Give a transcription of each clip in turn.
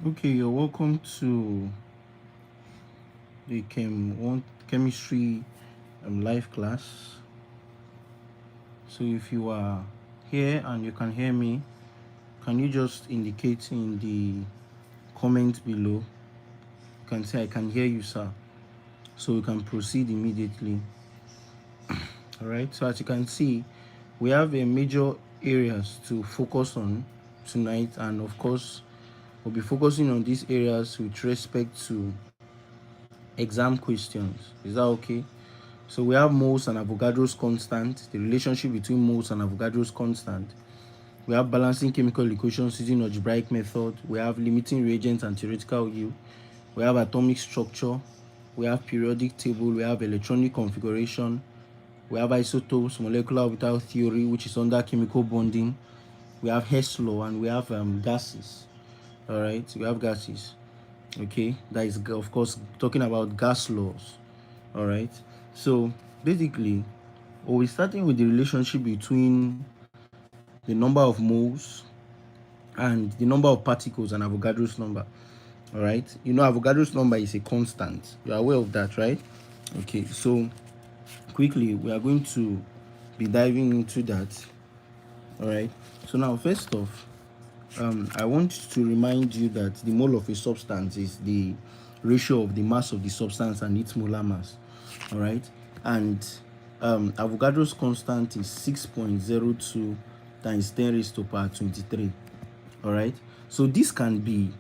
Okay, you're welcome to the chemistry live class. So if you are here and you can hear me, can you just indicate in the comment below? You can say I can hear you, sir. So we can proceed immediately. All right. So as you can see, we have a major areas to focus on tonight, and of course, we'll be focusing on these areas with respect to exam questions. Is that okay? So we have moles and Avogadro's constant, the relationship between moles and Avogadro's constant. We have balancing chemical equations using algebraic method. We have limiting reagents and theoretical yield. We have atomic structure. We have periodic table. We have electronic configuration. We have isotopes, molecular orbital theory, which is under chemical bonding. We have Hess law, and we have gases. All right, we have gases. Okay, that is of course talking about gas laws. All right, so basically we'll be starting with the relationship between the number of moles and the number of particles and Avogadro's number. All right, you know Avogadro's number is a constant. You are aware of that, right? Okay, so quickly we are going to be diving into that. All right, so now first off, I want to remind you that the mole of a substance is the ratio of the mass of the substance and its molar mass. All right, and Avogadro's constant is 6.02 times 10 raised to power 23. All right, so this can be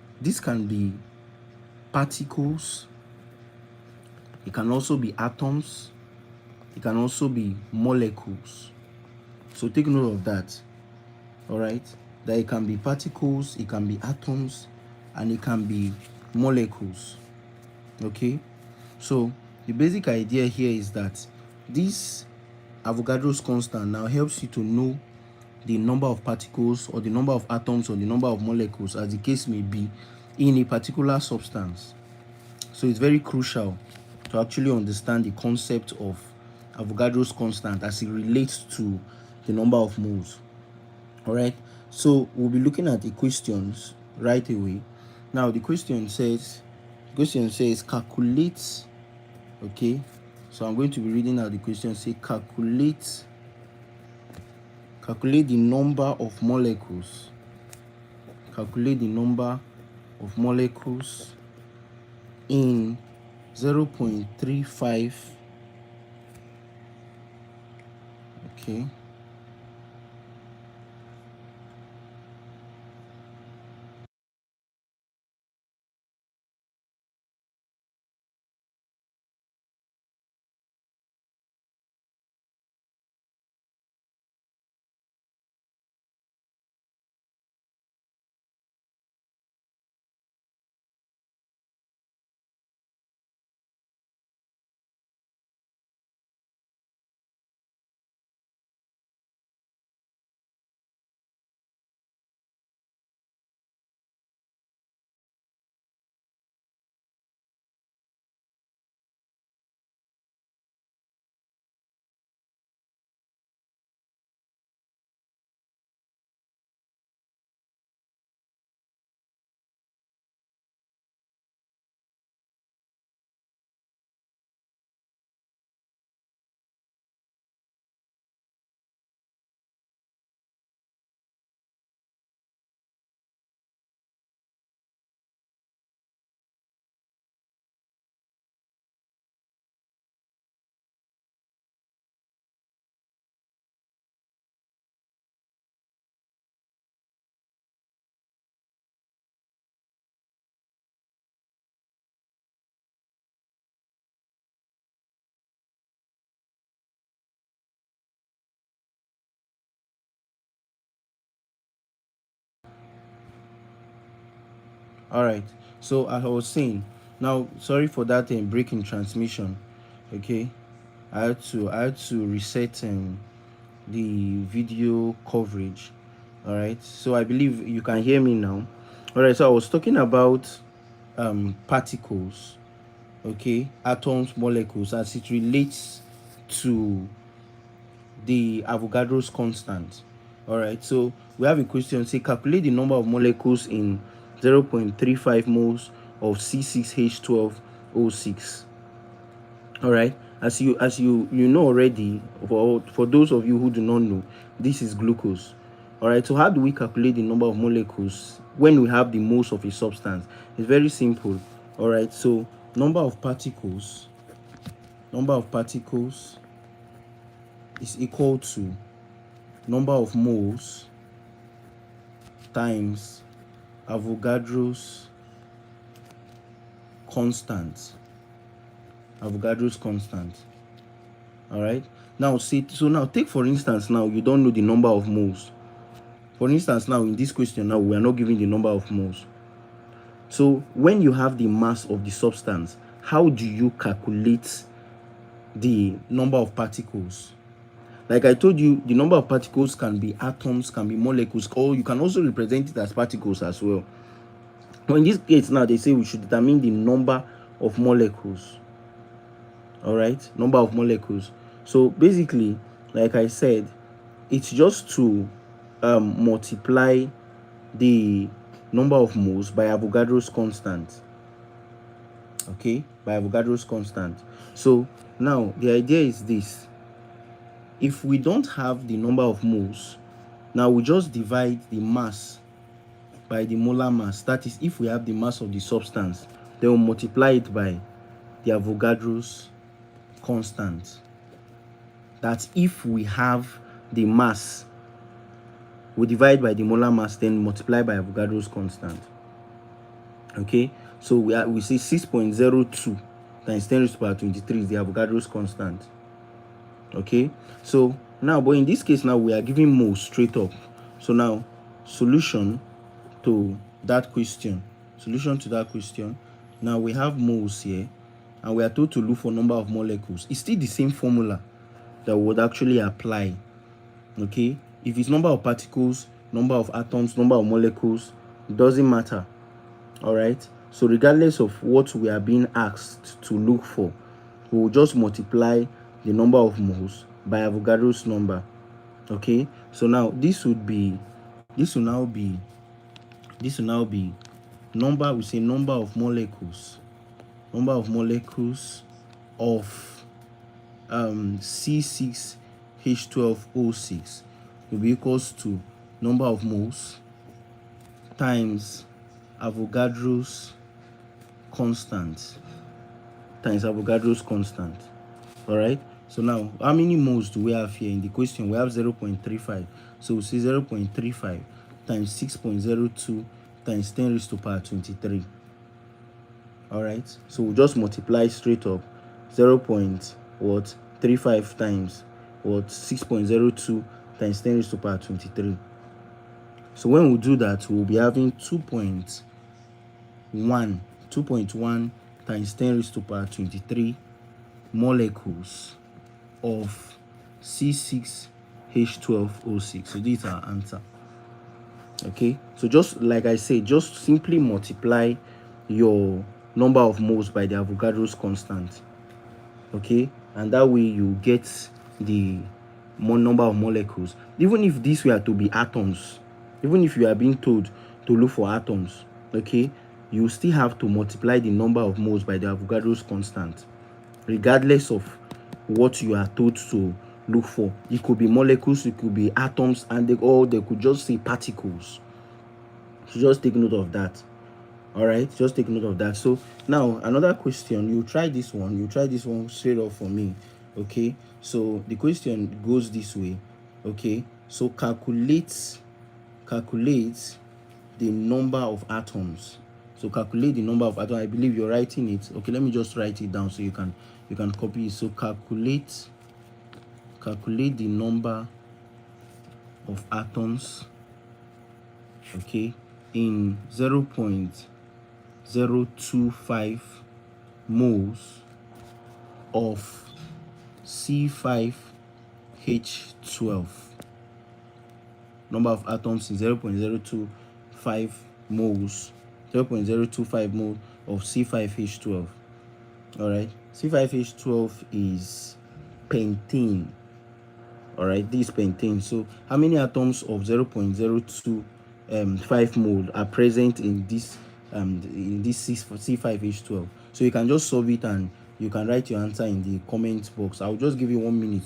particles. It can also be atoms. It can also be molecules. So take note of that. All right, that it can be particles, it can be atoms, and it can be molecules. Okay, so the basic idea here is that this Avogadro's constant now helps you to know the number of particles or the number of atoms or the number of molecules, as the case may be, in a particular substance. So it's very crucial to actually understand the concept of Avogadro's constant as it relates to the number of moles. All right, so we'll be looking at the questions right away. Now the question says calculate. Okay, so I'm going to be reading out the question. Say calculate the number of molecules. Calculate the number of molecules in 0.35. Okay, all right. So as I was saying, now sorry for that break in transmission. Okay, I had to reset the video coverage. All right, so I believe you can hear me now. All right, so I was talking about particles, okay, atoms, molecules, as it relates to the Avogadro's constant. All right, so we have a question. Say calculate the number of molecules in 0.35 moles of C6H12O6. All right, as you know already, for those of you who do not know, this is glucose. All right, so how do we calculate the number of molecules when we have the moles of a substance? It's very simple. All right, so number of particles is equal to number of moles times Avogadro's constant. All right, now see, so now take for instance, now you don't know the number of moles. For instance, now in this question, now we are not giving the number of moles. So when you have the mass of the substance, how do you calculate the number of particles? Like I told you, the number of particles can be atoms, can be molecules, or you can also represent it as particles as well. But in this case now, they say we should determine the number of molecules. All right, number of molecules. So basically, like I said, it's just to multiply the number of moles by Avogadro's constant. Okay, by Avogadro's constant. So now the idea is this: if we don't have the number of moles, now we just divide the mass by the molar mass. That is, if we have the mass of the substance, then we'll multiply it by the Avogadro's constant. That if we have the mass, we divide by the molar mass, then multiply by Avogadro's constant. Okay, so we say 6.02 times 10 raised to the power 23 is the Avogadro's constant. Okay, so now, but in this case now we are giving moles straight up. So now solution to that question. Now we have moles here, and we are told to look for number of molecules. It's still the same formula that would actually apply. Okay, if it's number of particles, number of atoms, number of molecules, it doesn't matter. All right, so regardless of what we are being asked to look for, we will just multiply the number of moles by Avogadro's number. Okay, so now this will now be number, we say number of molecules of C6H12O6 will be equals to number of moles times Avogadro's constant. All right, so now how many moles do we have here in the question? We have 0.35. So we say 0.35 times 6.02 times 10 raised to the power 23. All right, so we'll just multiply straight up 0.35 times 6.02 times 10 raised to the power 23. So when we do that, we'll be having 2.1 times 10 raised to the power 23 molecules of C6H12O6. So this is our answer. Okay, so just like I said, just simply multiply your number of moles by the Avogadro's constant. Okay, and that way you get the number of molecules. Even if this were to be atoms, even if you are being told to look for atoms, okay, you still have to multiply the number of moles by the Avogadro's constant, regardless of what you are told to look for. It could be molecules, it could be atoms, and they could just say particles. So just take note of that. All right, just take note of that. So now another question, you try this one straight up for me. Okay, so the question goes this way. Okay, so calculate the number of atoms. So calculate the number of atoms. I believe you're writing it. Okay, let me just write it down so you can copy it. So calculate the number of atoms, okay, in 0.025 moles of C5H12. Number of atoms in 0.025 moles of C5H12. All right, C5H12 is pentane. All right, this is pentane. So how many atoms of 0.02 5 mole are present in this C5H12. So you can just solve it and you can write your answer in the comment box. I'll just give you 1 minute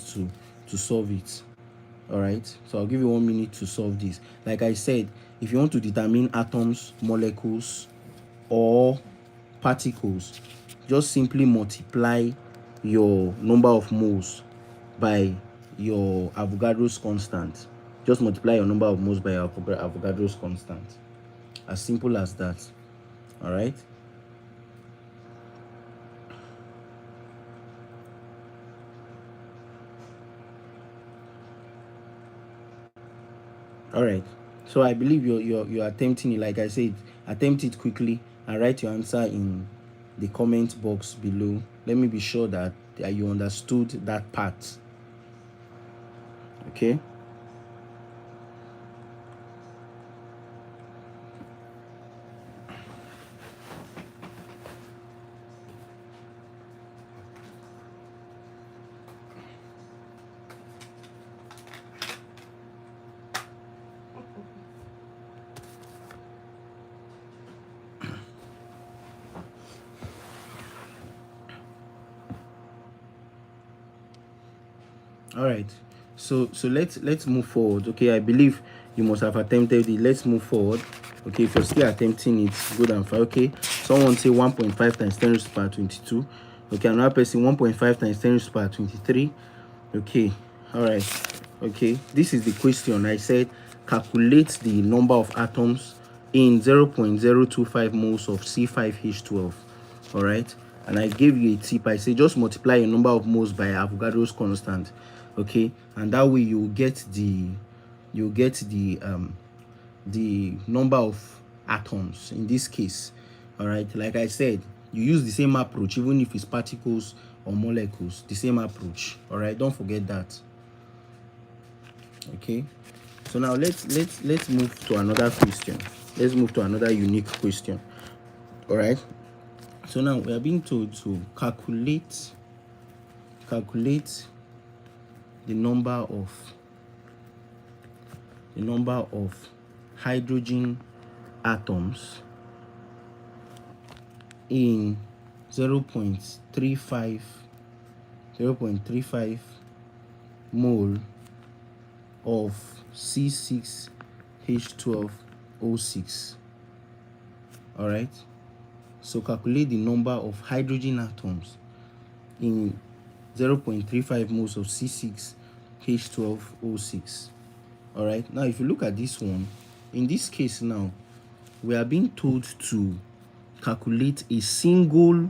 to solve it. All right, so I'll give you 1 minute to solve this. Like I said, if you want to determine atoms, molecules, or particles, just simply multiply your number of moles by your Avogadro's constant. Just multiply your number of moles by your Avogadro's constant. As simple as that. All right. All right. So I believe you're attempting it. Like I said, attempt it quickly and write your answer in the comment box below. Let me be sure that you understood that part. Okay. All right, so let's move forward. Okay, I believe you must have attempted it. Let's move forward. Okay, if you're still attempting it, good and fine. Okay, someone say 1.5 times 10 raised to the power 22. Okay, another person 1.5 times 10 raised to the power 23. Okay, all right. Okay, this is the question. I said calculate the number of atoms in 0.025 moles of C5H12. All right, and I gave you a tip. I say just multiply your number of moles by Avogadro's constant. Okay, and that way you get the number of atoms in this case. All right, like I said, you use the same approach even if it's particles or molecules, the same approach. All right, don't forget that. Okay, so now let's move to another question. Let's move to another unique question. All right, so now we are being told to calculate the number of hydrogen atoms in 0.35 mole of C6H12O6. All right, so calculate the number of hydrogen atoms in 0.35 moles of C6H12O6. All right, now if you look at this one, in this case now we are being told to calculate a single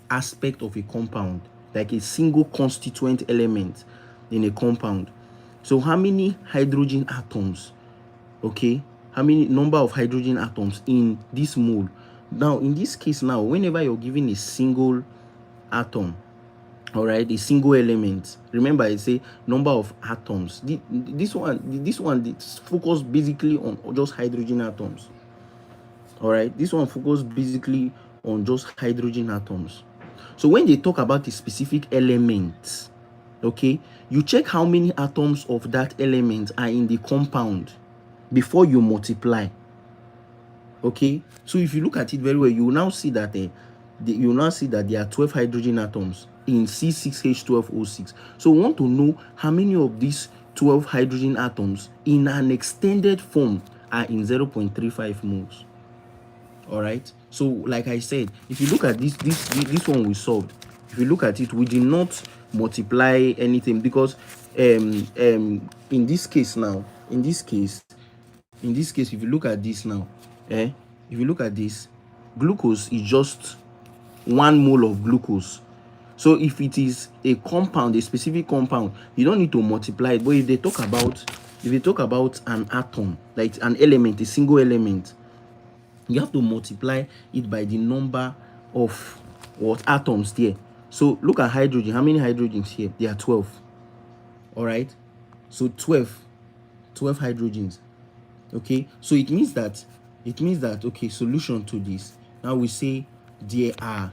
aspect of a compound, like a single constituent element in a compound. So how many hydrogen atoms? Okay, how many number of hydrogen atoms in this mole? Now in this case now, whenever you're given a single atom, all right, a single element, remember I say number of atoms. This one focus basically on just hydrogen atoms. All right, this one focus basically on just hydrogen atoms. So when they talk about a specific element, okay, you check how many atoms of that element are in the compound before you multiply. Okay, so if you look at it very well, you will now see that there are 12 hydrogen atoms in C6H12O6. So we want to know how many of these 12 hydrogen atoms in an extended form are in 0.35 moles. All right, so like I said, if you look at this one we solved, if you look at it, we did not multiply anything because in this case, if you look at this now, if you look at this, glucose is just 1 mole of glucose. So if it is a compound, a specific compound, you don't need to multiply it. But if they talk about an atom, like an element, a single element, you have to multiply it by the number of atoms there. So look at hydrogen. How many hydrogens here? There are 12. All right, so 12 hydrogens. Okay, so it means that okay, solution to this, now we say there are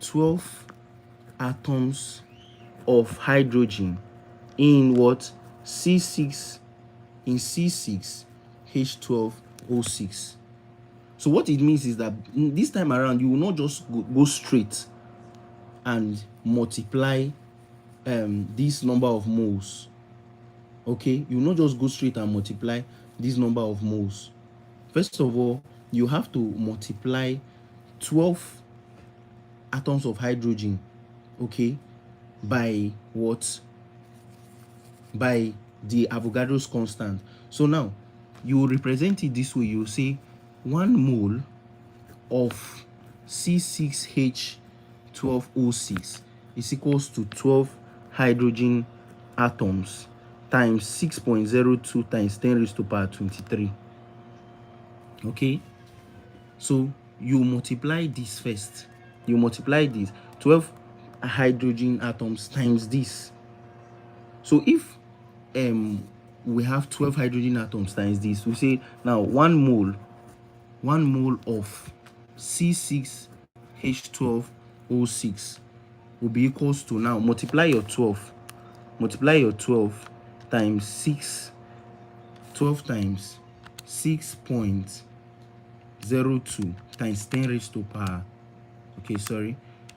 12 atoms of hydrogen in what? C6, in C6H12O6. So what it means is that this time around, you will not just go straight and multiply this number of moles. Okay, you will not just go straight and multiply this number of moles. First of all, you have to multiply 12 atoms of hydrogen, okay, by what? By the Avogadro's constant. So now you will represent it this way. You will say 1 mole of C6H12O6 is equals to 12 hydrogen atoms times 6.02 times 10 raised to power 23. Okay, so you multiply this first. You multiply this 12 hydrogen atoms times this. So if we have 12 hydrogen atoms times this, we say now 1 mole of C6H12O6 will be equals to, now multiply your 12 times 6, 12 times 6.02 times 10 raised to power, okay, sorry,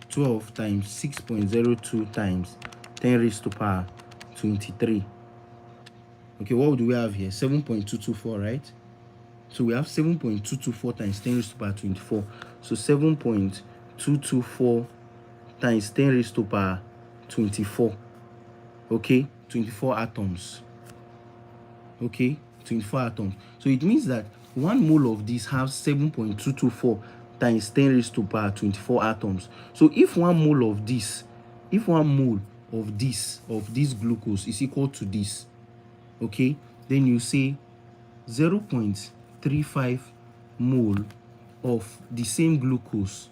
12 times 6.02 times 10 raised to power 23. Okay, what do we have here? 7.224, right? So we have 7.224 times 10 raised to power 24. So 7.224 times 10 raised to power 24. Okay, 24 atoms. Okay, 24 atoms. So it means that 1 mole of this has 7.224 times 10 raised to power 24 atoms. So if 1 mole of this, of this glucose is equal to this, okay, then you say 0.35 mole of the same glucose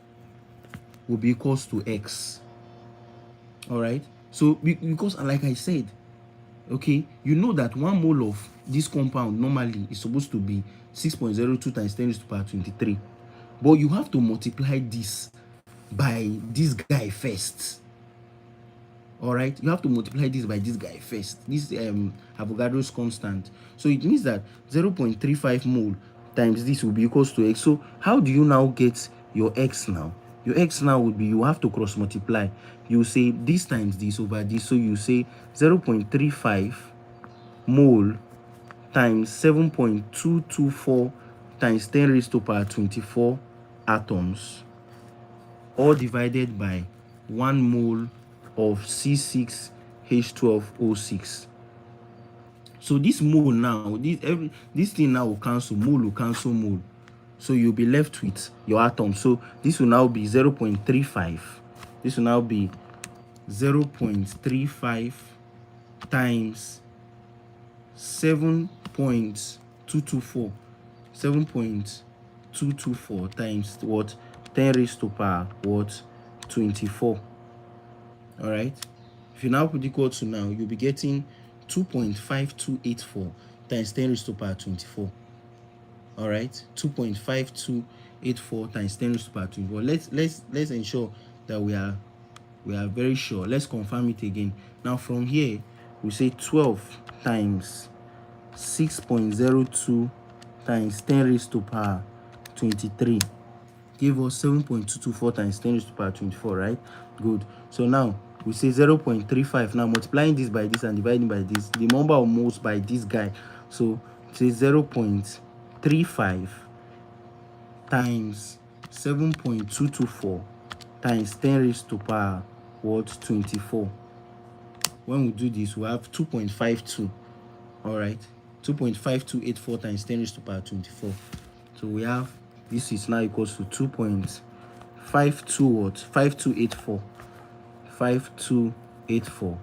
will be equals to X. All right, so because like I said, okay, you know that 1 mole of this compound normally is supposed to be 6.02 times 10 raised to power 23, but you have to multiply this by this guy first. All right, you have to multiply this by this guy first, this Avogadro's constant. So it means that 0.35 mole times this will be equals to X. So how do you now get your X now? Your X now would be, you have to cross multiply. You say this times this over this. So you say 0.35 mole times 7.224 times 10 raised to power 24 atoms, all divided by 1 mole of C6H12O6. So this mole now, this thing now will cancel, mole will cancel mole. So you'll be left with your atom. So this will now be 0.35. This will now be 0.35 times 7.224. 7.224 times what? 10 raised to power what? 24. All right. If you now put equal to, now you'll be getting 2.5284 times 10 raised to power 24. All right, 2.5284 times 10 raised to power 24. Let's ensure that we are very sure. Let's confirm it again. Now from here, we say 12 times 6.02 times 10 raised to power 23 give us 7.224 times 10 raised to power 24, right? Good. So now we say 0.35. Now multiplying this by this and dividing by this, the number of moles by this guy. So say 0.35 times 7.224 times 10 raised to power what? 24. When we do this, we have 2.52. All right, 2.5284 times 10 raised to power 24. So we have, this is now equals to 2.52 what? 5284. 5284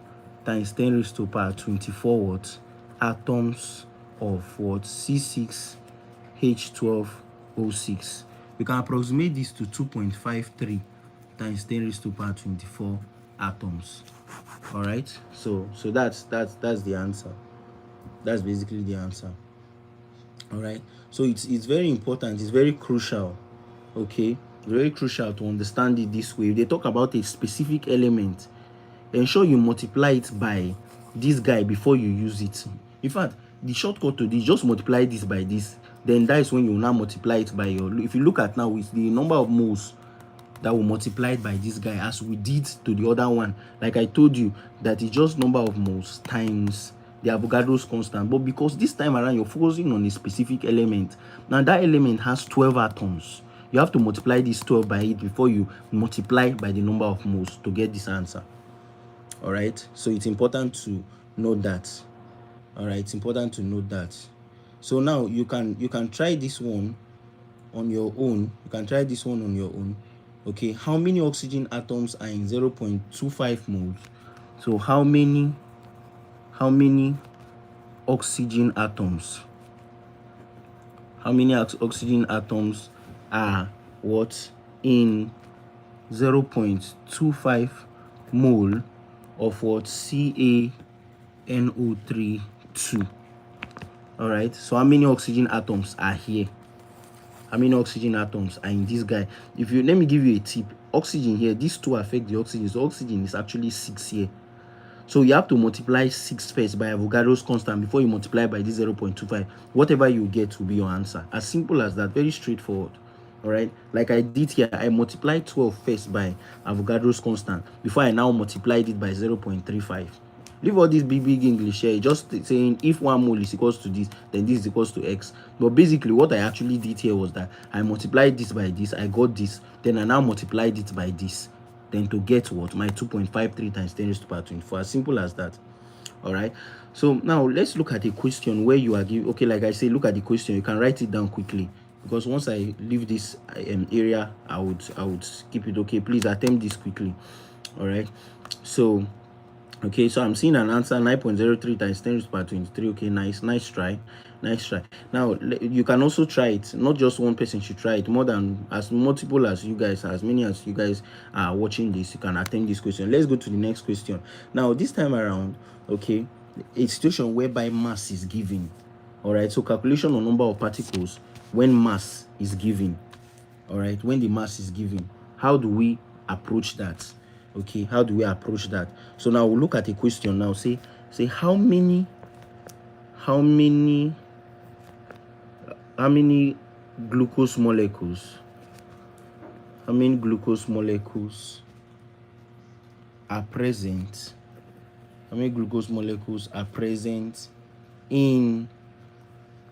times 10 raised to power 24 what? Atoms of what? C6H12O6. We can approximate this to 2.53 times 10 raised to power 24 atoms. All right, so that's the answer. That's basically the answer. All right, so it's very important, it's very crucial, okay, very crucial to understand it this way. If they talk about a specific element, ensure you multiply it by this guy before you use it. In fact, the shortcut to this, just multiply this by this, then that is when you now multiply it by your, if you look at now, it's the number of moles that will multiply it by this guy, as we did to the other one. Like I told you, that is just number of moles times the Avogadro's constant. But because this time around you're focusing on a specific element, now that element has 12 atoms, you have to multiply this 12 by it before you multiply by the number of moles to get this answer. All right, so it's important to note that. All right, it's important to note that. So now you can try this one on your own. You can try this one on your own. Okay, how many oxygen atoms are in 0.25 moles? So how many oxygen atoms? How many oxygen atoms are what in 0.25 mole of what CaNO3 2? All right, so how many oxygen atoms are here? How many oxygen atoms are in this guy? If you, let me give you a tip. Oxygen here, these two affect the oxygen. So oxygen is actually 6 here. So you have to multiply 6 first by Avogadro's constant before you multiply by this 0.25. Whatever you get will be your answer. As simple as that. Very straightforward. All right, like I did here, I multiplied 12 first by Avogadro's constant before I now multiplied it by 0.35. Leave all this big English here, just saying if 1 mole is equals to this, then this is equals to x. But basically what I actually did here was that I multiplied this by this, I got this, then I now multiplied it by this, then to get what? My 2.53 times 10 raised to the power 24. As simple as that. All right, so now let's look at a question where you are given, okay, like I say, look at the question. You can write it down quickly, because once I leave this area, I would skip it. Okay, please attempt this quickly. All right, so okay, so I'm seeing an answer 9.03 times 10 raised to the power 23. Okay, nice try. Now you can also try it. Not just one person should try it. More than as multiple as you guys, as many as you guys are watching this, you can attempt this question. Let's go to the next question. Now this time around, okay, a situation whereby mass is given. All right, so calculation on number of particles when mass is given. All right, when the mass is given, how do we approach that? Okay, how do we approach that? So now we'll look at a question now. Say how many glucose molecules, how many glucose molecules are present? How many glucose molecules are present in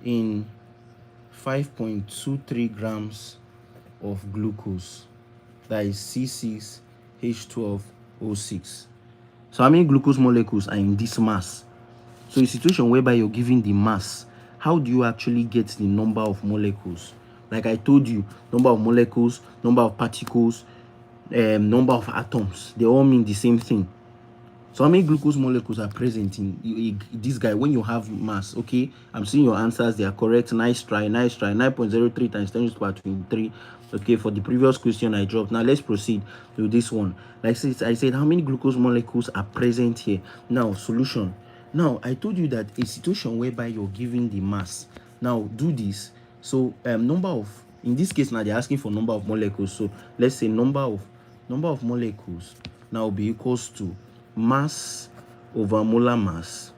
5.23 grams of glucose? That is C6H12O6. So how many glucose molecules are in this mass? So a situation whereby you're giving the mass, how do you actually get the number of molecules? Like I told you, number of molecules, number of particles, number of atoms, they all mean the same thing. So how many glucose molecules are present in this guy when you have mass? Okay, I'm seeing your answers. They are correct. Nice try. 9.03 times 10 raised to the power 23. Okay, for the previous question I dropped. Now let's proceed to this one. Like I said, how many glucose molecules are present here? Now, solution. Now, I told you that a situation whereby you're giving the mass. Now, do this. So, number of, in this case now they're asking for number of molecules. So, let's say number of molecules now will be equals to mass over molar mass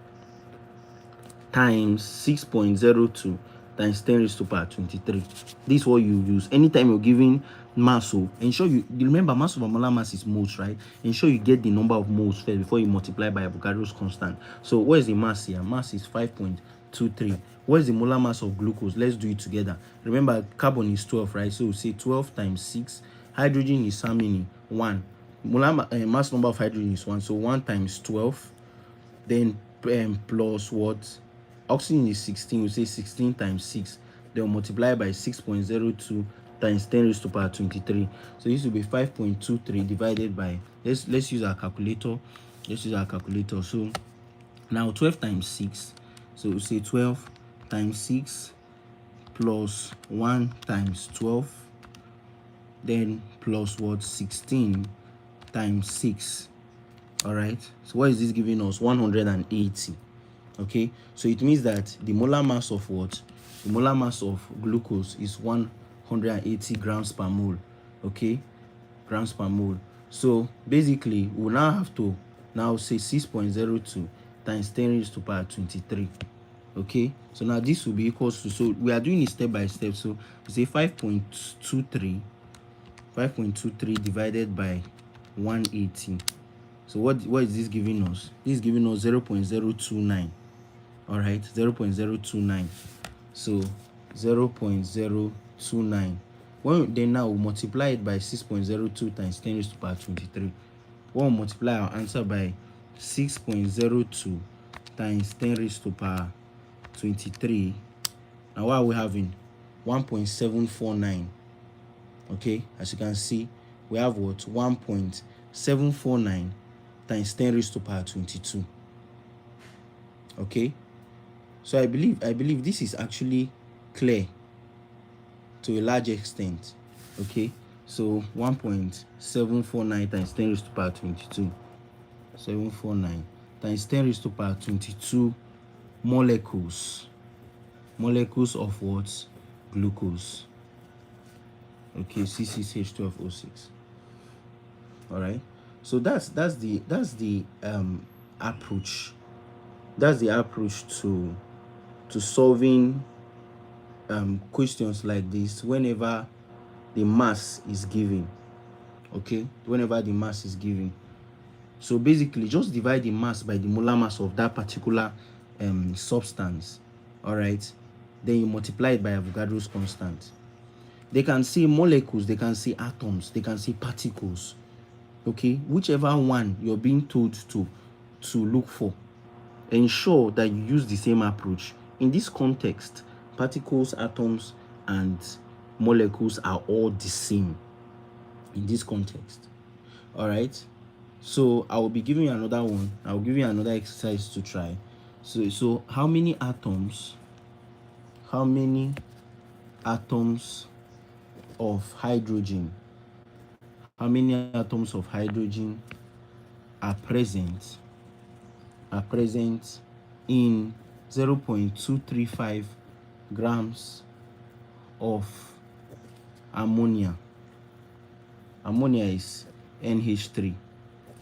times 6.02 times 10 raised to the power 23. This is what you use anytime you're giving mass. So ensure you remember mass over molar mass is moles, right? Ensure you get the number of moles first before you multiply by Avogadro's constant. So what is the mass here? Mass is 5.23. What is the molar mass of glucose? Let's do it together. Remember carbon is 12, right? So say 12 times 6. Hydrogen is how many? 1. Molar mass number of hydrogen is 1. So 1 times 12. Then plus what? Oxygen is 16. We say 16 times 6. Then multiply by 6.02 times 10 raised to the power 23. So this will be 5.23 divided by, let's use our calculator. So now 12 times 6. So we say 12 times 6 plus 1 times 12. Then plus what? 16 times 6. All right, so what is this giving us? 180. Okay, so it means that the molar mass of what? The molar mass of glucose is 180 grams per mole. Okay, grams per mole. So basically we'll now have to now say 6.02 times 10 raised to power 23. Okay, so now this will be equals to, so we are doing it step by step. So we say 5.23 divided by 180. So what is this giving us? This is giving us 0.029. all right, 0.029. so 0.029. When then now we multiply it by 6.02 times 10 raised to power 23. When we multiply our answer by 6.02 times 10 raised to power 23, now what are we having? 1.749. okay, as you can see, we have what? 1.749 times 10 raised to power 22. okay, so I believe this is actually clear to a large extent. okay, so 1.749 times 10 raised to power 22, 749 times 10 raised to power 22 molecules of what? Glucose. okay, C6H12O6. all right, so that's the approach. That's the approach to solving questions like this whenever the mass is given. okay, whenever the mass is given. So basically just divide the mass by the molar mass of that particular substance. all right, then you multiply it by Avogadro's constant. They can see molecules, they can see atoms, they can see particles. okay, whichever one you're being told to look for, ensure that you use the same approach. In this context, particles, atoms, and molecules are all the same in this context. all right, so I will be giving you another one. I'll give you another exercise to try. So how many atoms of hydrogen are present in 0.235 grams of ammonia? Ammonia is NH3.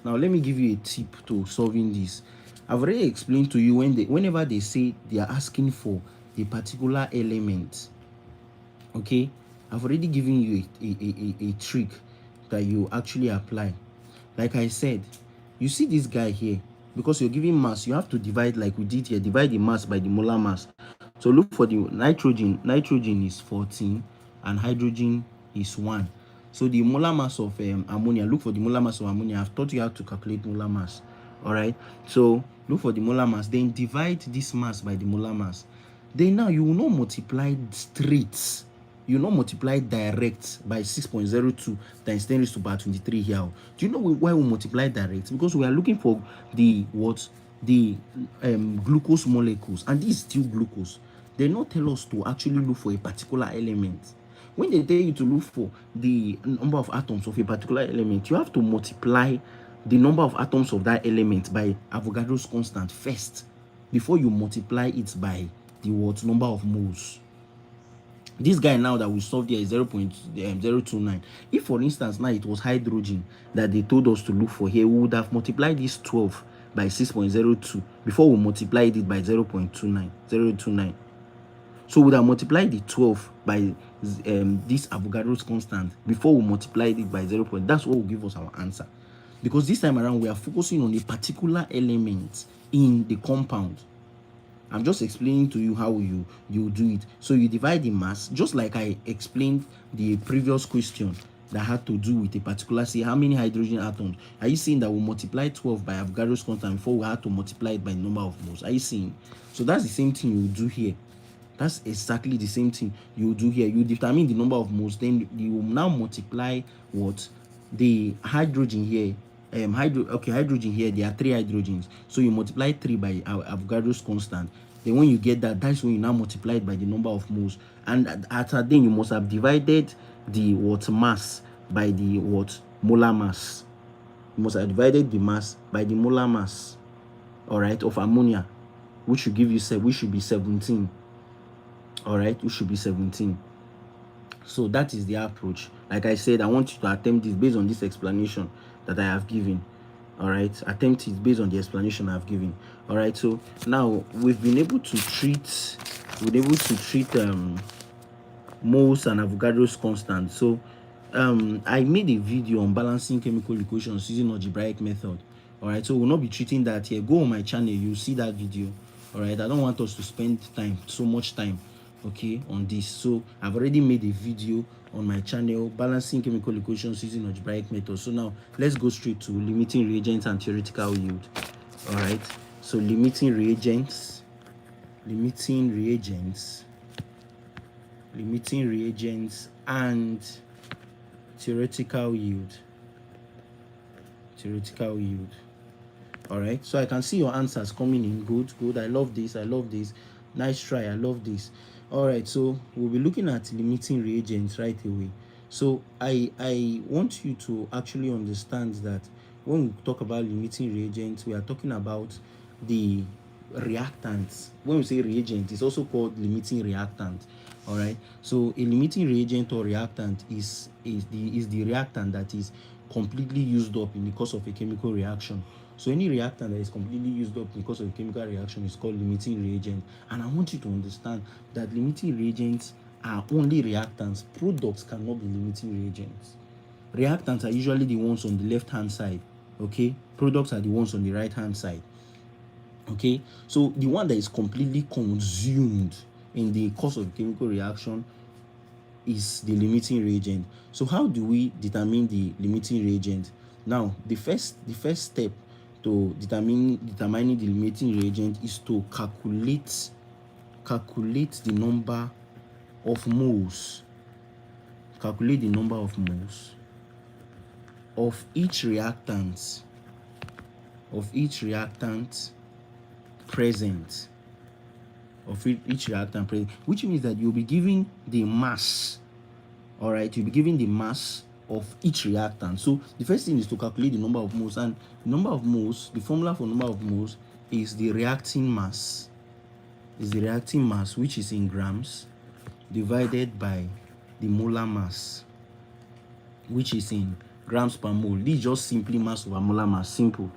Now let me give you a tip to solving this. I've already explained to you whenever they say they are asking for the particular element. okay, I've already given you a trick that you actually apply. Like I said, you see this guy here, because you're giving mass, you have to divide like we did here, divide the mass by the molar mass. So look for the nitrogen is 14 and hydrogen is 1. So the molar mass of ammonia, look for the molar mass of ammonia. I've taught you how to calculate molar mass. all right, so look for the molar mass, then divide this mass by the molar mass. Then now you will not multiply straight, you will not multiply direct by 6.02 times 10 raised to power 23 here. Do you know why we multiply direct? Because we are looking for the glucose molecules, and this is still glucose. They not tell us to actually look for a particular element. When they tell you to look for the number of atoms of a particular element, you have to multiply the number of atoms of that element by Avogadro's constant first, before you multiply it by the number of moles. This guy now that we solved here is 0.029. If for instance now it was hydrogen that they told us to look for here, we would have multiplied this 12 by 6.02 before we multiplied it by 0.29. So we would have multiplied the 12 by this Avogadro's constant before we multiplied it by 0. That's what will give us our answer, because this time around we are focusing on a particular element in the compound. I'm just explaining to you how you do it. So you divide the mass, just like I explained the previous question that had to do with a particular, say how many hydrogen atoms. Are you seeing that we multiply 12 by Avogadro's constant before we had to multiply it by the number of moles? Are you seeing? So that's the same thing you do here. That's exactly the same thing you do here. You determine the number of moles, then you will now multiply what the hydrogen here. Hydrogen here, there are 3 hydrogens, so you multiply 3 by Avogadro's constant. Then when you get that, that's when you now multiply it by the number of moles, and after then you must have divided the mass by the molar mass. You must have divided the mass by the molar mass, all right, of ammonia, which should give you which should be 17. all right, which should be 17. So that is the approach. Like I said, I want you to attempt this based on this explanation that I have given. All right, attempt it based on the explanation I've given. All right, so now we've been able to treat moles and Avogadro's constant. So I made a video on balancing chemical equations using algebraic method. All right, so we'll not be treating that here. Go on my channel, you'll see that video. All right, I don't want us to spend so much time, okay, on this. So I've already made a video on my channel, balancing chemical equations using algebraic method. So now let's go straight to limiting reagents and theoretical yield. All right, so limiting reagents and theoretical yield. All right, so I can see your answers coming in. Good. I love this. Nice try. I love this. All right, so we'll be looking at limiting reagents right away. So I want you to actually understand that when we talk about limiting reagents, we are talking about the reactants. When we say reagent, it's also called limiting reactant. All right, so a limiting reagent or reactant is the reactant that is completely used up in the course of a chemical reaction. So any reactant that is completely used up because of a chemical reaction is called limiting reagent. And I want you to understand that limiting reagents are only reactants. Products cannot be limiting reagents. Reactants are usually the ones on the left hand side, okay? Products are the ones on the right hand side, okay? So the one that is completely consumed in the course of a chemical reaction is the limiting reagent. So how do we determine the limiting reagent? Now, the first step to determining the limiting reagent is to calculate the number of moles. Calculate the number of moles of each reactant present. Which means that you'll be giving the mass. All right, you'll be giving the mass of each reactant. So the first thing is to calculate the number of moles, and the formula for number of moles is the reacting mass, which is in grams, divided by the molar mass, which is in grams per mole. This is just simply mass over molar mass. Simple.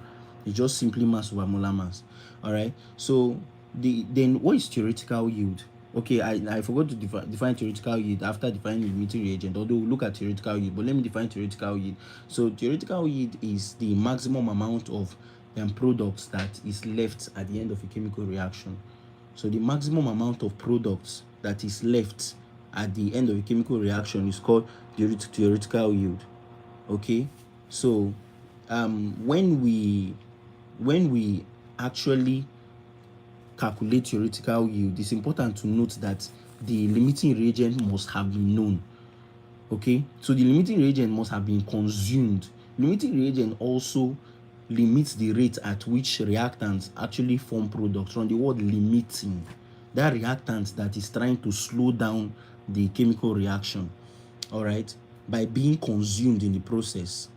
It's just simply mass over molar mass. All right, so then what is theoretical yield? Okay, I forgot to define theoretical yield after defining the limiting reagent, although we'll look at theoretical yield, but let me define theoretical yield. So theoretical yield is the maximum amount of products that is left at the end of a chemical reaction. So the maximum amount of products that is left at the end of a chemical reaction is called theoretical yield. Okay, so when we actually calculate theoretical yield, it's important to note that the limiting reagent must have been known. Okay, so the limiting reagent must have been consumed. Limiting reagent also limits the rate at which reactants actually form products. From the word limiting, that reactant that is trying to slow down the chemical reaction, all right, by being consumed in the process.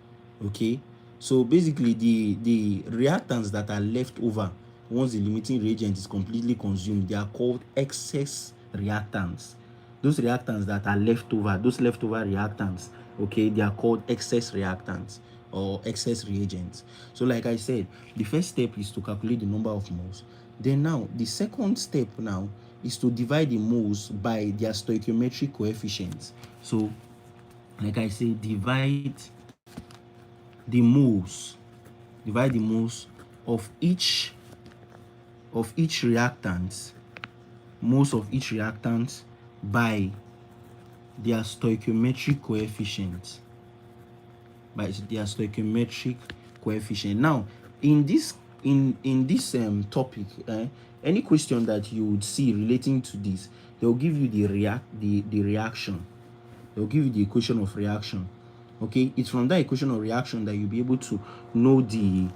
Okay, so basically the reactants that are left over once the limiting reagent is completely consumed, they are called excess reactants. Those reactants that are leftover reactants, okay, they are called excess reactants or excess reagents. So like I said, the first step is to calculate the number of moles. Then now the second step now is to divide the moles by their stoichiometric coefficients. So like I say, divide the moles of each reactant, by their stoichiometric coefficient. Now in this topic, any question that you would see relating to this, they'll give you the reaction. They'll give you the equation of reaction. Okay, it's from that equation of reaction that you'll be able to know the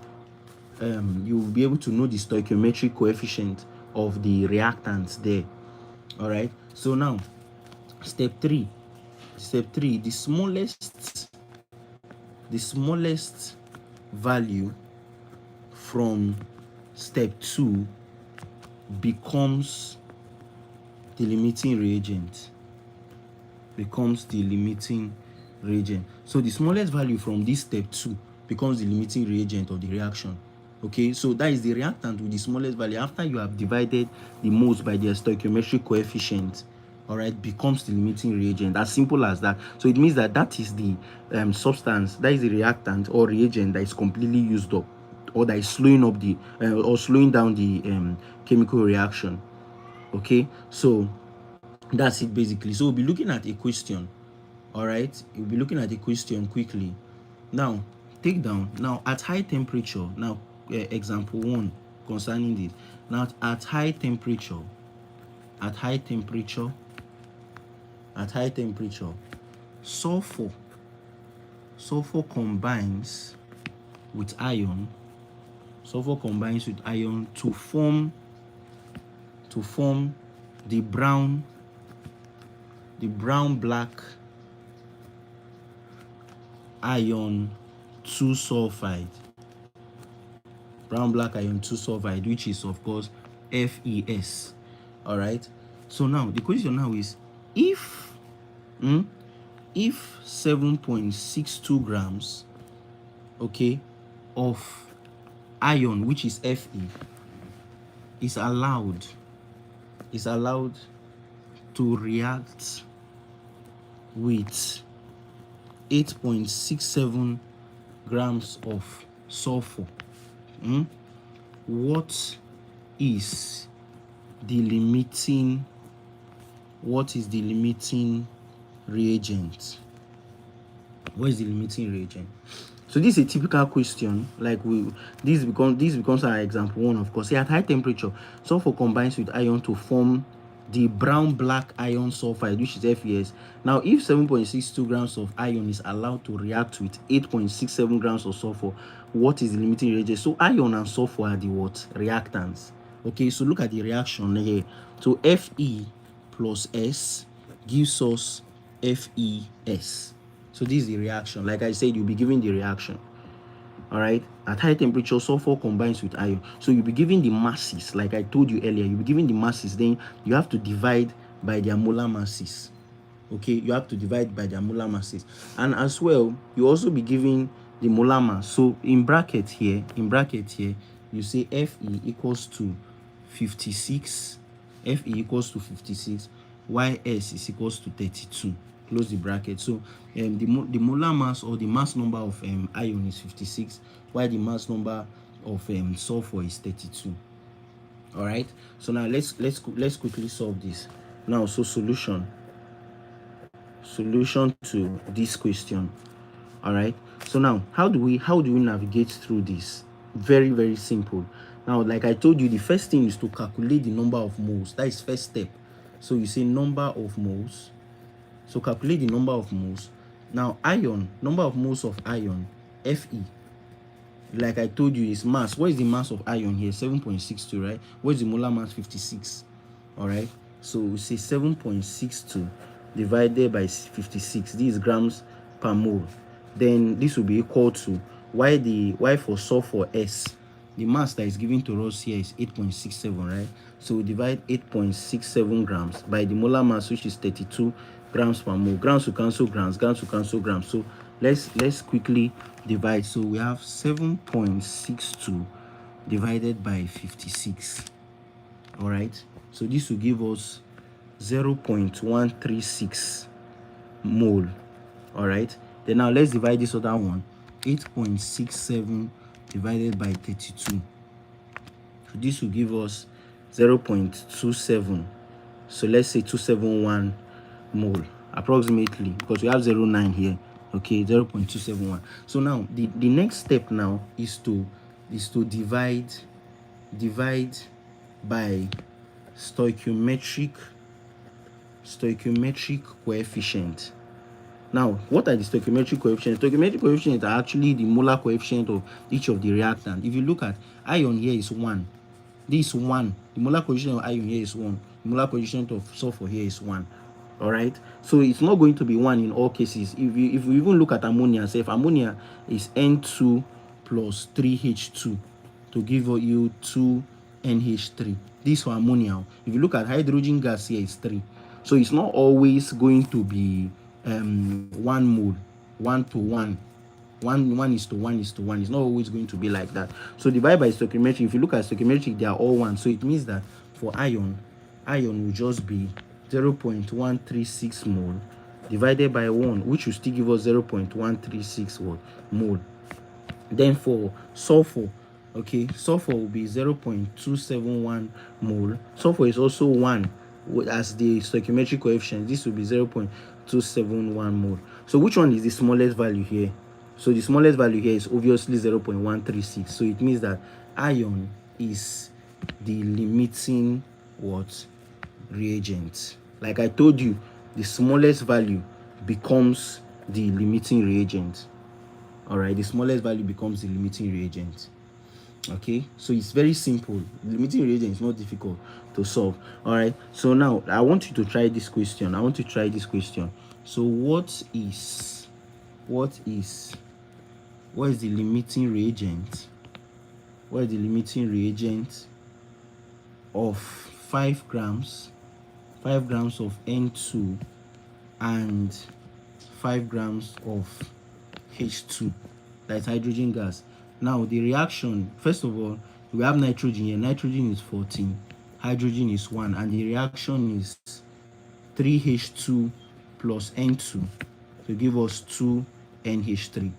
stoichiometric coefficient of the reactants there. All right, so now step 3, the smallest value from step 2 becomes the limiting reagent. So the smallest value from this step 2 becomes the limiting reagent of the reaction. Okay, so that is the reactant with the smallest value after you have divided the moles by their stoichiometric coefficient. All right, becomes the limiting reagent. As simple as that. So it means that that is the substance, that is the reactant or reagent that is completely used up, or that is slowing up the or slowing down the chemical reaction. Okay, so that's it basically. So we'll be looking at a question. All right, we'll be looking at a question quickly. Now, take down. Now, at high temperature, now example 1 concerning this. Now, at high temperature, at high temperature, at high temperature, sulfur combines with iron. Sulfur combines with iron to form the brown black iron 2 sulfide. Brown black iron 2 sulfide, which is of course FeS. All right. So now the question now is, if 7.62 grams, okay, of iron, which is Fe, is allowed to react with 8.67 grams of sulfur, what is the limiting reagent? What is the limiting reagent? So this is a typical question. Like this becomes our example 1. Of course, at high temperature, sulfur combines with iron to form the brown black iron sulfide, which is FeS. Now, if 7.62 grams of iron is allowed to react with 8.67 grams of sulfur, what is the limiting reagent? So iron and sulfur are the what? Reactants. Okay, so look at the reaction here. So Fe plus S gives us FeS. So this is the reaction. Like I said, you'll be given the reaction. All right, at high temperature, sulfur combines with iron. So you'll be given the masses. Like I told you earlier, you'll be given the masses. Then you have to divide by their molar masses. Okay, you have to divide by their molar masses. And as well, you also be given the molar mass. So in bracket here, you say Fe equals to 56. Fe equals to 56. While S is equals to 32. Close the bracket. So the molar mass, or the mass number of iron is 56, while the mass number of sulfur is 32. All right. So now let's quickly solve this. Now, so solution to this question. All right. So now, how do we navigate through this? Very, very simple. Now, like I told you, the first thing is to calculate the number of moles. That is first step. So you say number of moles. So calculate the number of moles. Now, iron, number of moles of iron, Fe. Like I told you, is mass. What is the mass of iron here? 7.62, right? What is the molar mass? 56. All right. So we say 7.62 divided by 56. This is grams per mole. Then this will be equal to y for sulfur S. The mass that is given to us here is 8.67, right? So we divide 8.67 grams by the molar mass, which is 32 grams per mole. Grams will cancel grams, grams will cancel grams. So let's quickly divide. So we have 7.62 divided by 56. All right. So this will give us 0.136 mole. All right. Then now let's divide this other one. 8.67 divided by 32. So this will give us 0.27. So let's say 271 mole approximately, because we have 0.9 here. Okay, 0.271. So now the next step now is to divide by stoichiometric coefficient. Now, what are the stoichiometric coefficients? Stoichiometric coefficients are actually the molar coefficient of each of the reactants. If you look at iron here is 1. This is 1. The molar coefficient of iron here is 1. The molar coefficient of sulfur here is 1. All right. So it's not going to be 1 in all cases. If you even look at ammonia, say if ammonia is N2 plus 3H2 to give you 2NH3. This for ammonia. If you look at hydrogen gas here is 3. So it's not always going to be 1 mole, 1 to 1. 1 is to 1 is to 1. It's not always going to be like that. So divide by stoichiometric. If you look at stoichiometric, they are all 1. So it means that for iron will just be 0.136 mole divided by 1, which will still give us 0.136 mole. Then for sulfur, okay, sulfur will be 0.271 mole. Sulfur is also 1 as the stoichiometric coefficient. This will be 0.271 mole. So which one is the smallest value here? So the smallest value here is obviously 0.136. So it means that iron is the limiting reagent. Like I told you, the smallest value becomes the limiting reagent. All right, the smallest value becomes the limiting reagent. Okay, so it's very simple. The limiting reagent is not difficult to solve. All right, so now I want you to try this question. So what is the limiting reagent? What is the limiting reagent of 5 grams of N2 and 5 grams of H2, that's hydrogen gas? Now the reaction, first of all, we have nitrogen here. Nitrogen is 14, hydrogen is 1, and the reaction is 3H2 plus N2 to give us 2NH3.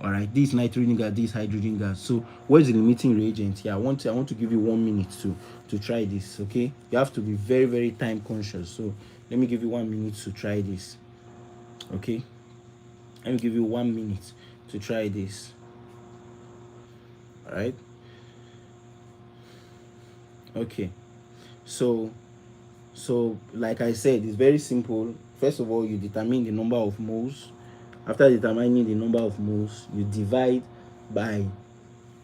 All right, this nitrogen gas, this hydrogen gas. So where's the limiting reagent here? I want to give you 1 minute to try this. Okay, you have to be very, very time conscious. So let me give you 1 minute to try this. Okay, let me give you 1 minute to try this. All right, okay, so like I said, it's very simple. First of all, you determine the number of moles. After determining the number of moles, you divide by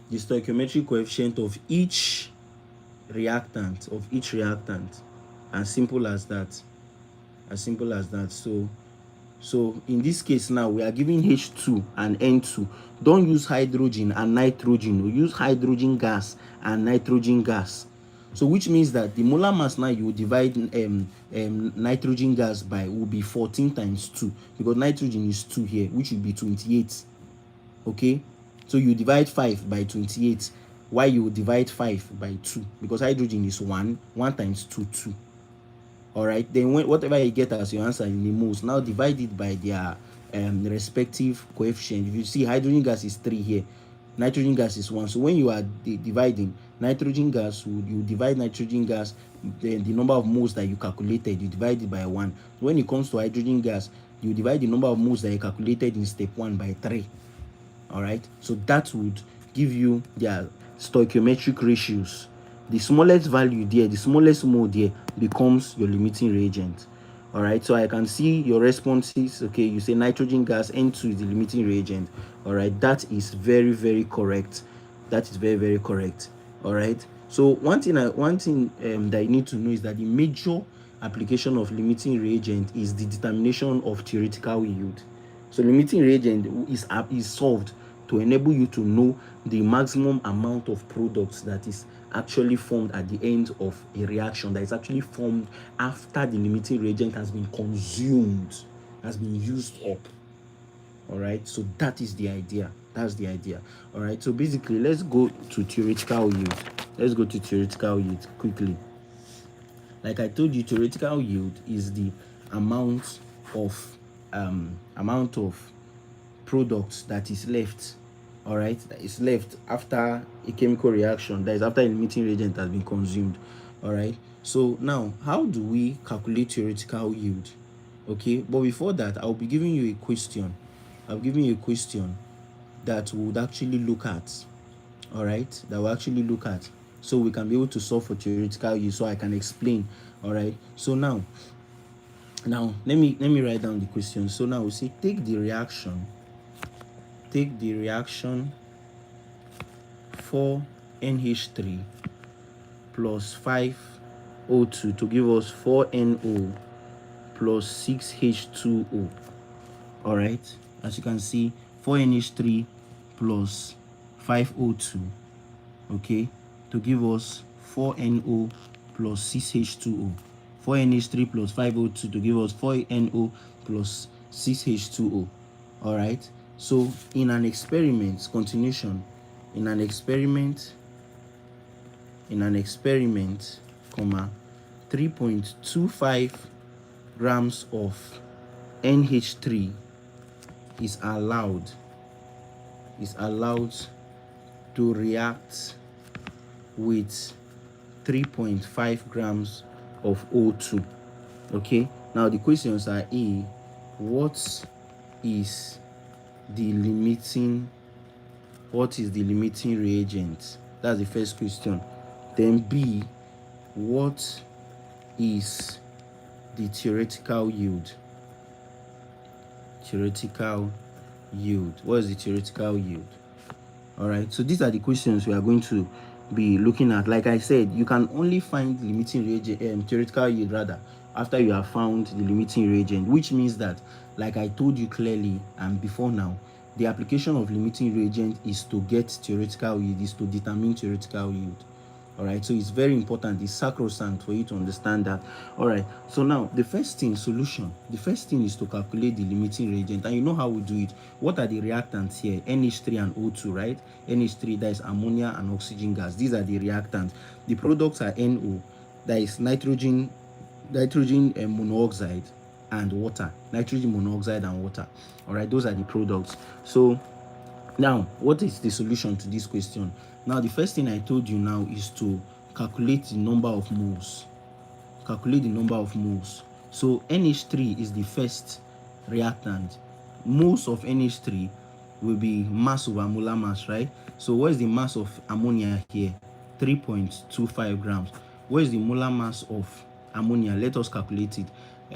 the stoichiometric coefficient of each reactant, as simple as that. So in this case now, we are giving H2 and N2. Don't use hydrogen and nitrogen. We use hydrogen gas and nitrogen gas. So which means that the molar mass now you divide nitrogen gas by will be 14 times 2, because nitrogen is 2 here, which will be 28. Okay, so you divide 5 by 28. Why you divide 5 by 2? Because hydrogen is 1 times 2, 2. All right, then whatever you get as your answer in the moles, now divide it by their respective coefficient. If you see, hydrogen gas is 3 here, nitrogen gas is 1. So when you are dividing nitrogen gas, you divide nitrogen gas, then the number of moles that you calculated, you divide it by 1. When it comes to hydrogen gas, you divide the number of moles that you calculated in step 1 by 3. All right, so that would give you their stoichiometric ratios. The smallest value there, the smallest mole there, becomes your limiting reagent. All right, so I can see your responses. Okay, you say nitrogen gas, N2 is the limiting reagent. All right, that is very, very correct. All right, so one thing that you need to know is that the major application of limiting reagent is the determination of theoretical yield. So limiting reagent is solved to enable you to know the maximum amount of products that is actually formed at the end of a reaction, that is actually formed after the limiting reagent has been consumed, has been used up. All right, so that is the idea. That's the idea. All right, so basically, let's go to theoretical yield quickly. Like I told you, theoretical yield is the amount of products that is left. All right, that is left after a chemical reaction, that is after a limiting reagent has been consumed. All right, so now how do we calculate theoretical yield? Okay, but before that, I'll be giving you a question. That we would actually look at. All right, so we can be able to solve for theoretical yield, so I can explain. All right, so now let me write down the question. So now we say take the reaction 4NH3 plus 5O2 to give us 4NO plus 6H2O. all right, as you can see, 4NH3 plus 5O2, okay, to give us 4NO plus 6H2O. 4NH3 plus 5O2 to give us 4NO plus 6H2O. all right, So in an experiment, continuation, in an experiment, comma, 3.25 grams of NH3 is allowed to react with 3.5 grams of O2. Okay, now the questions are: A, what is the limiting reagent? That's the first question. Then B, what is the theoretical yield? What is the theoretical yield? All right, so these are the questions we are going to be looking at. Like I said, you can only find limiting reagent, theoretical yield rather, after you have found the limiting reagent, which means that, like I told you clearly and before now, the application of limiting reagent is to get theoretical yield, is to determine theoretical yield. All right, so it's very important, it's sacrosanct for you to understand that. All right, so now the first thing is to calculate the limiting reagent, and you know how we do it. What are the reactants here? NH3 and O2, right? NH3, that is ammonia and oxygen gas. These are the reactants. The products are NO, that is nitrogen monoxide and water. All right, those are the products. So now, what is the solution to this question? Now, the first thing I told you now is to calculate the number of moles. So NH3 is the first reactant. Moles of NH3 will be mass over molar mass, right? So what is the mass of ammonia here? 3.25 grams. What is the molar mass of ammonia? Let us calculate it.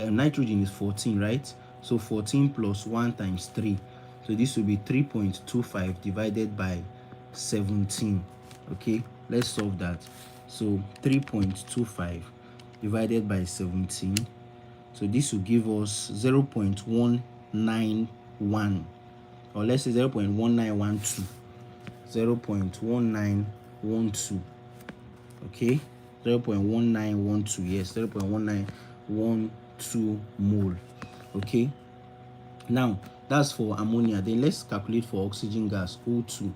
Nitrogen is 14, right? So 14 plus 1 times 3. So this will be 3.25 divided by 17. Okay, let's solve that. So 3.25 divided by 17. So this will give us 0.191, or let's say 0.1912. 0.1912. Okay, 0.1912. Yes, 0.1912 mole. Okay, now that's for ammonia. Then let's calculate for oxygen gas, O2.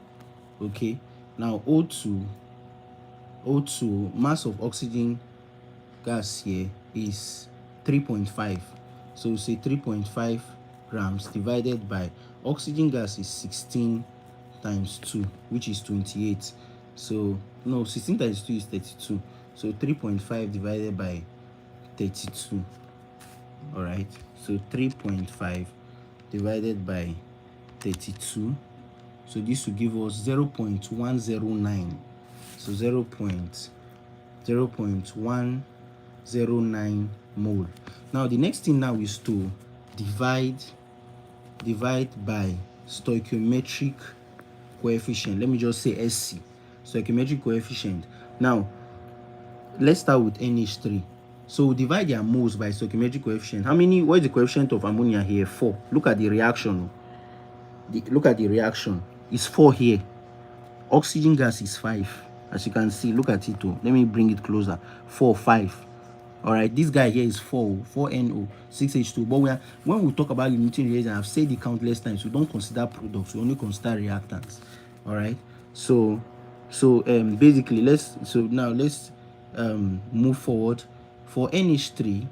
Okay, now O2, mass of oxygen gas here is 3.5. So say 3.5 grams divided by oxygen gas is 16 times 2, which is 28. So no, 16 times 2 is 32. So 3.5 divided by 32. All right, so 3.5 divided by 32. So this will give us 0.109. So 0.109 mole. Now the next thing now is to divide by stoichiometric coefficient. Let me just say SC, stoichiometric coefficient. Now let's start with NH3. So divide their moles by stoichiometric coefficient. What is the coefficient of ammonia here? 4. Look at the reaction. It's 4 here. Oxygen gas is 5. As you can see, look at it. Let me bring it closer. 4, 5. All right, this guy here is 4NO, 6H2. But when we talk about limiting reagent, I've said it countless times, we don't consider products, we only consider reactants. All right, so basically let's move forward. For NH3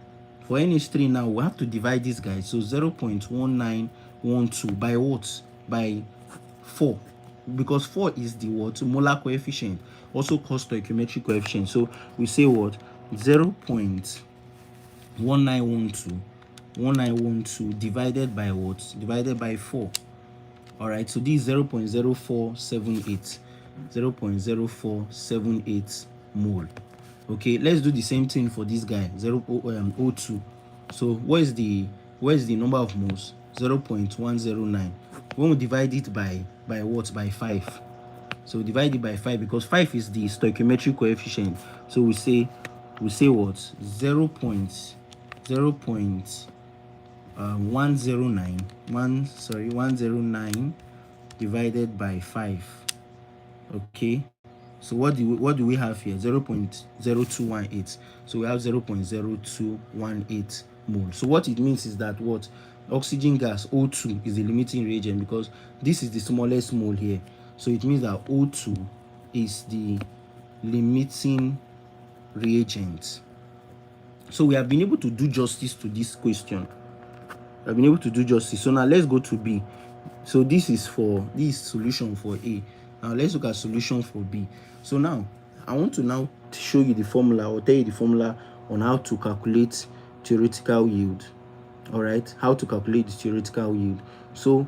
now we have to divide this guy. So 0.1912 by what? By 4, because 4 is the what? Molar coefficient, also called stoichiometric coefficient. So we say what? 0.1912 divided by what? Divided by 4. All right, so this is 0.0478. 0.0478 mole. Okay, let's do the same thing for this guy, O2. So where is the number of moles? 0.109. When we divide it by what? By 5. So divide it by 5 because 5 is the stoichiometric coefficient. So we say what? 109 divided by 5. Okay, so what do we have here? 0.0218. So we have 0.0218 mole. So what it means is that what? oxygen gas O2 is the limiting reagent because this is the smallest mole here. So it means that O2 is the limiting reagent. So we have been able to do justice to this question. I've been able to do justice. So now let's go to B. So this is solution for A. Now let's look at solution for B. So now I want to now show you the formula or tell you the formula on how to calculate theoretical yield. All right, how to calculate the theoretical yield. So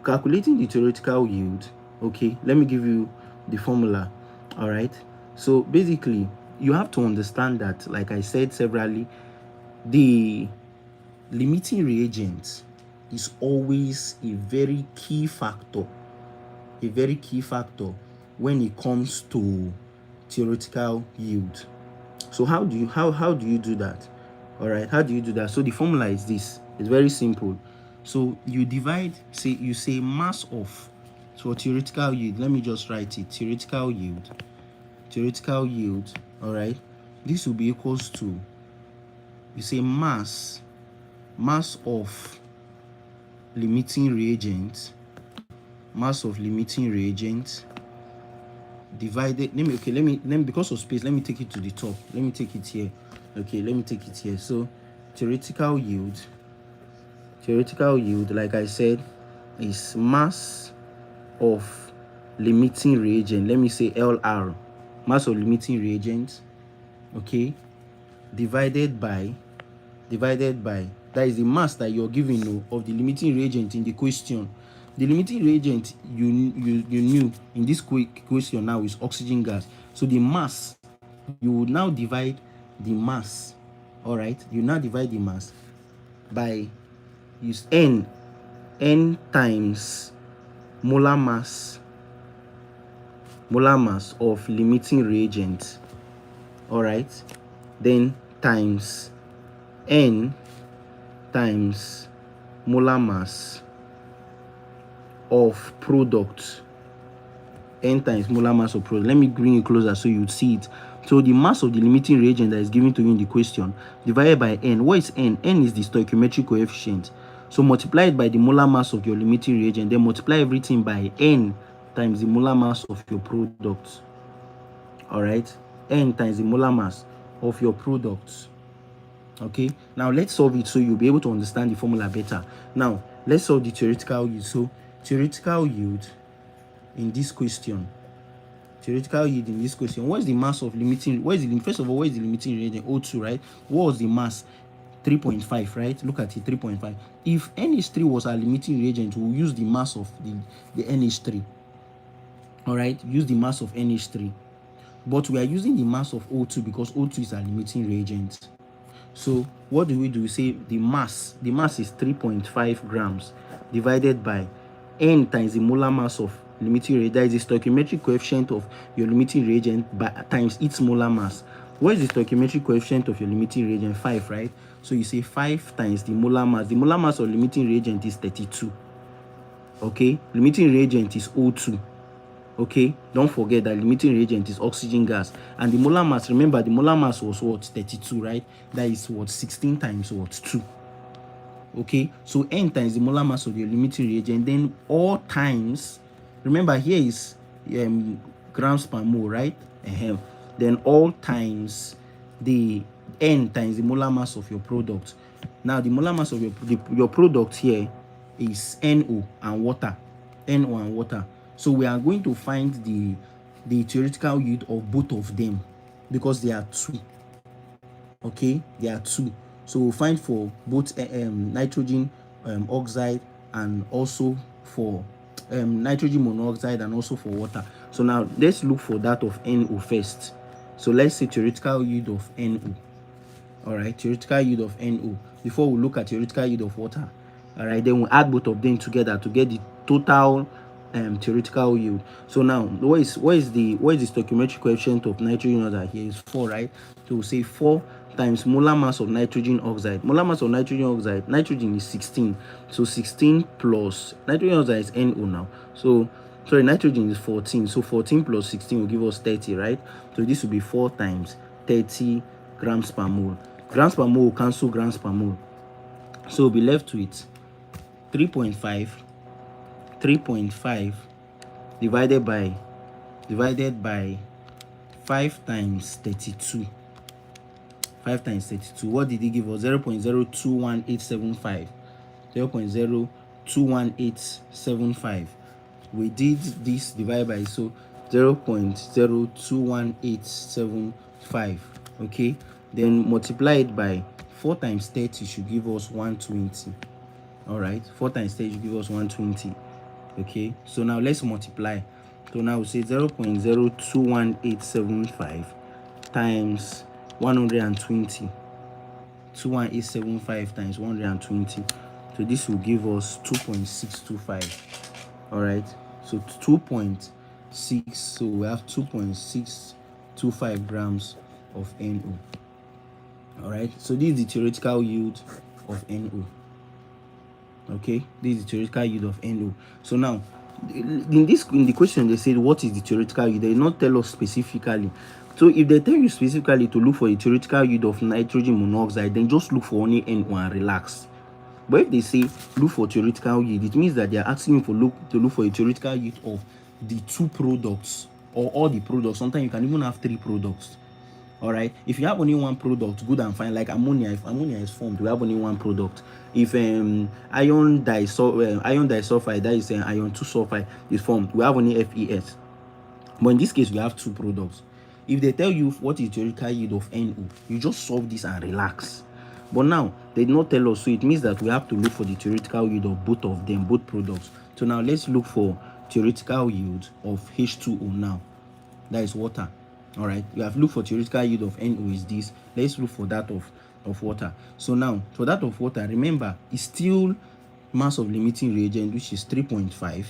calculating the theoretical yield, okay, let me give you the formula. All right, so basically you have to understand that, like I said severally, the limiting reagent is always a very key factor when it comes to theoretical yield. So how do you do that? All right, how do you do that? So the formula is this. It's very simple. So you divide, you say mass of, so theoretical yield, let me just write it. Theoretical yield, all right, this will be equals to, you say mass of limiting reagent, divided, let me because of space, let me take it to the top. Let me take it here. Okay, let me take it here. So theoretical yield, like I said, is mass of limiting reagent. Let me say LR, mass of limiting reagent, okay, divided by, that is the mass that you're given of the limiting reagent in the question. The limiting reagent you knew in this question now is oxygen gas. So the mass, you would now divide the mass, all right, you now divide the mass by, use n times molar mass of limiting reagent, all right, then times n times molar mass of product, n times molar mass of product. Let me bring it closer so you'd see it. So the mass of the limiting reagent that is given to you in the question divided by n. What is n? N is the stoichiometric coefficient. So multiply it by the molar mass of your limiting reagent, then multiply everything by n times the molar mass of your product. All right, n times the molar mass of your product. Okay, now let's solve it so you'll be able to understand the formula better. Now let's solve the theoretical yield. So theoretical yield in this question, what is the mass of limiting, first of all, what is the limiting reagent? O2, right? What was the mass? 3.5, right? Look at it, 3.5. If NH3 was our limiting reagent, we'll use the mass of the NH3. All right, use the mass of NH3. But we are using the mass of O2 because O2 is our limiting reagent. So what do? We say the mass is 3.5 grams divided by n times the molar mass of limiting reagent. That is the stoichiometric coefficient of your limiting reagent by times its molar mass. What is the stoichiometric coefficient of your limiting reagent? 5, right? So you say 5 times the molar mass. The molar mass of limiting reagent is 32. Okay, limiting reagent is O2. Okay, don't forget that limiting reagent is oxygen gas, and the molar mass, remember the molar mass was what? 32, right? That is what? 16 times what? 2. Okay, so n times the molar mass of your limiting reagent, then all times, remember here is grams per mole, right? Then all times the n times the molar mass of your product. Now the molar mass of your product here is NO and water. So we are going to find the theoretical yield of both of them because they are 2. Okay, they are 2. So we'll find for both nitrogen oxide and also for nitrogen monoxide and also for water. So now let's look for that of NO first. So let's say theoretical yield of NO. All right, theoretical yield of NO before we look at theoretical yield of water. All right, then we'll add both of them together to get the total theoretical yield. So now what is the stoichiometric coefficient of nitrogen oxide? Here is 4, right? So we'll say 4 times molar mass of nitrogen oxide. Molar mass of nitrogen oxide, nitrogen is 16. So 16 plus nitrogen oxide is NO now. So sorry, nitrogen is 14. So 14 plus 16 will give us 30, right? So this will be 4 times 30 grams per mole. Grams per mole will cancel grams per mole. So we'll be left with 3.5 3.5 divided by 5 times 32. 5 times 32. What did it give us? 0.021875. 0.021875. We did this divided by 0.021875. Okay, then multiply it by 4 times 30 should give us 120. All right, 4 times 30 should give us 120. Okay, so now let's multiply. So now we say 0.021875 times 120. 21875 times 120. So this will give us 2.625. All right, so 2.6. So we have 2.625 grams of NO. All right, so this is the theoretical yield of NO. Okay, this is the theoretical yield of NO. So now in the question they said what is the theoretical yield. They did not tell us specifically. So if they tell you specifically to look for the theoretical yield of nitrogen monoxide, then just look for only NO and relax. But if they say look for theoretical yield, it means that they are asking you to look for a theoretical yield of the 2 products or all the products. Sometimes you can even have 3 products. All right, if you have only 1 product, good and fine. Like ammonia, if ammonia is formed, we have only 1 product. If iron disulfide, that is iron 2 sulfide, is formed, we have only FeS. But in this case, we have 2 products. If they tell you what is theoretical yield of NO, you just solve this and relax. But now they did not tell us, so it means that we have to look for the theoretical yield of both of them, both products. So now let's look for theoretical yield of H2O now. That is water. All right, we have looked for theoretical yield of NO is this. Let's look for that of water. So now for that of water, remember it's still mass of limiting reagent, which is 3.5.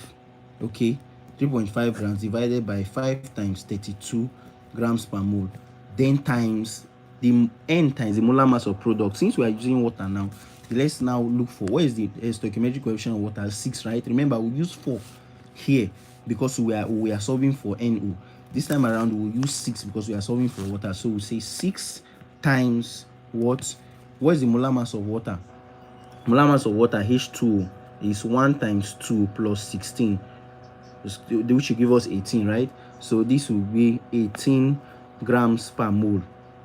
okay, 3.5 grams divided by 5 times 32 grams per mole, then times the N times the molar mass of product. Since we are using water now, let's now look for what is the stoichiometric coefficient of water. 6, right? Remember we use 4 here because we are solving for NO. This time around we'll use 6 because we are solving for water. So we'll say 6 times what is the molar mass of water? Molar mass of water H2 is 1 times 2 plus 16, which will give us 18, right? So this will be 18 grams per mole.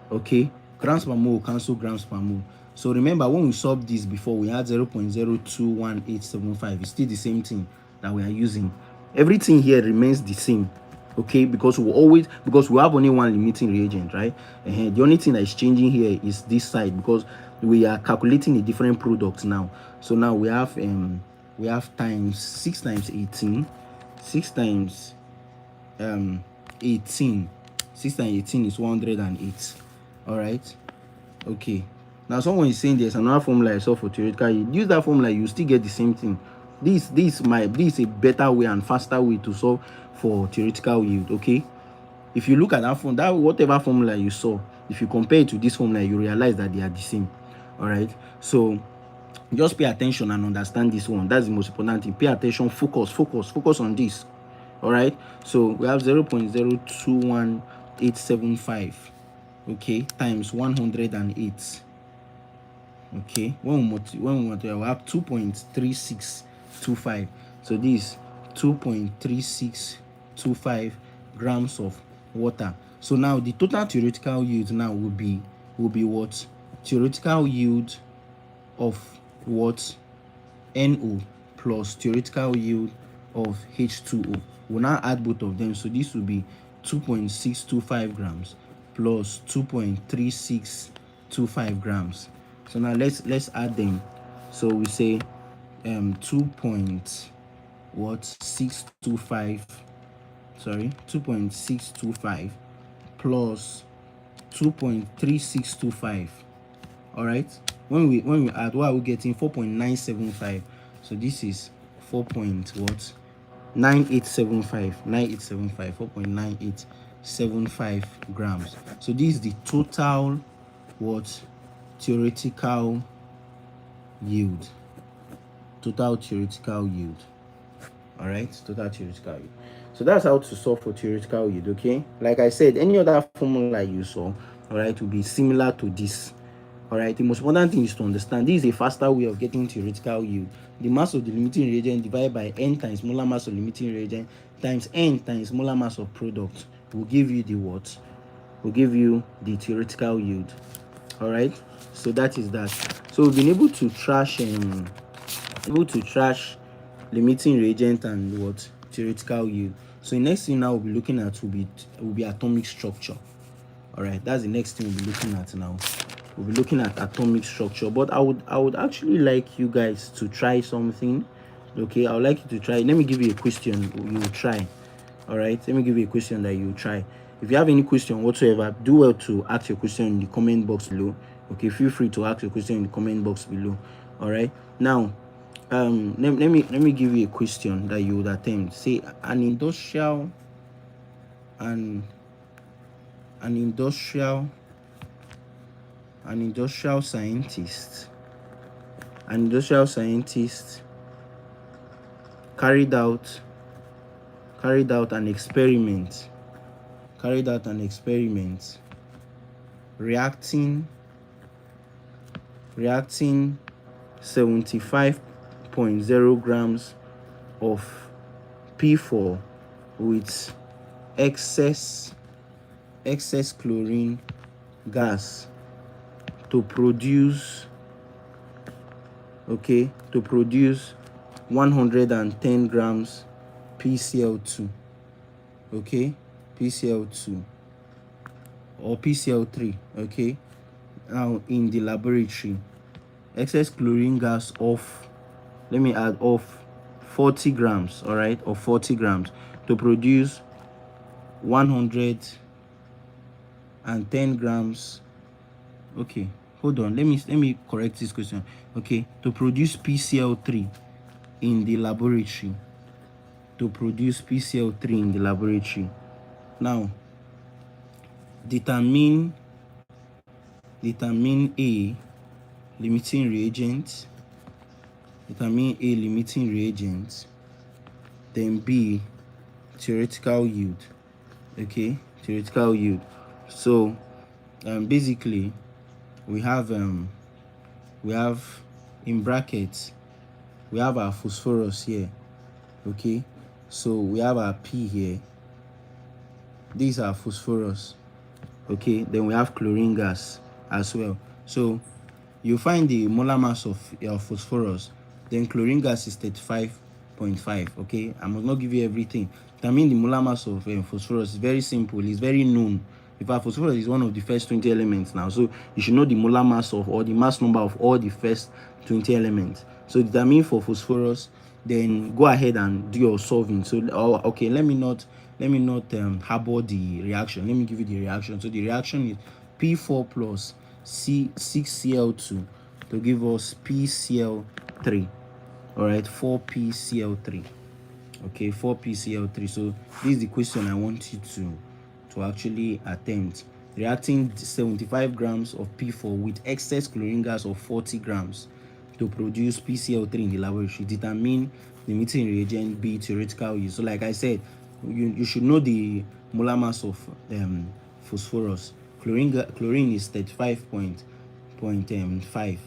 Okay, grams per mole cancel grams per mole. So remember when we solved this before, we had 0.021875. It's still the same thing that we are using. Everything here remains the same. Okay, because we have only 1 limiting reagent, right? The only thing that is changing here is this side because we are calculating a different product now. So now we have times 6 times 18. 6 times 18. 6 times 18 is 108. All right. Okay. Now someone is saying there's another formula I saw for theoretical yield. Use that formula, you still get the same thing. This is a better way and faster way to solve for theoretical yield. Okay, if you look at that whatever formula you saw, if you compare it to this formula, you realize that they are the same. All right, so just pay attention and understand this one. That's the most important thing. Pay attention, focus on this. All right, so we have 0.021875, okay, times 108. Okay, when we have 2.3625. So this 2.3625 grams of water. So now the total theoretical yield now will be what? Theoretical yield of what? NO plus theoretical yield of H2O. We'll now add both of them. So this will be 2.625 grams plus 2.3625 grams. So now let's add them. So we say 2.625 plus 2.3625. all right, when we add, what are we getting? 4.975. so this is 4.9875 grams. So this is the total what? Theoretical yield. All right, total theoretical yield. So that's how to solve for theoretical yield. Okay, like I said, any other formula you saw, all right, will be similar to this. All right, the most important thing is to understand this is a faster way of getting theoretical yield. The mass of the limiting reagent divided by n times molar mass of limiting reagent times n times molar mass of product will give you the what? Will give you the theoretical yield. All right, so that is that. So we've been able to trash limiting reagent and what? Theoretical yield. So the next thing now we'll be looking at will be atomic structure. All right, that's the next thing we'll be looking at now. We'll be looking at atomic structure, but I would actually like you guys to try something. Okay, I would like you to try. Let me give you a question you will try. All right, let me give you a question that you will try. If you have any question whatsoever, do well to ask your question in the comment box below. Okay, feel free to ask your question in the comment box below. All right, now let me give you a question that you would attempt. Say an industrial scientist carried out an experiment reacting 75.0 grams of P4 with excess chlorine gas to produce 110 grams PCl2. Okay, PCl2 or PCl3. Okay, now in the laboratory, excess chlorine gas of, let me add, of 40 grams. All right, of 40 grams to produce 110 grams. Okay, hold on, let me correct this question. Okay, to produce PCl3 in the laboratory, now determine a limiting reagent, then B theoretical yield. Okay, theoretical yield. So basically we have in brackets, we have our phosphorus here. Okay, so we have our P here. These are phosphorus. Okay, then we have chlorine gas as well. So you find the molar mass of phosphorus, then chlorine gas is 35.5. okay, I must not give you everything. I mean, the molar mass of phosphorus is very simple, it's very known. In fact, phosphorus is one of the first 20 elements now, so you should know the molar mass of, or the mass number of, all the first 20 elements. So determine for phosphorus, then go ahead and do your solving. So okay, let me not harbor the reaction. Let me give you the reaction. So the reaction is P4 plus 6Cl2 to give us PCl3. All right, 4PCl3. Okay, 4PCl3. So this is the question I want you to actually attempt. Reacting 75 grams of P4 with excess chlorine gas of 40 grams to produce PCl3 in the laboratory. Determine the limiting reagent, B theoretical use. So like I said, you should know the molar mass of phosphorus. Chlorine is 35.5.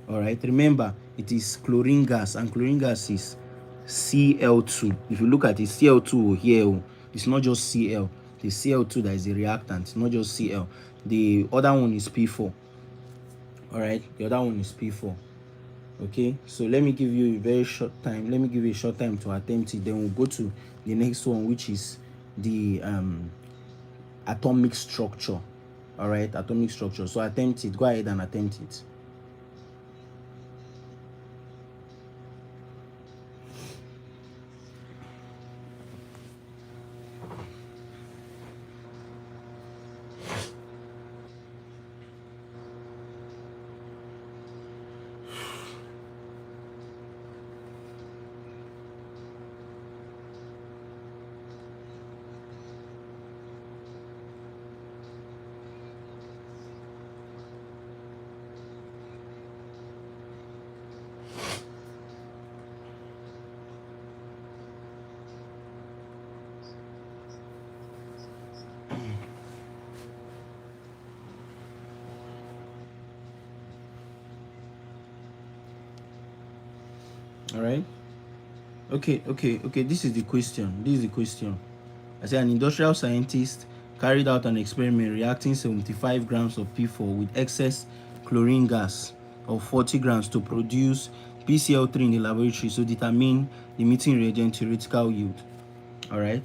all right, remember it is chlorine gas, and chlorine gas is Cl2. If you look at it, Cl2 here, it's not just Cl. The Cl2 that is the reactant, it's not just Cl. The other one is P4. all right, the other one is P4. Okay, so let me give you a very short time. Let me give you a short time to attempt it. Then we'll go to the next one, which is the atomic structure. All right, atomic structure. So attempt it. Go ahead and attempt it. All right. Okay. This is the question. I say an industrial scientist carried out an experiment reacting 75 grams of P4 with excess chlorine gas of 40 grams to produce PCl3 in the laboratory, so determine the meeting reagent theoretical yield. All right.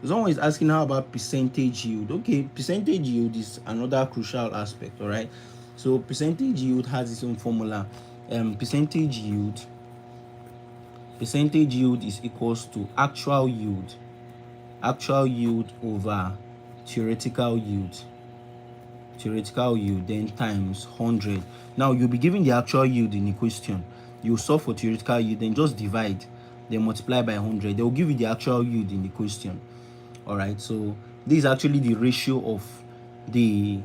Someone is asking how about percentage yield. Okay, percentage yield is another crucial aspect. All right. So percentage yield has its own formula. Percentage yield is equals to actual yield over theoretical yield then times 100. Now you'll be given the actual yield in the question. You solve for theoretical yield, then just divide, then multiply by 100. They will give you the actual yield in the question. All right, so this is actually the ratio of the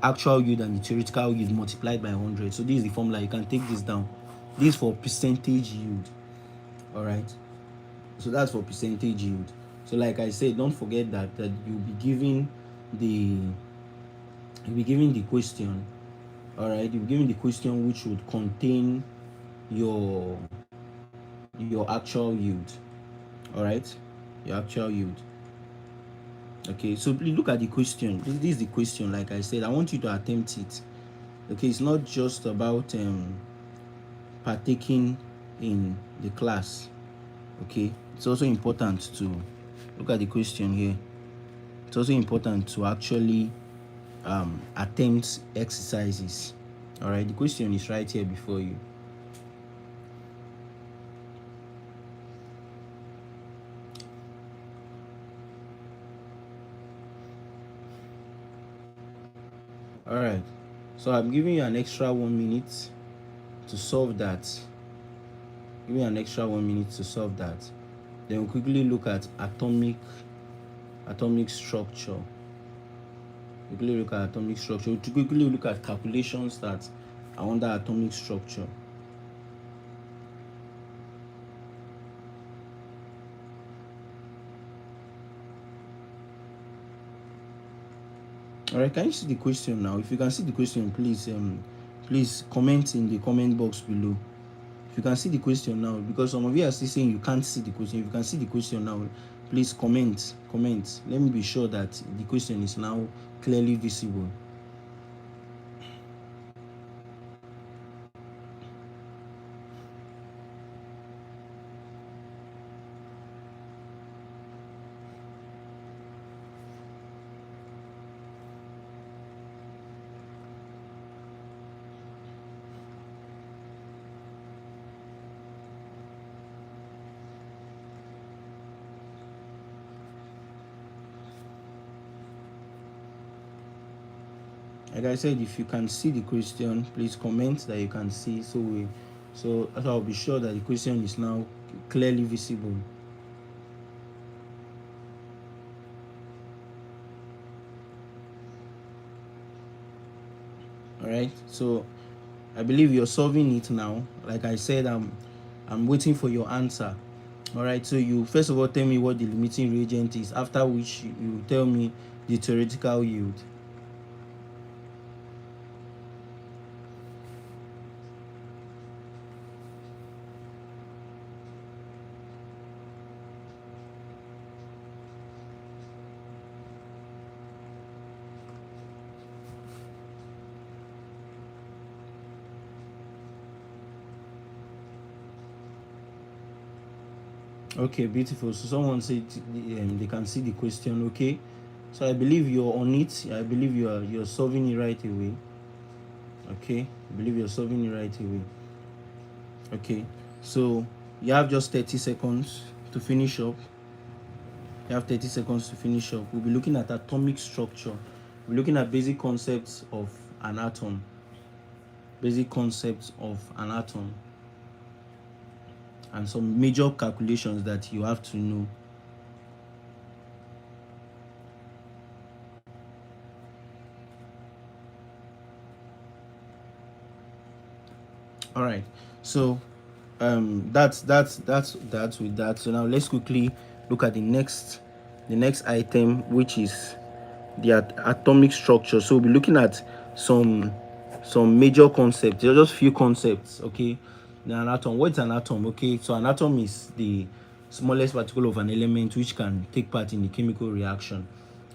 actual yield and the theoretical yield multiplied by 100. So this is the formula. You can take this down. This is for percentage yield. All right, so that's for percentage yield. So like I said, don't forget that you'll be given the question. All right, you'll be given the question which would contain your actual yield. All right, your actual yield. Okay, so please look at the question. This is the question. Like I said, I want you to attempt it. Okay, it's not just about partaking in the class. Okay, it's also important to look at the question here. It's also important to actually attempt exercises. All right, the question is right here before you. All right, so I'm giving you an extra 1 minute to solve that. Give me an extra 1 minute to solve that. Then we'll quickly look at atomic structure. Quickly look at atomic structure. We'll quickly look at calculations that are under atomic structure. All right, can you see the question now? If you can see the question, please comment in the comment box below. If you can see the question now, because some of you are still saying you can't see the question. If you can see the question now, please comment. Let me be sure that the question is now clearly visible. Like I said, if you can see the question, please comment that you can see, so I'll be sure that the question is now clearly visible. All right, so I believe you're solving it now. Like I said, I'm waiting for your answer. All right, so you first of all tell me what the limiting reagent is, after which you tell me the theoretical yield. Okay, beautiful. So someone said they can see the question. Okay, so I believe you're on it. I believe you're solving it right away. Okay, I believe you're solving it right away. Okay, so you have just 30 seconds to finish up. You have 30 seconds to finish up. We'll be looking at atomic structure. We're looking at basic concepts of an atom. Basic concepts of an atom. And some major calculations that you have to know. All right, so that's with that. So now let's quickly look at the next item, which is the atomic structure. So we'll be looking at some major concepts. There are just few concepts. Okay, An atom. What's an atom? Okay, so an atom is the smallest particle of an element which can take part in the chemical reaction.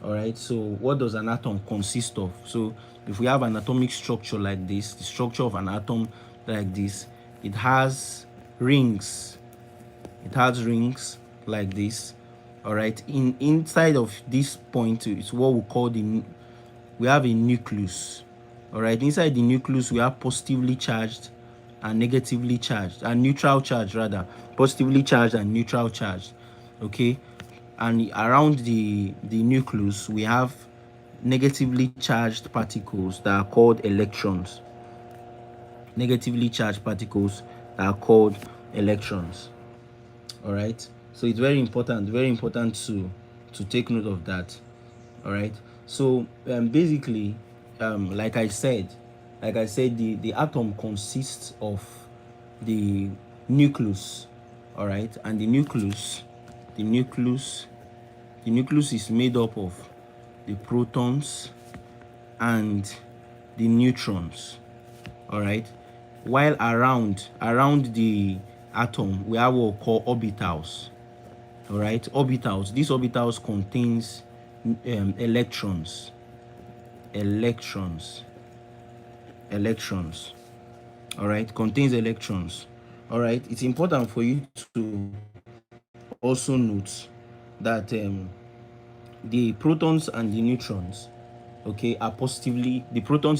All right, so what does an atom consist of? So if we have an atomic structure like this, the structure of an atom like this, it has rings. It has rings like this. All right, inside of this point is what we call we have a nucleus. All right, inside the nucleus we have positively charged and negatively charged, and neutral charge rather, positively charged and neutral charged. Okay, and around the nucleus we have negatively charged particles that are called electrons. Negatively charged particles that are called electrons. All right, so it's very important to take note of that. All right, so basically, like I said, the atom consists of the nucleus. All right, and the nucleus is made up of the protons and the neutrons. All right, while around the atom we have what we call orbitals. All right, orbitals. These orbitals contains electrons. All right, contains electrons. All right, it's important for you to also note that the protons and the neutrons, okay, are positively, the proton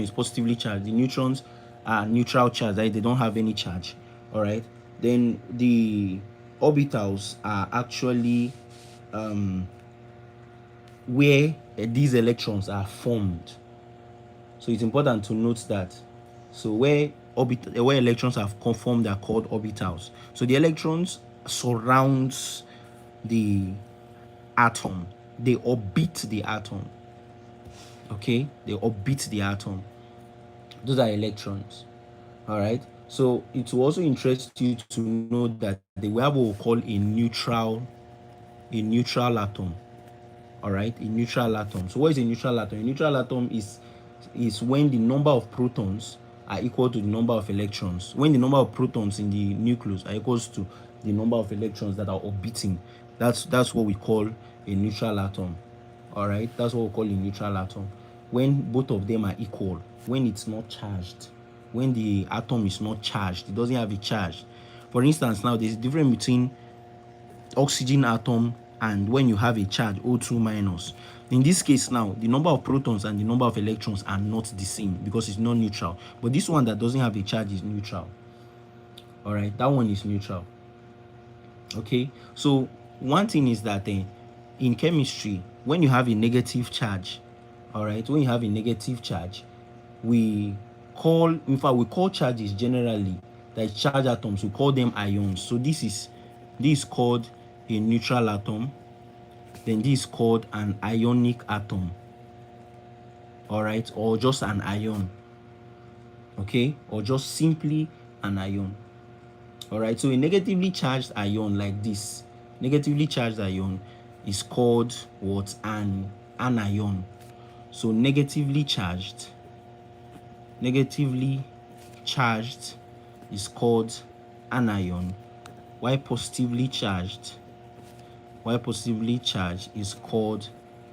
is positively charged, the neutrons are neutral charged, right? They don't have any charge. All right, then the orbitals are actually where these electrons are formed. So it's important to note that. So where electrons have formed are called orbitals. So the electrons surrounds the atom. They orbit the atom. Okay, they orbit the atom. Those are electrons. All right. So it will also interest you to know that we have what we call a neutral atom. All right, a neutral atom. So what is a neutral atom? A neutral atom is when the number of protons are equal to the number of electrons. When the number of protons in the nucleus are equals to the number of electrons that are orbiting, that's what we call a neutral atom. All right, that's what we call a neutral atom. When both of them are equal, when it's not charged, when the atom is not charged, it doesn't have a charge. For instance, now there's a difference between oxygen atom and when you have a charge O2 minus. In this case now, the number of protons and the number of electrons are not the same because it's not neutral. But this one that doesn't have a charge is neutral. All right, that one is neutral. Okay, so one thing is that in chemistry, when you have a negative charge, all right, when you have a negative charge, we call charges generally, like charge atoms, we call them ions. So this is called a neutral atom. Then this is called an ionic atom. All right, or just an ion. Okay, or just simply an ion. All right, so a negatively charged ion like this, negatively charged ion is called what? An anion. So negatively charged is called anion, while positively charged is called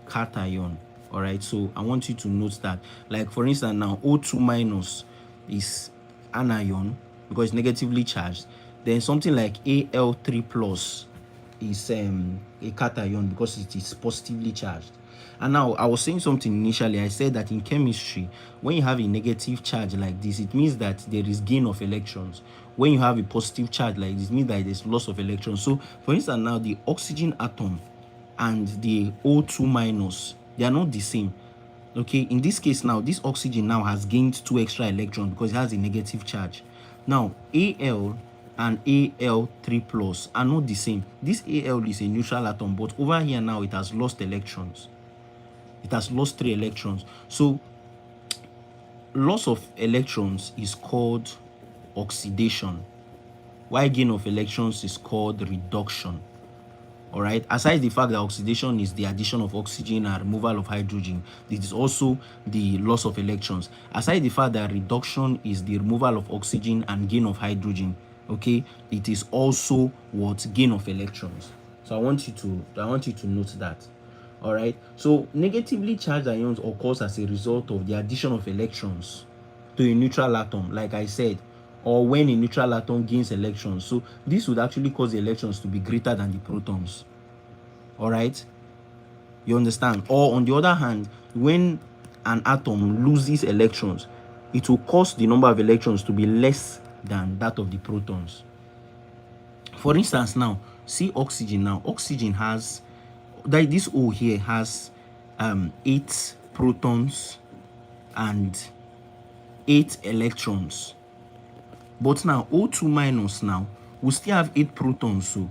cation. All right, so I want you to note that. Like for instance now, O2 minus is anion because it's negatively charged. Then something like Al3 plus is a cation because it is positively charged. And now I was saying something initially. I said that in chemistry, when you have a negative charge like this, it means that there is gain of electrons. When you have a positive charge like this, it means that there's loss of electrons. So for instance now, the oxygen atom and the O2 minus, they are not the same. Okay, in this case now, this oxygen now has gained 2 extra electrons because it has a negative charge. Now Al and Al3 plus are not the same. This Al is a neutral atom, but over here now it has lost electrons. It has lost 3 electrons. So loss of electrons is called oxidation, while gain of electrons is called reduction. All right, aside the fact that oxidation is the addition of oxygen and removal of hydrogen, it is also the loss of electrons. Aside the fact that reduction is the removal of oxygen and gain of hydrogen, okay, it is also what gain of electrons. So I want you to note that. All right, so negatively charged ions occurs as a result of the addition of electrons to a neutral atom, like I said, or when a neutral atom gains electrons. So this would actually cause the electrons to be greater than the protons. All right, you understand? Or on the other hand, when an atom loses electrons, it will cause the number of electrons to be less than that of the protons. For instance, now see oxygen. Now oxygen has that this O here has 8 protons and 8 electrons. But now O2 minus now will still have 8 protons, so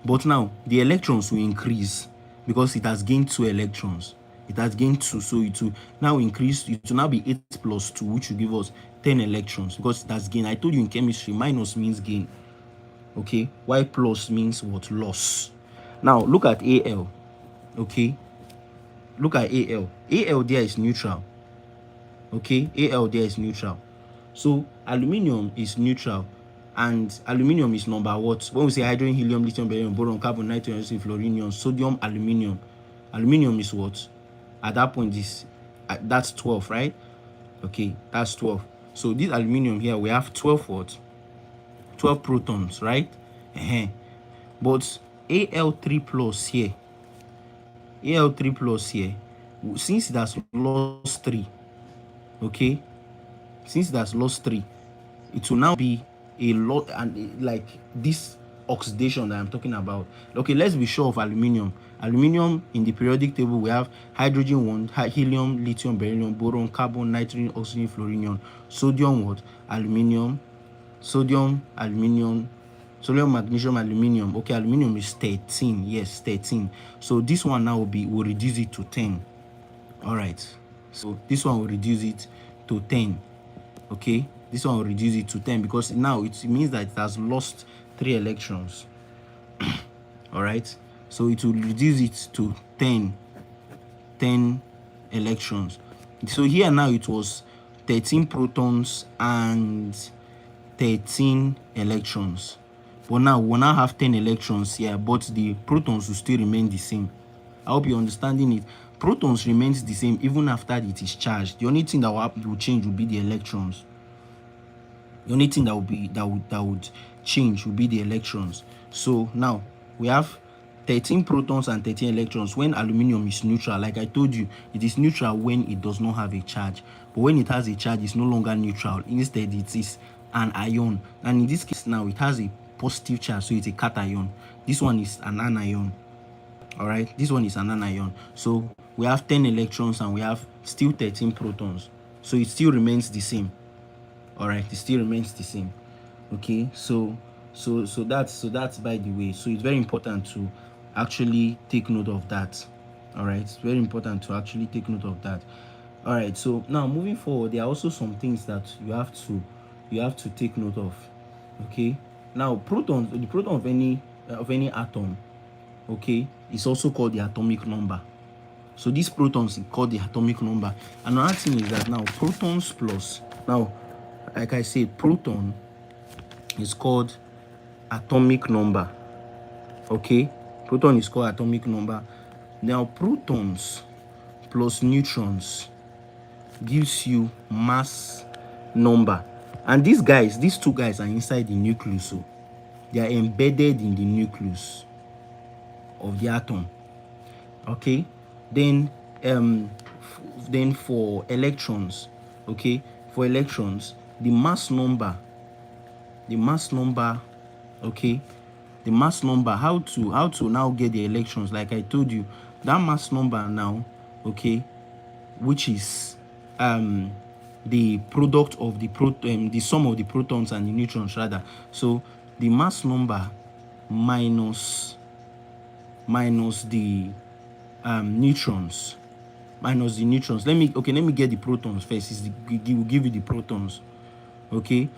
but now the electrons will increase because it has gained 2 electrons. It has gained 2, so it will now increase. It will now be 8 plus 2, which will give us 10 electrons because it has gained. I told you in chemistry, minus means gain. Okay, while plus means what? Loss. Now look at Al. Okay, look at Al. Al there is neutral. Okay, Al there is neutral. So aluminium is neutral, and aluminium is number what? When we say hydrogen, helium, lithium, barium, boron, carbon, nitrogen, oxygen, fluorine, sodium, aluminium. Aluminium is what? At that point, that's 12, right? Okay, that's 12. So this aluminium here, we have 12 what? 12 protons, right? But Al3 plus here, Al3 plus here, since it has lost 3, okay, since it has lost 3, it will now be a lot, and like this oxidation that I'm talking about. Okay, let's be sure of aluminium. Aluminium in the periodic table, we have hydrogen 1, helium, lithium, beryllium, boron, carbon, nitrogen, oxygen, fluorine, sodium what? Aluminium, sodium, aluminium, sodium, magnesium, aluminium. Okay, aluminium is 13. Yes, 13. So this one now will reduce it to 10. All right, so this one will reduce it to 10. Okay, this one will reduce it to 10 because now it means that it has lost 3 electrons. All right, so it will reduce it to 10 electrons. So here now it was 13 protons and 13 electrons, but now we'll now have 10 electrons here, but the protons will still remain the same. I hope you're understanding it. Protons remains the same even after it is charged. The only thing that will change will be the electrons. The only thing that would change will be the electrons. So now we have 13 protons and 13 electrons when aluminium is neutral. Like I told you, it is neutral when it does not have a charge. But when it has a charge, it's no longer neutral. Instead, it is an ion. And in this case now, it has a positive charge, so it's a cation. This one is an anion. All right, this one is an anion. So we have 10 electrons and we have still 13 protons. So it still remains the same. All right, it still remains the same. Okay, so that's by the way. So it's very important to actually take note of that. All right, it's very important to actually take note of that. All right, so now moving forward, there are also some things that you have to take note of. Okay, now protons, the proton of any atom, okay, is also called the atomic number. So these protons is called the atomic number. Another thing is that now protons plus, now like I said, proton is called atomic number. Okay, proton is called atomic number. Now protons plus neutrons gives you mass number, and these two guys are inside the nucleus, so they are embedded in the nucleus of the atom. Okay, then for electrons, okay, for electrons, the mass number, okay, the mass number, how to now get the electrons, like I told you, that mass number now, okay, which is the product of the sum of the protons and the neutrons rather. So the mass number minus the neutrons, let me get the protons first. Will give you the protons. Okay,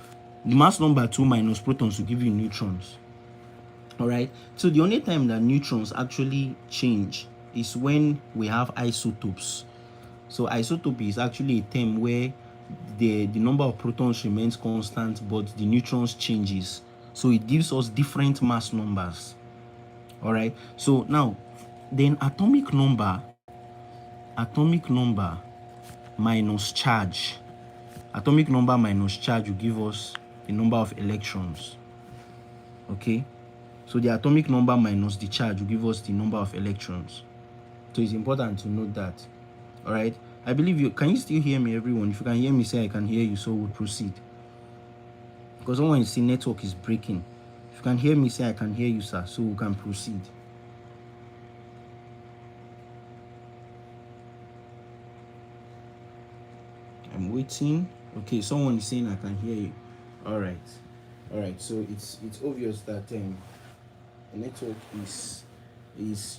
the mass number 2 minus protons will give you neutrons. All right. So the only time that neutrons actually change is when we have isotopes. So isotopy is actually a term where the number of protons remains constant, but the neutrons changes. So it gives us different mass numbers. All right. So now, then atomic number minus charge. Atomic number minus charge will give us the number of electrons. Okay. So the atomic number minus the charge will give us the number of electrons. So it's important to note that. All right. I believe you can. You still hear me, everyone? If you can hear me, say I can hear you, so we'll proceed. Because someone is saying network is breaking. If you can hear me, say I can hear you, sir, so we can proceed. I'm waiting. Okay, someone is saying I can hear you. All right. So it's obvious that the network is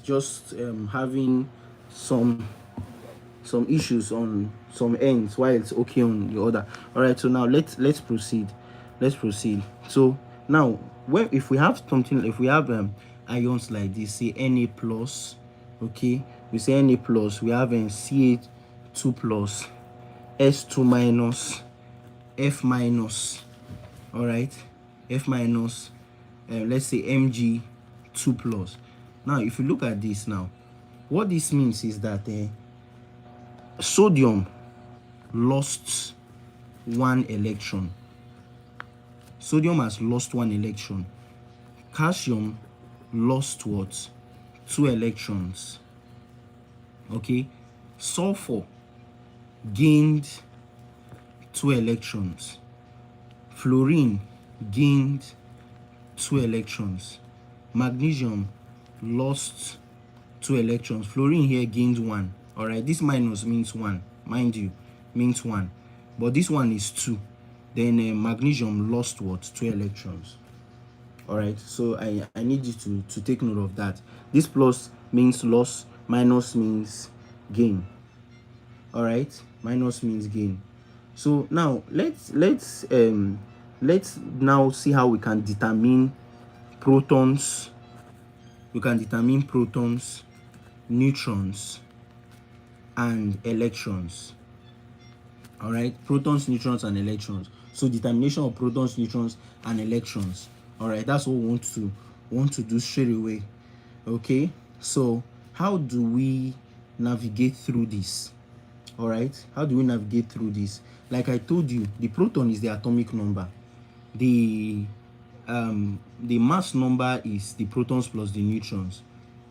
just having some issues on some ends while it's okay on the other. All right. So now let's proceed. So now, if we have ions like this, say Na plus, okay, we say Na plus, we have Ca2 plus, S2 minus, F minus, all right, F minus, let's say Mg2 plus. Now, if you look at this now, what this means is that sodium lost one electron. Sodium has lost one electron. Calcium lost what? 2 electrons. Okay. Sulfur gained 2 electrons. Fluorine gained 2 electrons. Magnesium lost 2 electrons. Fluorine here gained 1. All right. This minus means 1. Mind you, means 1. But this one is 2. Then magnesium lost what? 2 electrons. All right. So I need you to take note of that. This plus means loss. Minus means gain. All right. Minus means gain. So now let's now see how we can determine protons. We can determine protons, neutrons, and electrons. All right, protons, neutrons, and electrons. So determination of protons, neutrons, and electrons. All right, that's what we want to do straight away. Okay, so how do we navigate through this? All right, how do we navigate through this? Like I told you, the proton is the atomic number. The mass number is the protons plus the neutrons.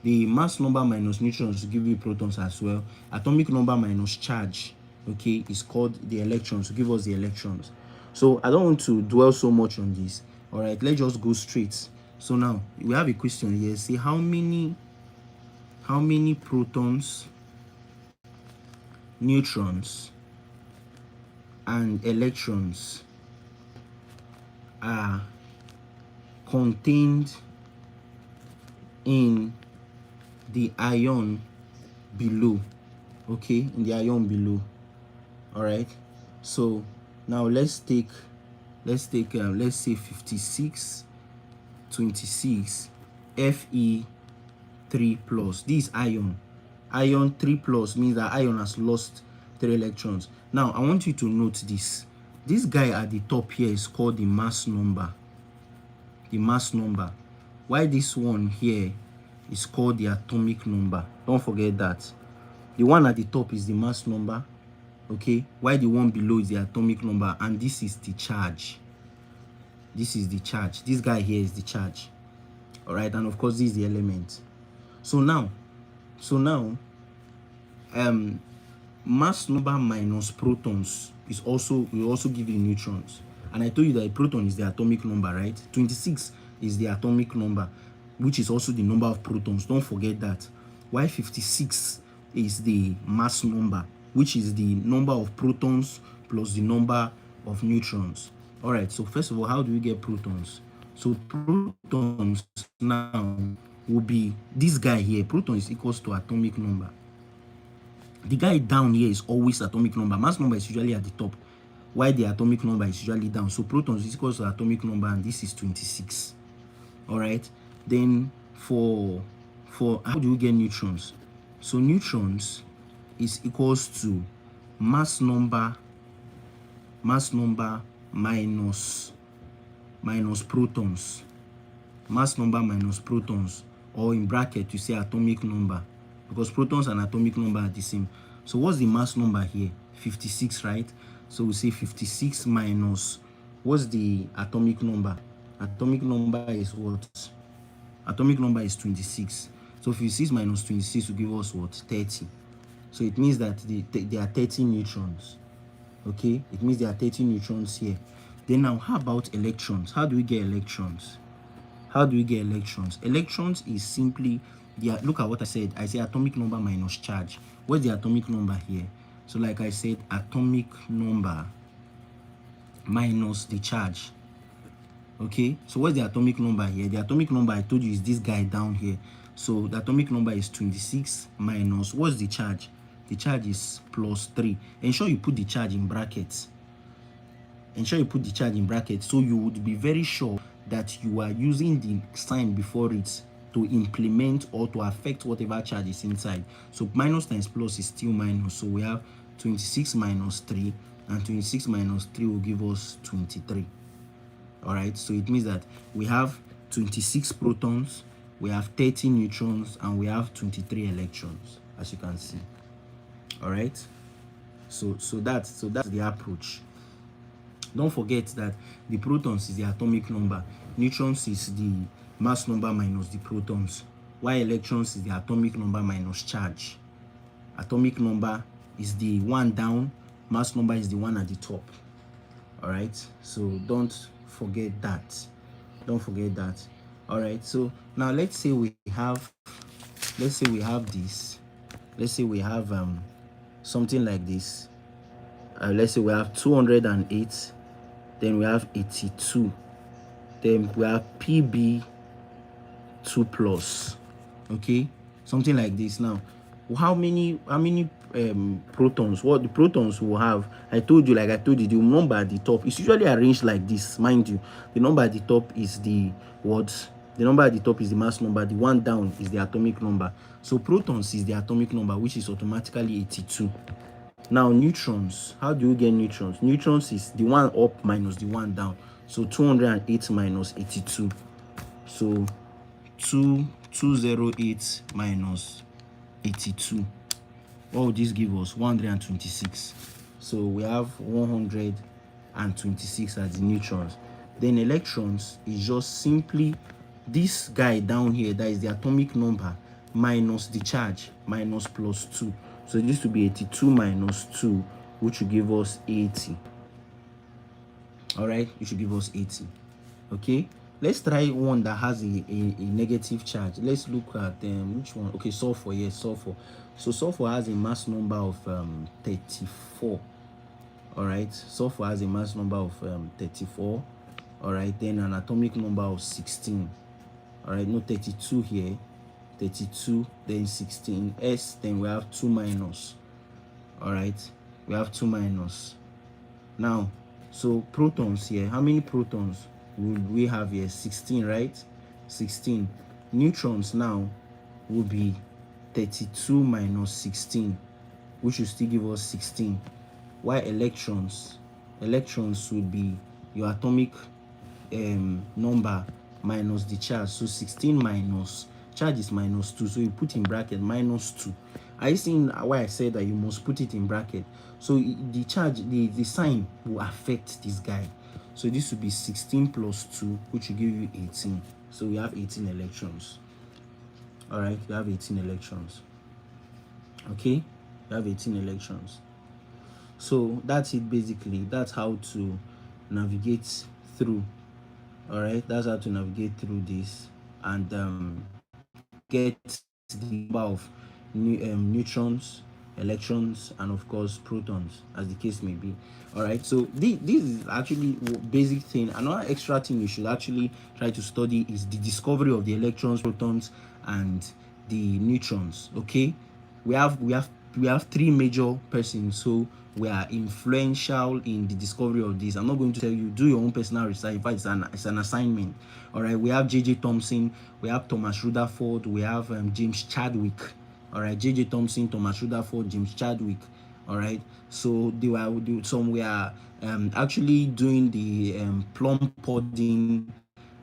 The mass number minus neutrons to give you protons as well. Atomic number minus charge, okay, is called the electrons to give us the electrons. So I don't want to dwell so much on this. All right, let's just go straight. So now we have a question here. Say how many protons, neutrons, and electrons are contained in the ion below. Okay, in the ion below. All right. So now let's say 56, 26, Fe3 plus. This ion 3 plus means that ion has lost 3 electrons. Now I want you to note this. This guy at the top here is called the mass number. The mass number. Why this one here is called the atomic number. Don't forget that. The one at the top is the mass number. Okay. Why the one below is the atomic number, and this is the charge. This is the charge. This guy here is the charge. All right, and of course this is the element. So now, mass number minus protons will also give you neutrons. And I told you that a proton is the atomic number, right? 26 is the atomic number, which is also the number of protons. Don't forget that. While 56 is the mass number, which is the number of protons plus the number of neutrons. All right, so first of all, how do we get protons? So protons now will be this guy here. Proton is equals to atomic number. The guy down here is always atomic number. Mass number is usually at the top, while the atomic number is usually down. So protons is equals to atomic number, and this is 26. All right. Then for how do we get neutrons? So neutrons is equals to mass number minus protons. Mass number minus protons, or in bracket you say atomic number, because protons and atomic number are the same. So what's the mass number here? 56, right? So we say 56 minus, what's the atomic number? Atomic number is what? Atomic number is 26. So 56 minus 26 will give us what? 30. So it means that there are 30 neutrons. Okay, it means there are 30 neutrons here. Then now, how about electrons? How do we get electrons? Electrons is simply look at what I said. I say atomic number minus charge. What's the atomic number here? So like I said, atomic number minus the charge. Okay, so what's the atomic number here? The atomic number I told you is this guy down here. So the atomic number is 26 minus, what's the charge? The charge is plus 3. Ensure you put the charge in brackets. So you would be very sure that you are using the sign before it to implement or to affect whatever charge is inside. So minus times plus is still minus. So we have 26 minus 3, and 26 minus 3 will give us 23. All right, so it means that we have 26 protons, we have 30 neutrons, and we have 23 electrons, as you can see. All right, so that's the approach. Don't forget that the protons is the atomic number, neutrons is the mass number minus the protons, while electrons is the atomic number minus charge. Atomic number is the one down, mass number is the one at the top. All right, so don't forget that. All right, so now let's say we have this. Let's say we have something like this. Let's say we have 208, then we have 82, then we have PB 2 plus. Okay, something like this. Now, how many protons? What the protons will have? I told you, the number at the top is usually arranged like this. Mind you, the number at the top is the what? The number at the top is the mass number. The one down is the atomic number. So protons is the atomic number, which is automatically 82. Now neutrons, how do you get neutrons? Neutrons is the one up minus the one down. So 208 minus 82. So 208 minus 82. What would this give us? 126. So we have 126 as the neutrons. Then electrons is just simply this guy down here, that is the atomic number, minus the charge, minus plus 2. So this will be 82 minus 2, which will give us 80. All right, it should give us 80. Okay, let's try one that has a negative charge. Let's look at which one. Okay, sulfur. Yes, sulfur. So sulfur has a mass number of 34. All right, sulfur has a mass number of 34. All right, then an atomic number of 16. All right, no 32 here. 32, then 16. S, then we have 2 minus. All right, we have 2 minus. Now, so protons here, how many protons would we have here? 16, right? 16. Neutrons now will be 32 minus 16, which will still give us 16. While electrons would be your atomic number minus the charge. So 16 minus charge is minus 2, so you put in bracket minus 2. Are you seeing why I said that you must put it in bracket? So the charge, the sign will affect this guy. So this will be 16 plus 2, which will give you 18. So we have 18 electrons. All right, we have 18 electrons. Okay, we have 18 electrons. So that's it basically. That's how to navigate through. All right, that's how to navigate through this and get the number of neutrons, electrons, and of course protons, as the case may be. All right, so this is actually basic thing. Another extra thing you should actually try to study is the discovery of the electrons, protons, and the neutrons. Okay, we have we have three major persons so we are influential in the discovery of this. I'm not going to tell you, do your own personal research. In fact, it's an assignment. All right, we have J.J. Thomson, we have Thomas Rutherford, we have James Chadwick. All right, J.J. Thomson, Thomas Rutherford, James Chadwick. All right, so some were actually doing the plum pudding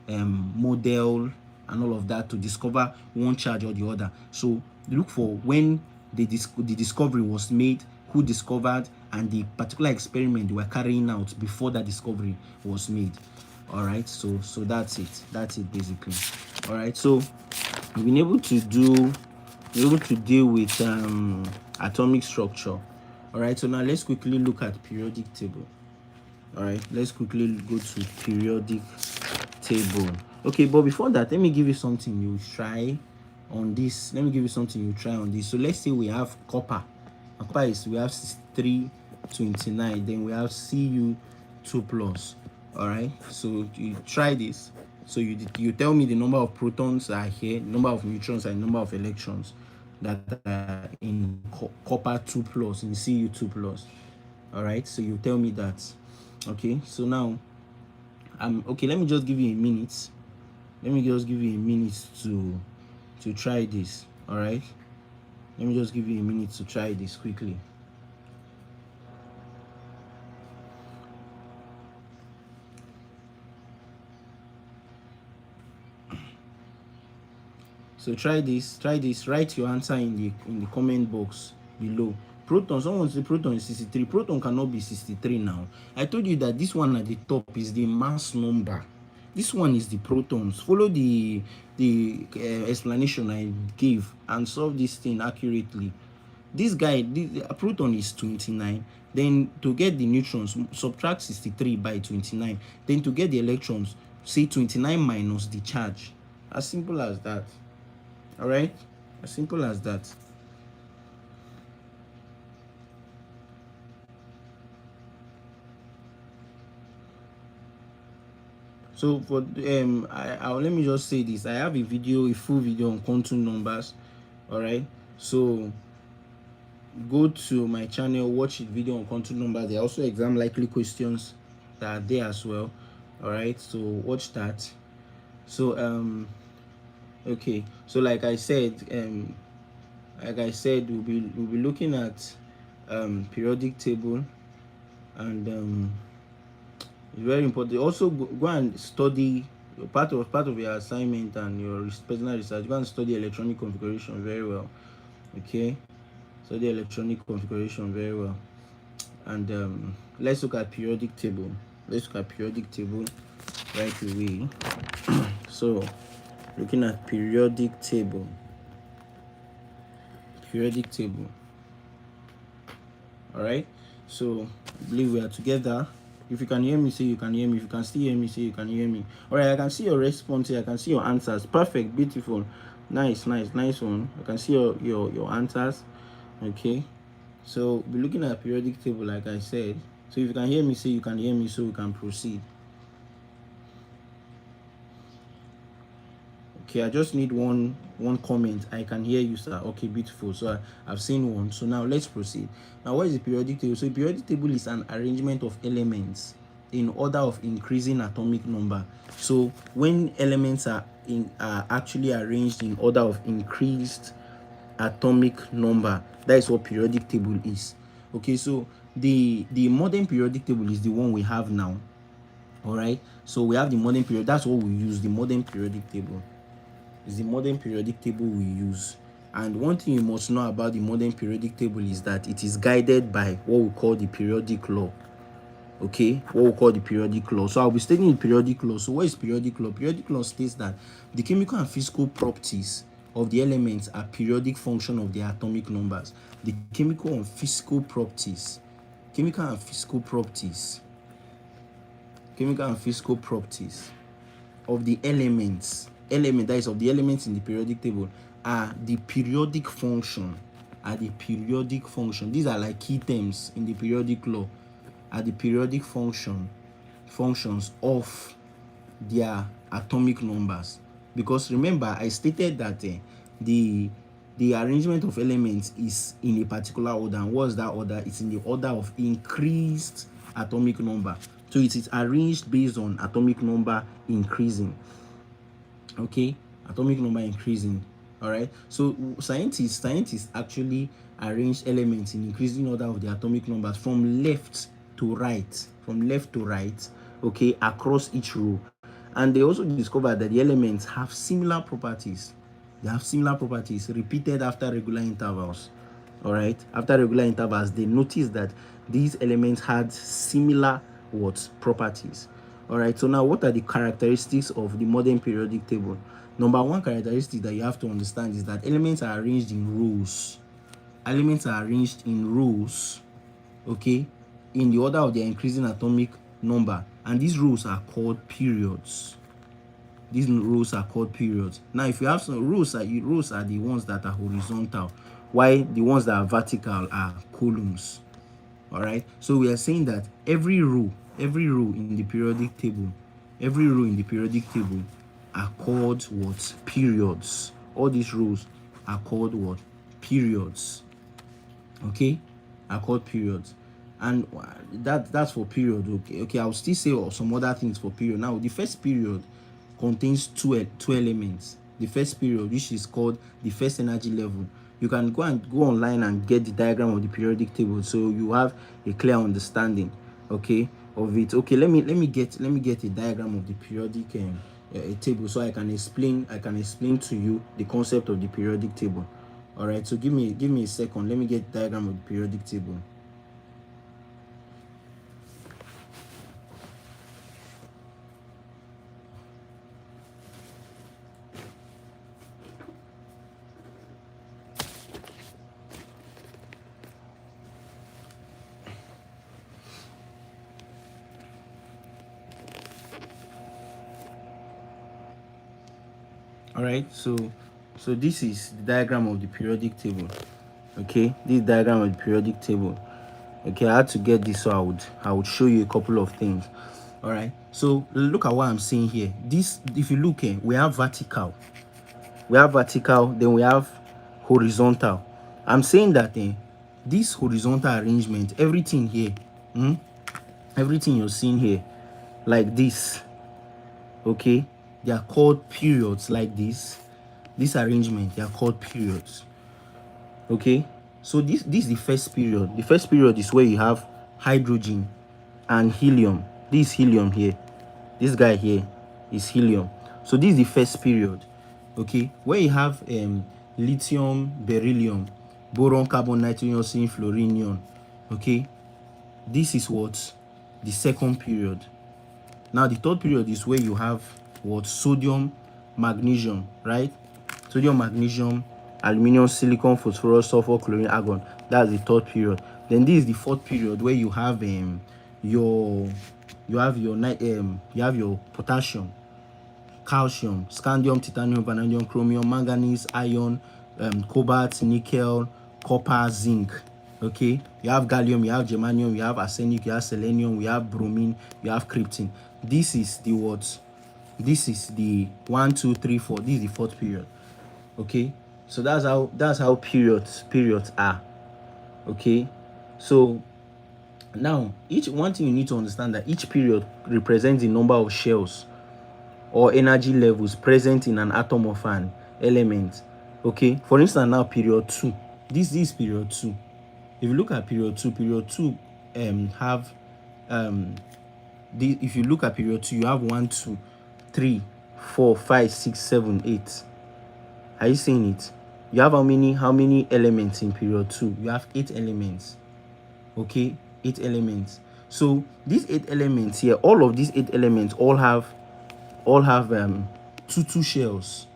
model and all of that to discover one charge or the other. So look for when the discovery was made, who discovered, and the particular experiment they were carrying out before that discovery was made. All right, so that's it basically. All right, so we've been able to deal with atomic structure. All right, so now let's quickly look at periodic table. All right, let's quickly go to periodic table. Okay, but before that, let me give you something you try on this. So let's say we have copper. And copper is, we have 6329, then we have Cu2 plus. All right, so you try this. So you tell me the number of protons are here, number of neutrons, and number of electrons that are in copper 2 plus, in Cu2 plus. All right, so you tell me that. Okay, so now okay, let me just give you a minute. To try this. All right, let me just give you a minute to try this quickly. So try this. Write your answer in the comment box below. Proton, someone say proton is 63. Proton cannot be 63 now. I told you that this one at the top is the mass number. This one is the protons. Follow the explanation I gave and solve this thing accurately. This guy, the proton is 29. Then to get the neutrons, subtract 63 by 29. Then to get the electrons, say 29 minus the charge. As simple as that. All right, as simple as that. So for let me just say this. I have a full video on quantum numbers. All right, so go to my channel, watch the video on quantum numbers. There are also exam likely questions that are there as well. All right, so watch that. So okay, so like I said, we'll be looking at periodic table, and it's very important. Also go and study part of your assignment and your personal research. Go and study electronic configuration very well. Okay, study electronic configuration very well. And let's look at periodic table. Right away. So looking at periodic table. All right, so I believe we are together. If you can hear me, say you can hear me. If you can still hear me, say you can hear me. All right, I can see your response here. I can see your answers. Perfect, beautiful, nice one. I can see your answers. Okay, so we're looking at periodic table, like I said. So if you can hear me, say you can hear me, so we can proceed. Okay, I just need one comment. I can hear you, sir. Okay, beautiful. So I've seen one. So now let's proceed. Now, what is the periodic table? So the periodic table is an arrangement of elements in order of increasing atomic number. So when elements are actually arranged in order of increased atomic number, that is what periodic table is. Okay, so the modern periodic table is the one we have now. All right, so we have the modern period. That's what we use. The modern periodic table is the modern periodic table we use. And one thing you must know about the modern periodic table is that it is guided by what we call the periodic law. Okay, what we call the periodic law. So I'll be stating the periodic law. So what is periodic law? Periodic law states that the chemical and physical properties of the elements are periodic function of their atomic numbers. The chemical and physical properties of the elements, that is of the elements in the periodic table, are the periodic function. These are like key terms in the periodic law. Are the periodic functions of their atomic numbers. Because remember, I stated that the the arrangement of elements is in a particular order. And what's that order? It's in the order of increased atomic number. So it is arranged based on atomic number increasing. Okay, atomic number increasing. All right. So scientists actually arrange elements in increasing order of the atomic numbers from left to right, okay, across each row. And they also discovered that the elements have similar properties. They have similar properties repeated after regular intervals. All right. After regular intervals, they noticed that these elements had similar what properties. All right. So now, what are the characteristics of the modern periodic table? Number one characteristic that you have to understand is that elements are arranged in rows. Elements are arranged in rows, okay, in the order of their increasing atomic number, and these rows are called periods. These rows are called periods. Now, if you have some rows are the ones that are horizontal, while the ones that are vertical are columns. All right. So we are saying that every row in the periodic table, are called what? Periods. All these rows are called what? Periods. Okay, are called periods. And that's for period. Okay, I'll still say some other things for period. Now, the first period contains two elements. The first period, which is called the first energy level. You can go online and get the diagram of the periodic table, so you have a clear understanding, okay, of it. Okay, let me get a diagram of the periodic table, so I can explain to you the concept of the periodic table. All right, so give me a second. Let me get the diagram of the periodic table. All right, so this is the diagram of the periodic table. Okay, this diagram of the periodic table. Okay, I had to get this, so I would show you a couple of things. All right, so look at what I'm saying here. This, if you look here, we have vertical, then we have horizontal. I'm saying that this horizontal arrangement, everything here, everything you're seeing here, like this, okay, they are called periods. Like this arrangement, they are called periods. Okay, so this is the first period. The first period is where you have hydrogen and helium. This is helium here. This guy here is helium. So this is the first period. Okay, where you have lithium, beryllium, boron, carbon, nitrogen, oxygen, fluorine, neon. Okay, this is what? The second period. Now the third period is where you have what? Sodium, magnesium, right? Sodium, magnesium, aluminium, silicon, phosphorus, sulfur, chlorine, argon. That's the third period. Then this is the fourth period, where you have your potassium, calcium, scandium, titanium, vanadium, chromium, manganese, iron, cobalt, nickel, copper, zinc. Okay, you have gallium, you have germanium, you have arsenic, you have selenium, you have bromine, you have krypton. This is the what? This is the 1, 2, 3, 4. This is the fourth period. Okay, so that's how periods are. Okay, so now one thing you need to understand, that each period represents the number of shells or energy levels present in an atom of an element. Okay, for instance, now period 2, this is period 2. If you look at period 2 have if you look at period 2, you have 1, 2, 3, 4, 5, 6, 7, 8. Are you seeing it? You have how many elements in period 2? You have 8 elements. Okay, 8 elements. So these 8 elements here, all of these 8 elements all have two shells.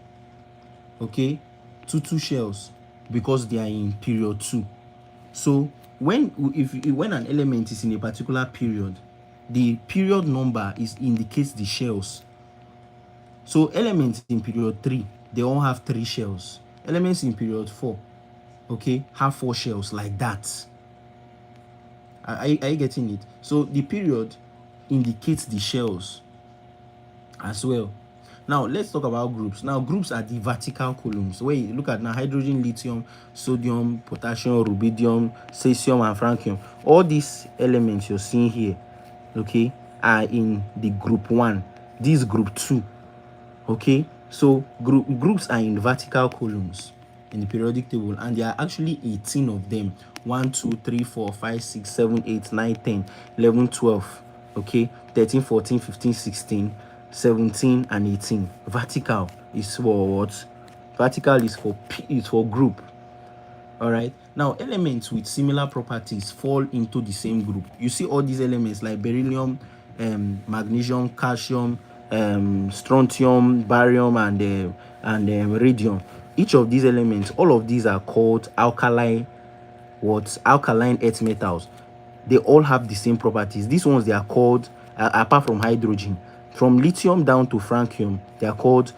Okay, two shells, because they are in period 2. So when an element is in a particular period, the period number indicates the shells. So elements in period 3, they all have 3 shells. Elements in period 4, okay, have 4 shells, like that. Are you getting it? So the period indicates the shells as well. Now let's talk about groups. Now groups are the vertical columns. Where you look at now, hydrogen, lithium, sodium, potassium, rubidium, cesium, and francium. All these elements you're seeing here, okay, are in the group 1. This group 2. Okay, so groups are in vertical columns in the periodic table, and there are actually 18 of them. 1 2 3 4 5 6 7 8 9 10 11 12, okay, 13 14 15 16 17 and 18. Vertical is for what? Vertical is for group. All right, now elements with similar properties fall into the same group. You see all these elements like beryllium, magnesium, calcium, strontium, barium, and radium. Each of these elements, all of these are called alkaline earth metals. They all have the same properties. These ones, they are called, apart from hydrogen, from lithium down to francium, they are called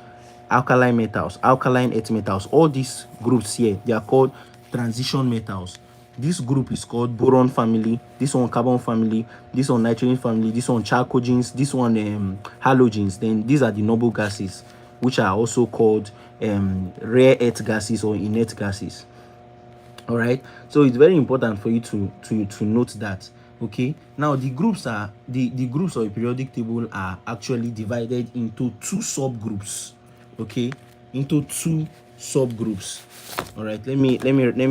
alkaline metals, alkaline earth metals. All these groups here, they are called transition metals. This group is called boron family, this one carbon family, this one nitrogen family, this one chalcogens, this one halogens. Then these are the noble gases, which are also called rare earth gases or inert gases. All right, so it's very important for you to note that. Okay, now the groups are the groups of a periodic table are actually divided into 2 subgroups. Okay, into 2 subgroups. All right, let me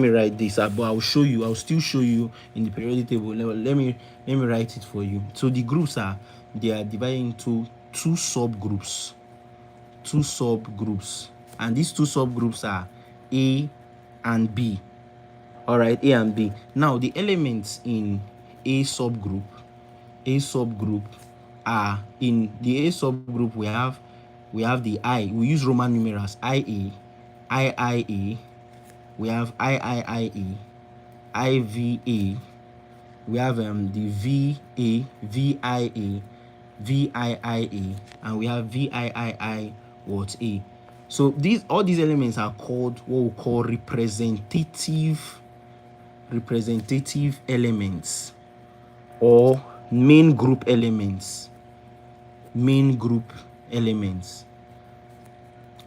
write this up, but I'll still show you in the periodic table. Let me write it for you. So the groups are divided into 2 subgroups. And these 2 subgroups are A and B. All right, A and B. Now the elements in A subgroup are, in the A subgroup we have the I. We use Roman numerals: IA, IIA. We have IIIA, IVA. We have the VA, VIA, VIIA, and we have VIII what A. So all these elements are called what we call representative elements, or main group elements.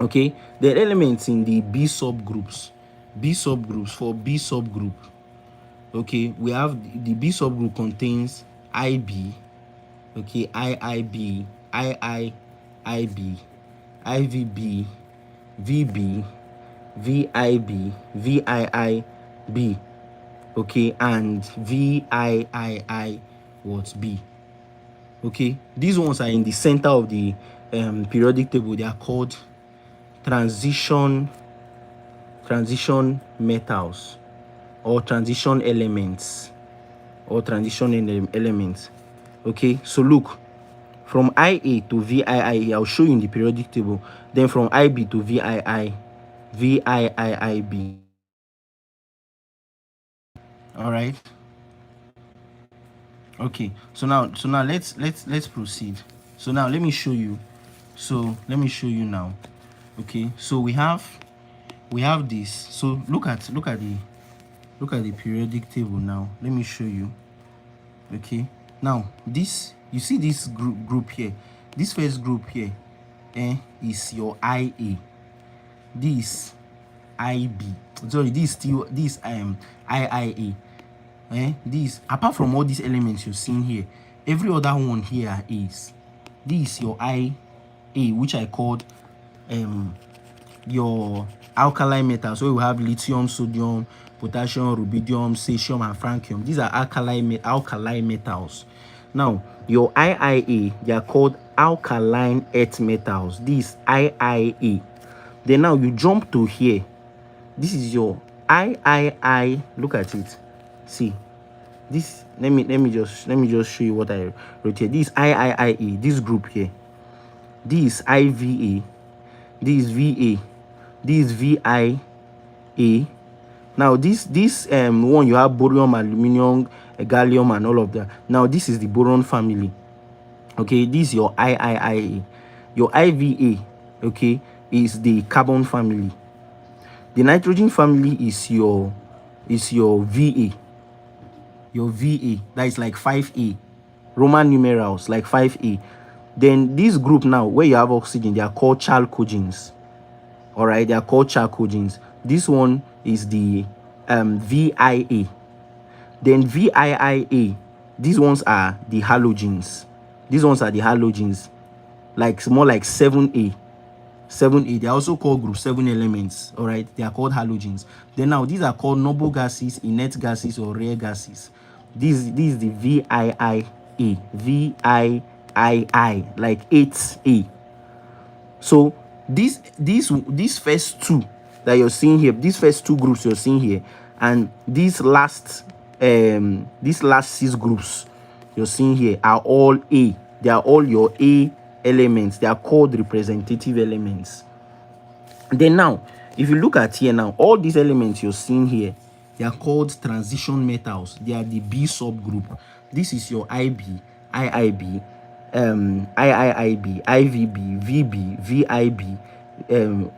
Okay, the elements in the B subgroups. For B subgroup, okay, we have the B subgroup contains IB, okay, IIB, IIIB, IVB, VB, VIB, VIIB, okay, and VIII what B. Okay, these ones are in the center of the periodic table. They are called transition metals, or transition elements, Okay, so look, from IA to VII, I'll show you in the periodic table. Then from IB to VII, VIIIB. All right. Okay, so now let's proceed. So now let me show you now. Okay, so we have this. So look at the periodic table now. Let me show you. Okay, now this, you see this group here, this first group here is your IA. This IB, sorry, this IIA. This, apart from all these elements you're seeing here, every other one here is, this is your IA, which I called your alkaline metals. So we have lithium, sodium, potassium, rubidium, cesium, and francium. These are alkaline metals. Now your IIA, they are called alkaline earth metals. This IIA. Then now you jump to here. This is your III. Look at it. See this. Let me just show you what I wrote here. This IIIA, this group here. This IVA, this VA, this VIA. Now this one, you have barium, aluminium, gallium, and all of that. Now this is the boron family. Okay, this is your IIIA. Your IVA, okay, is the carbon family. The nitrogen family is your VA. Your VA, that is like 5A. Roman numerals like 5A. Then this group now, where you have oxygen, they are called chalcogens. All right, they are called chalcogens. This one is the VIA. Then VIIA, these ones are the halogens. These ones are the halogens, like more like 7A. 7A, they are also called group 7 elements. All right, they are called halogens. Then now these are called noble gases, inert gases, or rare gases. This is the VIIA. VIII, like 8A. So these first two that you're seeing here, these first two groups you're seeing here, and these last 6 groups you're seeing here are all A. They are all your A elements. They are called representative elements. Then now, if you look at here now, all these elements you're seeing here, they are called transition metals. They are the B subgroup. This is your IB, IIB, IIIB, IVB, VB, VIB.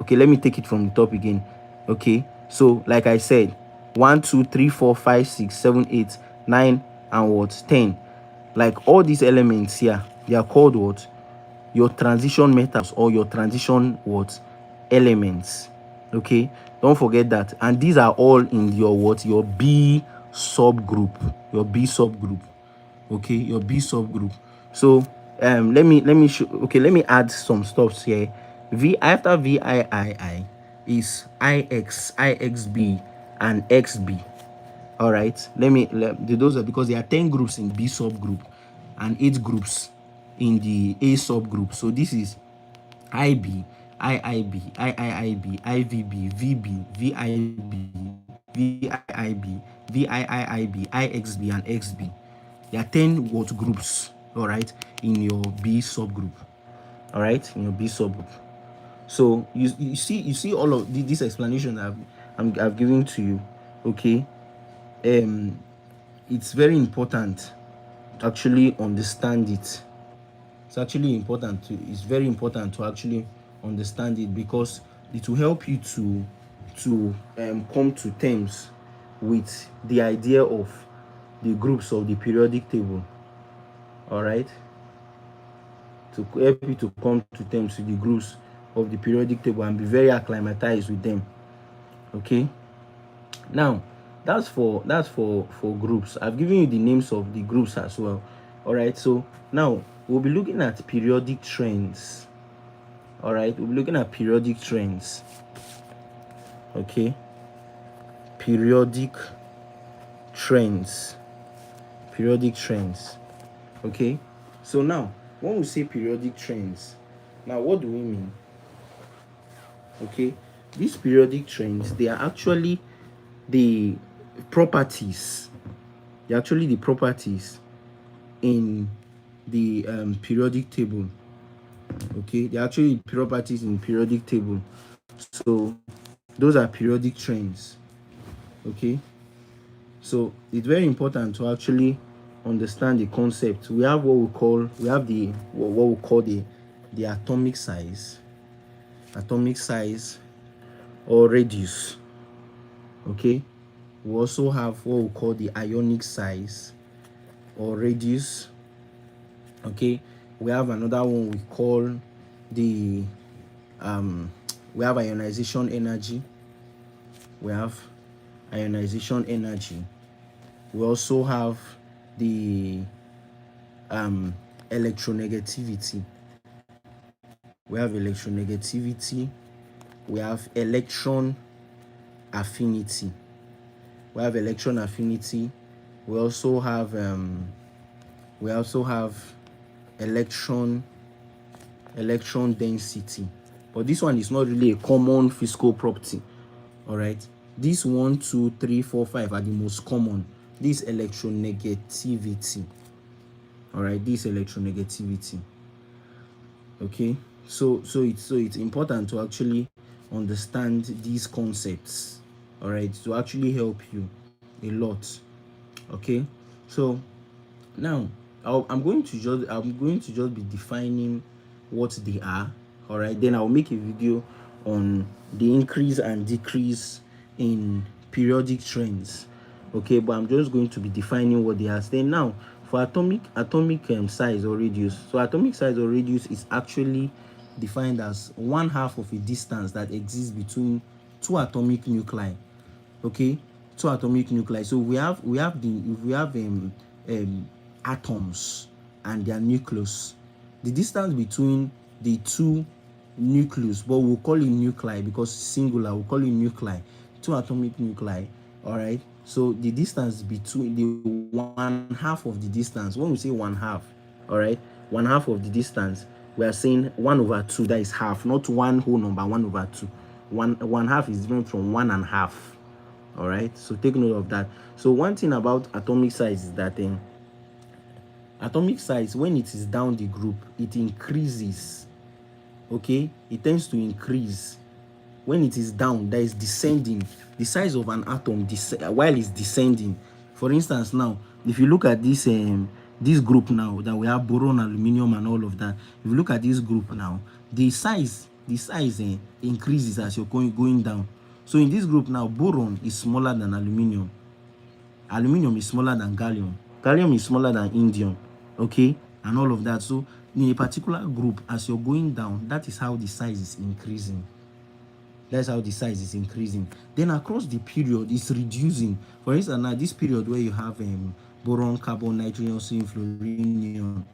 Okay, let me take it from the top again. Okay, so like I said, 1, 2, 3, 4, 5, 6, 7, 8, 9, and what 10. Like all these elements here, they are called what? Your transition metals, or your transition what? Elements. Okay, don't forget that. And these are all in your what? Your B subgroup. Your B subgroup. Okay, your B subgroup. So let me show. Okay, let me add some stuffs here. V after VIII is IX, IXB, and XB. All right, those are because there are 10 groups in B subgroup and 8 groups in the A subgroup. So this is IB, IIB, IIIB, IVB, VB, VIB, VIIB, VIIIB, IXB, and XB. There are 10 what groups, all right, in your B subgroup. All right, in your B subgroup. So you see all of this explanation I've given to you. Okay, it's very important to actually understand it. It's very important to actually understand it, because it will help you to come to terms with the idea of the groups of the periodic table. All right, to help you to come to terms with the groups of the periodic table and be very acclimatized with them. Okay, now that's for groups. I've given you the names of the groups as well. All right, so now we'll be looking at periodic trends. All right, we'll be looking at periodic trends. Okay, periodic trends. Okay, so now when we say periodic trends, now what do we mean? Okay, these periodic trends, they are actually the properties. They're actually the properties in the periodic table. Okay, they're actually properties in periodic table. So those are periodic trends. Okay, so it's very important to actually understand the concept. We have what we call the atomic size or radius. Okay, we also have what we call the ionic size or radius. Okay, we have another one we call the we have ionization energy. We also have the electronegativity. We have electronegativity. We have electron affinity. We also have electron density. But this one is not really a common physical property. All right, this 1, 2, 3, 4, 5 are the most common. This electronegativity. All right, this electronegativity. Okay, so it's important to actually understand these concepts. All right, to actually help you a lot. Okay, so now I'm going to just be defining what they are. All right, then I'll make a video on the increase and decrease in periodic trends. Okay, but I'm just going to be defining what they are. Then now for atomic size or radius. So atomic size or radius is actually defined as 1/2 of a distance that exists between two atomic nuclei. Okay, two atomic nuclei. So we have atoms and their nucleus. The distance between the two nucleus, but we'll call it nuclei because singular, we'll call it nuclei, two atomic nuclei. All right, so the distance between the 1/2 of the distance, when we say 1/2, all right, 1/2 of the distance, we are saying 1/2, that is half, not one whole number, 1/2. 1/2 is different from 1/2. All right, so take note of that. So one thing about atomic size is that atomic size, when it is down the group, it increases. Okay, it tends to increase. When it is down, that is descending, the size of an atom while it's descending. For instance, now if you look at this group now that we have boron, aluminium and all of that, if you look at this group now, the size increases as you're going down. So in this group now, boron is smaller than aluminium is smaller than gallium is smaller than indium, okay, and all of that. So in a particular group, as you're going down, that is how the size is increasing. That's how the size is increasing. Then across the period, it's reducing. For instance, now this period where you have boron, carbon, nitrogen, oxygen, fluorine, neon,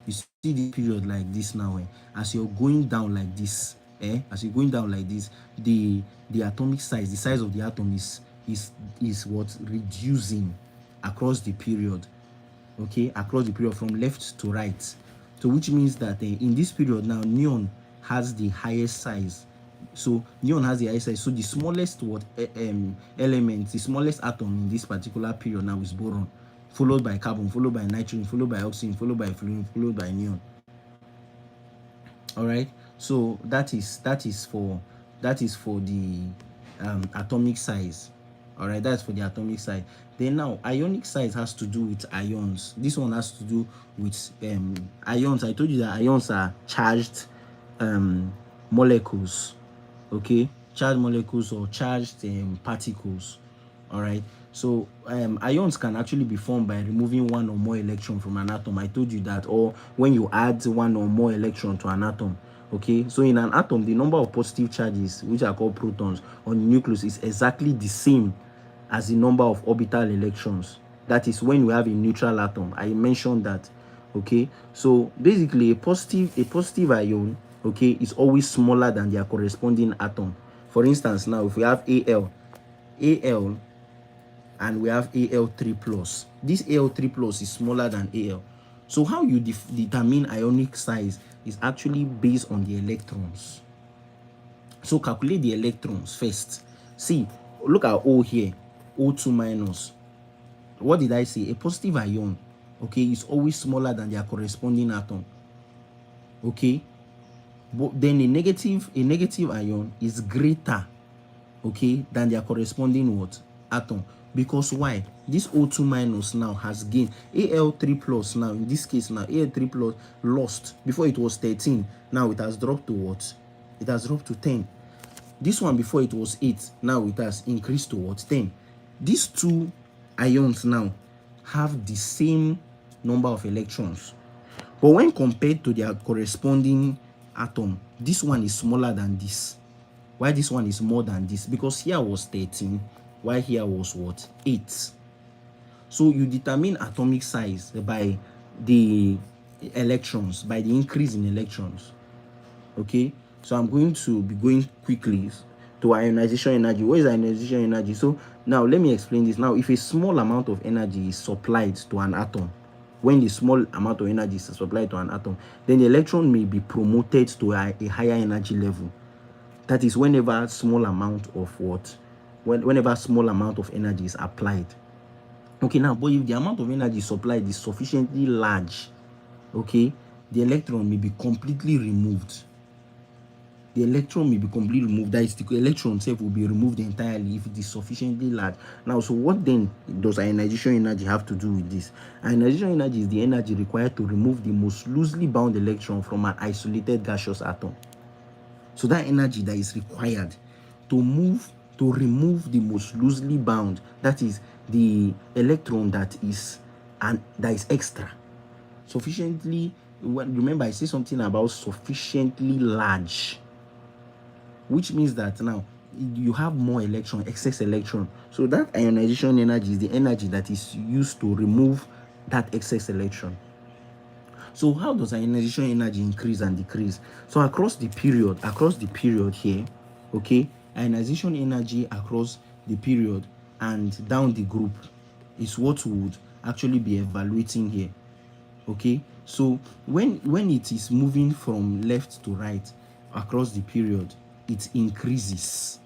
you see the period like this now. As you're going down like this, as you're going down like this, the atomic size, the size of the atom is what reducing across the period. Okay, across the period from left to right. So which means that in this period now, neon has the highest size. So neon has the highest size. So the smallest element, the smallest atom in this particular period now is boron, followed by carbon, followed by nitrogen, followed by oxygen, followed by fluorine, followed by neon. All right. So that is for the atomic size. All right, that's for the atomic size. Then now ionic size has to do with ions. This one has to do with ions. I told you that ions are charged molecules. Okay, charged molecules or charged particles. All right, so ions can actually be formed by removing one or more electron from an atom. I told you that. Or when you add one or more electron to an atom. Okay, so in an atom, the number of positive charges, which are called protons, on the nucleus is exactly the same as the number of orbital electrons. That is when we have a neutral atom. I mentioned that. Okay, so basically a positive ion, okay, is always smaller than their corresponding atom. For instance, now if we have Al and we have Al3 plus, this Al3 plus is smaller than Al. So how you determine ionic size is actually based on the electrons. So calculate the electrons first. See, look at O here, O2 minus. What did I say? A positive ion, okay, is always smaller than their corresponding atom. Okay, but then a negative ion is greater, okay, than their corresponding what? Atom. Because why? This O2 minus now has gained. Al3 plus now, in this case now, Al3 plus lost. Before it was 13, now it has dropped to what? It has dropped to 10. This one before it was 8, now it has increased to what? 10. These two ions now have the same number of electrons. But when compared to their corresponding atom, this one is smaller than this. Why this one is more than this? Because here was 13, while here was what? 8. So you determine atomic size by the electrons, by the increase in electrons. Okay, so I'm going to be going quickly to ionization energy. What is ionization energy? So now let me explain this. Now, if a small amount of energy is supplied to an atom, when the small amount of energy is supplied to an atom, then the electron may be promoted to a higher energy level. That is whenever small amount of whenever small amount of energy is applied. Okay, now, but if the amount of energy supplied is sufficiently large, okay, the electron may be completely removed. The electron may be completely removed. That is, the electron itself will be removed entirely if it is sufficiently large. Now, so what then does ionization energy have to do with this? Ionization energy is the energy required to remove the most loosely bound electron from an isolated gaseous atom. So that energy that is required to remove the most loosely bound, that is the electron that is and that is extra. Sufficiently, remember I say something about sufficiently large, which means that now you have more electron, excess electron. So that ionization energy is the energy that is used to remove that excess electron. So how does ionization energy increase and decrease? So across the period here, okay, ionization energy across the period and down the group is what we would actually be evaluating here. Okay, so when it is moving from left to right across the period, it increases,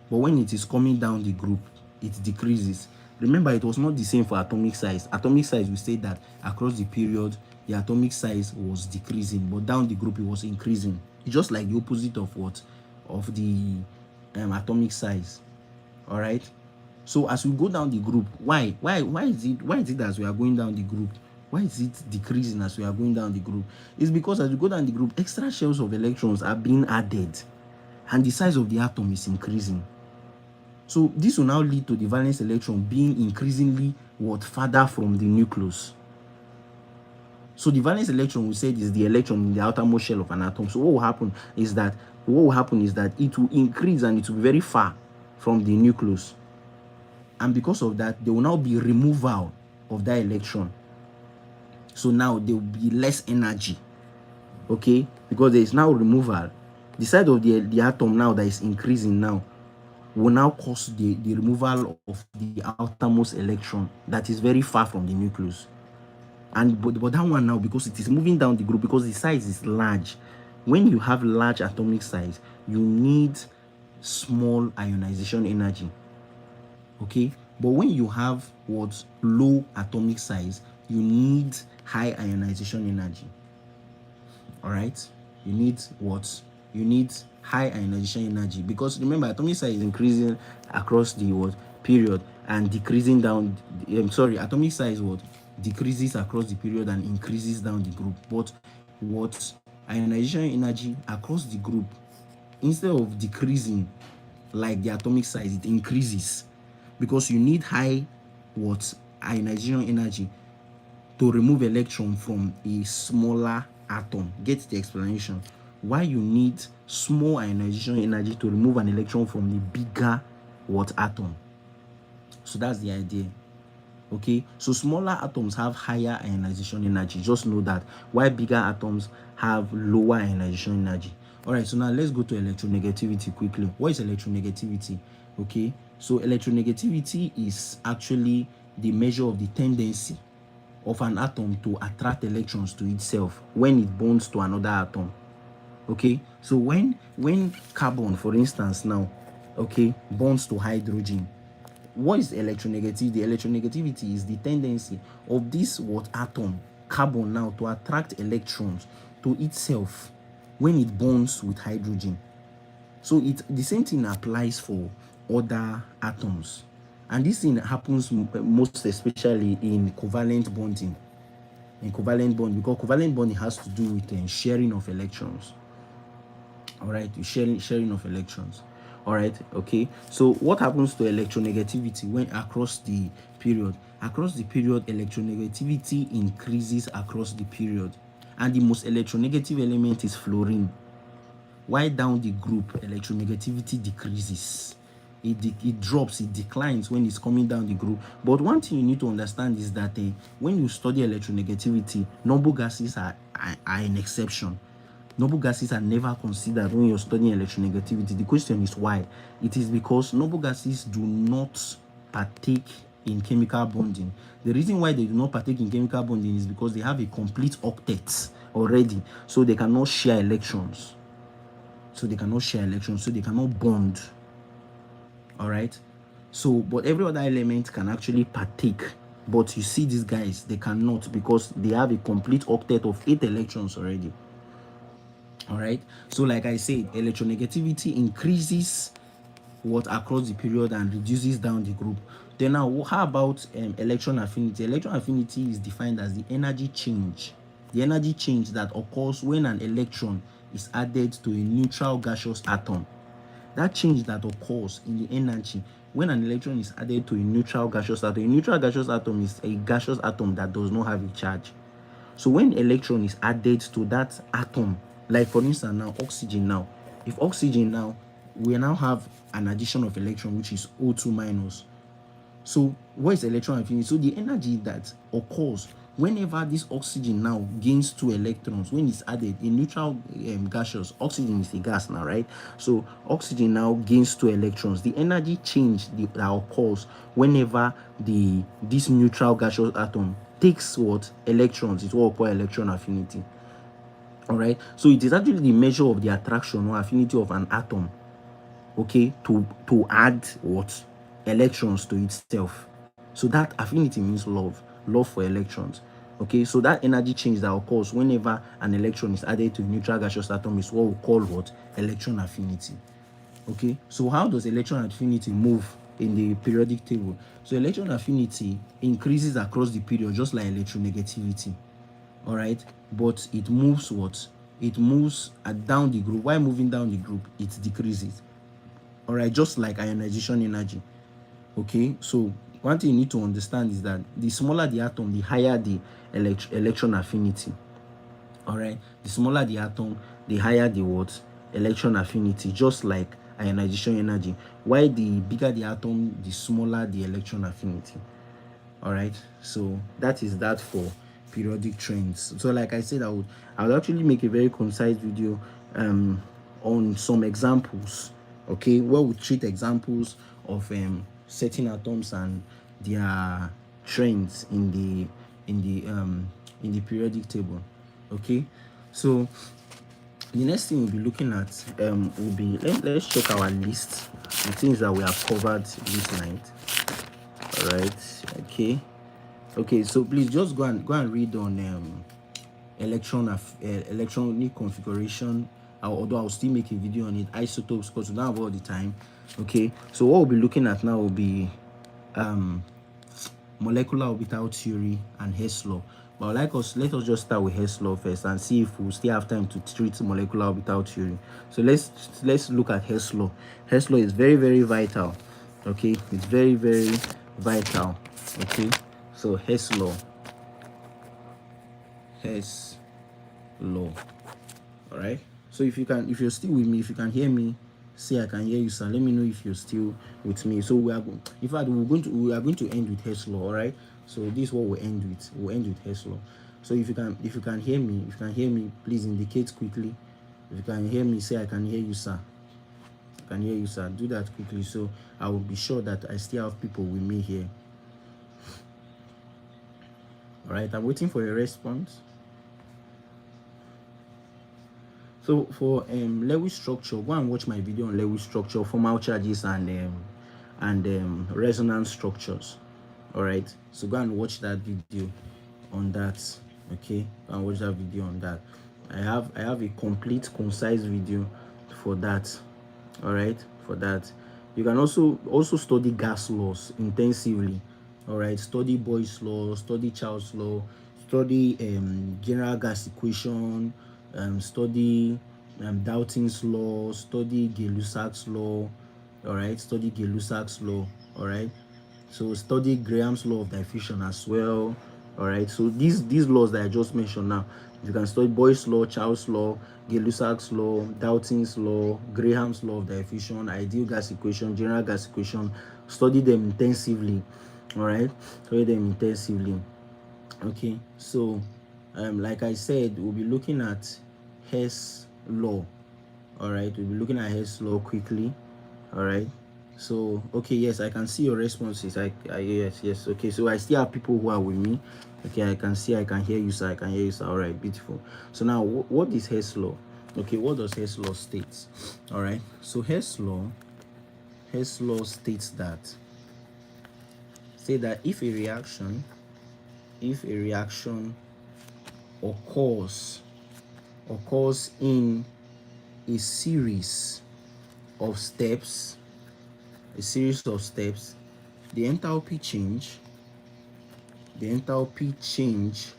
but when it is coming down the group, it decreases. Remember, it was not the same for atomic size. Atomic size, we said that across the period the atomic size was decreasing, but down the group it was increasing. It's just like the opposite of what, of the atomic size. All right, so as we go down the group, why is it as we are going down the group, why is it decreasing as we are going down the group? It's because as we go down the group, extra shells of electrons are being added and the size of the atom is increasing. So this will now lead to the valence electron being increasingly farther from the nucleus. So the valence electron, we said, is the electron in the outermost shell of an atom. So what will happen is that it will increase and it will be very far from the nucleus. And because of that, there will now be removal of that electron. So now there will be less energy, okay, because there is now removal. The side of the atom now that is increasing now will now cause the removal of the outermost electron that is very far from the nucleus. And but that one now, because it is moving down the group, because the size is large, when you have large atomic size, you need small ionization energy, okay. But when you have low atomic size, you need high ionization energy. All right, you need high ionization energy, because remember, atomic size is increasing across the period and decreasing down. Atomic size decreases across the period and increases down the group. But ionization energy across the group, instead of decreasing like the atomic size, it increases, because you need high ionization energy to remove electron from a smaller atom. Get the explanation why you need small ionization energy to remove an electron from the bigger atom. So that's the idea. Okay, so smaller atoms have higher ionization energy. Just know that, while bigger atoms have lower ionization energy. All right, so now let's go to electronegativity quickly. What is electronegativity? Okay, so electronegativity is actually the measure of the tendency of an atom to attract electrons to itself when it bonds to another atom. Okay, so when carbon, for instance, now, okay, bonds to hydrogen, what is electronegativity? The electronegativity is the tendency of this atom, carbon, now to attract electrons to itself when it bonds with hydrogen. So the same thing applies for other atoms, and this thing happens most especially in covalent bonding. Because covalent bonding has to do with sharing of electrons. All right, sharing of electrons. All right, okay. So what happens to electronegativity when across the period? Across the period, electronegativity increases across the period, and the most electronegative element is fluorine. While down the group, electronegativity decreases. It drops, it declines when it's coming down the group. But one thing you need to understand is that when you study electronegativity, noble gases are an exception. Noble gases are never considered when you're studying electronegativity. The question is why? It is because noble gases do not partake in chemical bonding. The reason why they do not partake in chemical bonding is because they have a complete octet already, so they cannot share electrons. So they cannot bond. All right. So, but every other element can actually partake. But you see, these guys, they cannot, because they have a complete octet of 8 electrons already. All right. So, like I said, electronegativity increases across the period and reduces down the group. Then now, how about electron affinity? Electron affinity is defined as the energy change that occurs when an electron is added to a neutral gaseous atom. That change that occurs in the energy when an electron is added to a neutral gaseous atom. A neutral gaseous atom is a gaseous atom that does not have a charge. So when electron is added to that atom, like for instance now oxygen now, if oxygen now, we now have an addition of electron, which is O2 minus. So what is electron affinity? So the energy that occurs whenever this oxygen now gains 2 electrons, when it's added in neutral gaseous, oxygen is a gas now, right? So oxygen now gains 2 electrons. The energy change that occurs whenever this neutral gaseous atom takes what? Electrons. It's what we call electron affinity. All right. So it is actually the measure of the attraction or affinity of an atom, okay, to add what? Electrons to itself. So that affinity means love for electrons. Okay, so that energy change that occurs whenever an electron is added to a neutral gaseous atom is what we call what? Electron affinity. Okay, so how does electron affinity move in the periodic table? So electron affinity increases across the period, just like electronegativity. All right, but it moves what? It moves down the group. While moving down the group, it decreases. All right, just like ionization energy. Okay, so one thing you need to understand is that the smaller the atom, the higher the electron affinity. All right, the smaller the atom, the higher the what? Electron affinity, just like ionization energy. While the bigger the atom, the smaller the electron affinity. All right, so that is that for periodic trends. So like I said, I would actually make a very concise video on some examples, okay, where we treat examples of certain atoms and their trends in the periodic table. Okay, so the next thing we'll be looking at will be, let's check our list, the things that we have covered this night. All right, okay, so please just go and read on electronic configuration, although I'll still make a video on it, isotopes, because we don't have all the time. Okay, so what we'll be looking at now will be molecular orbital theory and Hess law. But let us just start with Hess law first and see if we'll still have time to treat molecular orbital theory. So let's look at Hess law. Hess law is very, very vital. Okay, it's very, very vital. Okay, so Hess law. All right, so if you're still with me, if you can hear me, say I can hear you, sir. Let me know if you're still with me. So we are going to end with Hess law. All right, so this is what we'll end with Hess law. So if you can hear me, please indicate quickly. If you can hear me, say I can hear you, sir. I can hear you, sir. Do that quickly, so I will be sure that I still have people with me here. All right, I'm waiting for your response. So for Lewis structure, go and watch my video on Lewis structure, formal charges and resonance structures. All right, so go and watch that video on that. Okay, go and watch that video on that. I have a complete, concise video for that. All right, for that. You can also study gas laws intensively. All right, study Boyle's law, study Charles' law, study general gas equation, study Dalton's law, study Gay-Lussac's law. All right, study Gay-Lussac's law. All right, so study Graham's law of diffusion as well. All right, so these laws that I just mentioned now, you can study Boyle's law, Charles' law, Gay-Lussac's law, Dalton's law, Graham's law of diffusion, ideal gas equation, general gas equation. Study them intensively. All right, study them intensively. Okay, so like I said, we'll be looking at Hess law. All right, we'll be looking at Hess law quickly. All right, so okay, yes, I can see your responses. Yes, okay, so I still have people who are with me. Okay, I can hear you, sir. I can hear you, sir. All right, beautiful. So now what is Hess law? Okay, what does Hess law state? All right, so Hess law states that if a reaction occurs in a series of steps, the enthalpy change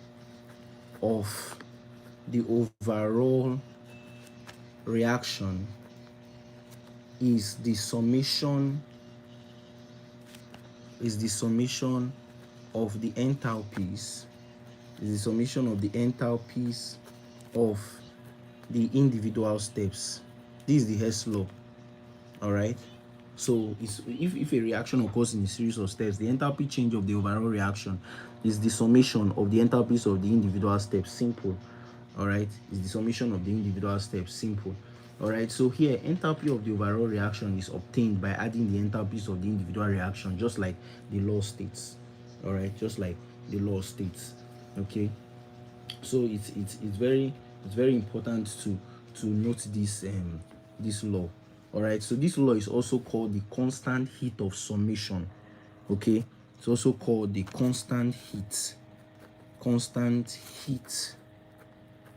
of the overall reaction is the summation is the summation of the enthalpies, of the individual steps. This is the Hess law. All right. So if a reaction occurs in a series of steps, the enthalpy change of the overall reaction is the summation of the enthalpies of the individual steps. Simple. All right. Is the summation of the individual steps. Simple. All right. So here, enthalpy of the overall reaction is obtained by adding the enthalpies of the individual reaction, just like the law states. All right. Just like the law states. Okay. So it's very important to note this law. All right. So this law is also called the constant heat of summation. Okay. It's also called the constant heat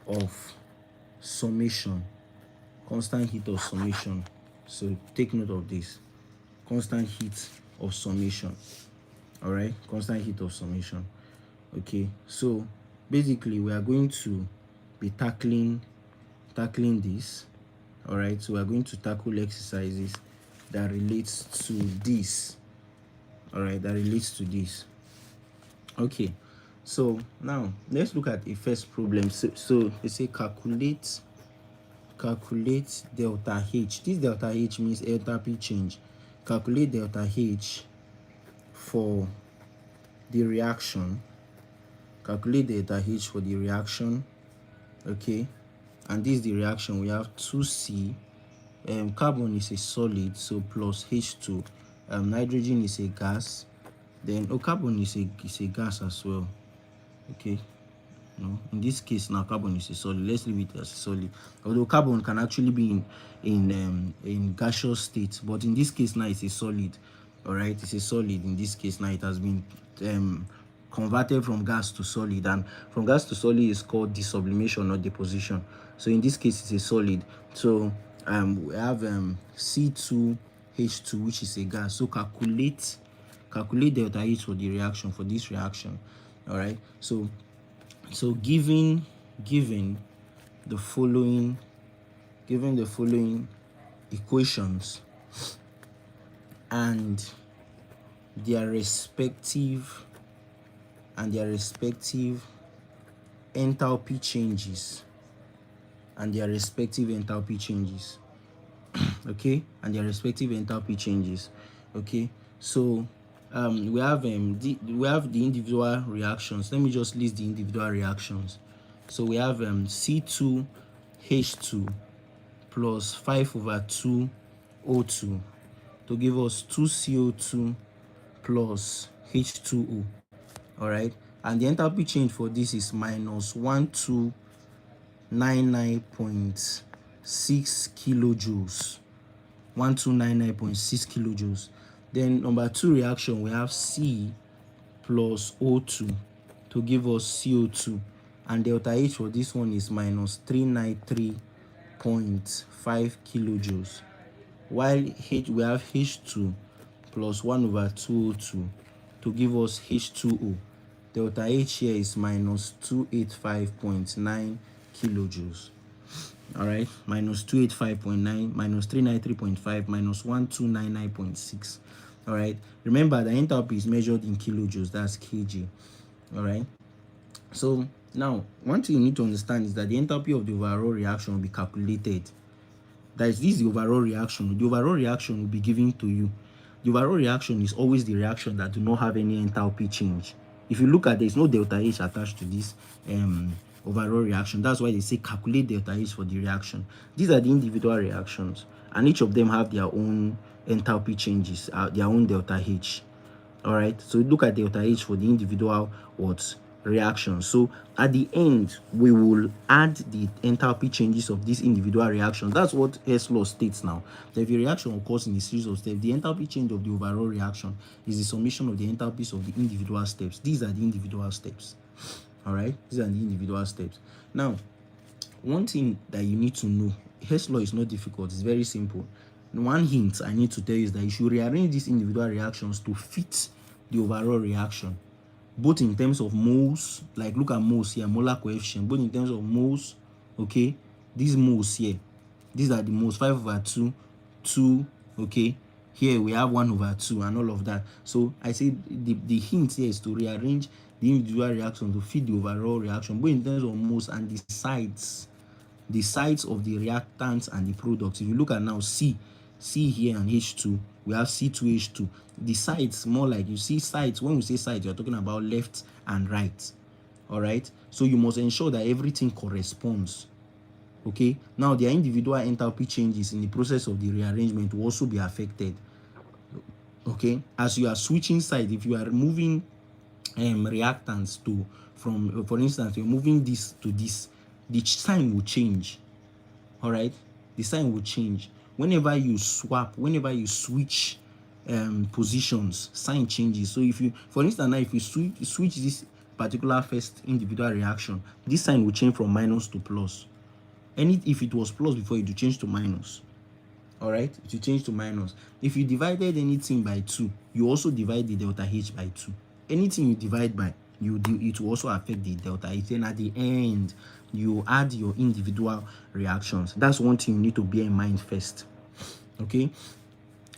of summation. Constant heat of summation. So take note of this. Constant heat of summation. All right. Constant heat of summation. Okay. So basically, we are going to be tackling this. All right. So we are going to tackle exercises that relates to this. All right. That relates to this. Okay. So now let's look at a first problem. So they say calculate delta H. This delta H means enthalpy change. Calculate delta H for the reaction. Calculate delta H for the reaction. Okay. And this is the reaction. We have 2C. Carbon is a solid, so plus H2. Nitrogen is a gas. Then carbon is a gas as well. Okay. No, in this case now carbon is a solid. Let's leave it as a solid. Although carbon can actually be in gaseous state, but in this case now it's a solid. All right, it's a solid. In this case now it has been converted from gas to solid, and from gas to solid is called desublimation or deposition. So in this case it's a solid. So we have C2H2, which is a gas. So calculate delta H for the reaction, for this reaction. All right. So given the following equations and their respective enthalpy changes, okay, okay. So we have the individual reactions. Let me just list the individual reactions. So we have C2H2 plus 5/2 O2 to give us 2CO2 plus H2O. All right, and the enthalpy change for this is minus 1299.6 kilojoules. 1299.6 kilojoules. Then number 2 reaction, we have C plus O2 to give us CO2, and delta H for this one is minus 393.5 kilojoules. While we have H2 plus 1/2 O2 to give us H2O. Delta H here is minus 285.9 kilojoules. All right, minus 285.9, minus 393.5, minus 1299.6. All right, remember the enthalpy is measured in kilojoules, that's kg. All right, so now one thing you need to understand is that the enthalpy of the overall reaction will be calculated. That is, this is the overall reaction. The overall reaction will be given to you. The overall reaction is always the reaction that do not have any enthalpy change. If you look at, there is no delta H attached to this overall reaction. That's why they say calculate delta H for the reaction. These are the individual reactions, and each of them have their own enthalpy changes, their own delta H. All right, so look at delta H for the individual reactions. So at the end, we will add the enthalpy changes of these individual reactions. That's what Hess law states now. That if a reaction occurs in a series of steps, the enthalpy change of the overall reaction is the summation of the enthalpies of the individual steps. These are the individual steps. All right, these are the individual steps. Now, one thing that you need to know, Hess law is not difficult. It's very simple. One hint I need to tell you is that you should rearrange these individual reactions to fit the overall reaction, both in terms of moles. Like look at moles here, molar coefficient, both in terms of moles. Okay, these moles here, these are the moles, 5/2, 2, okay, Here we have 1/2 and all of that. So I say the hint here is to rearrange the individual reaction to fit the overall reaction, both in terms of moles and the sides of the reactants and the products. If you look at now C here and H2, we have C2H2. The sides, more like, you see sides, when we say sides, you're talking about left and right. All right, so you must ensure that everything corresponds. Okay, now their individual enthalpy changes in the process of the rearrangement will also be affected. Okay, as you are switching sides, if you are moving reactants to, from, for instance, you're moving this to this, the sign will change. All right, the sign will change whenever you swap, whenever you switch positions, sign changes. So if you, for instance, now if you switch this particular first individual reaction, this sign will change from minus to plus. If it was plus before, it will change to minus. All right, it will change to minus. If you divided anything by 2, you also divide the delta H by 2. Anything you divide by, it will also affect the delta H. Then at the end, you add your individual reactions. That's one thing you need to bear in mind first. Okay,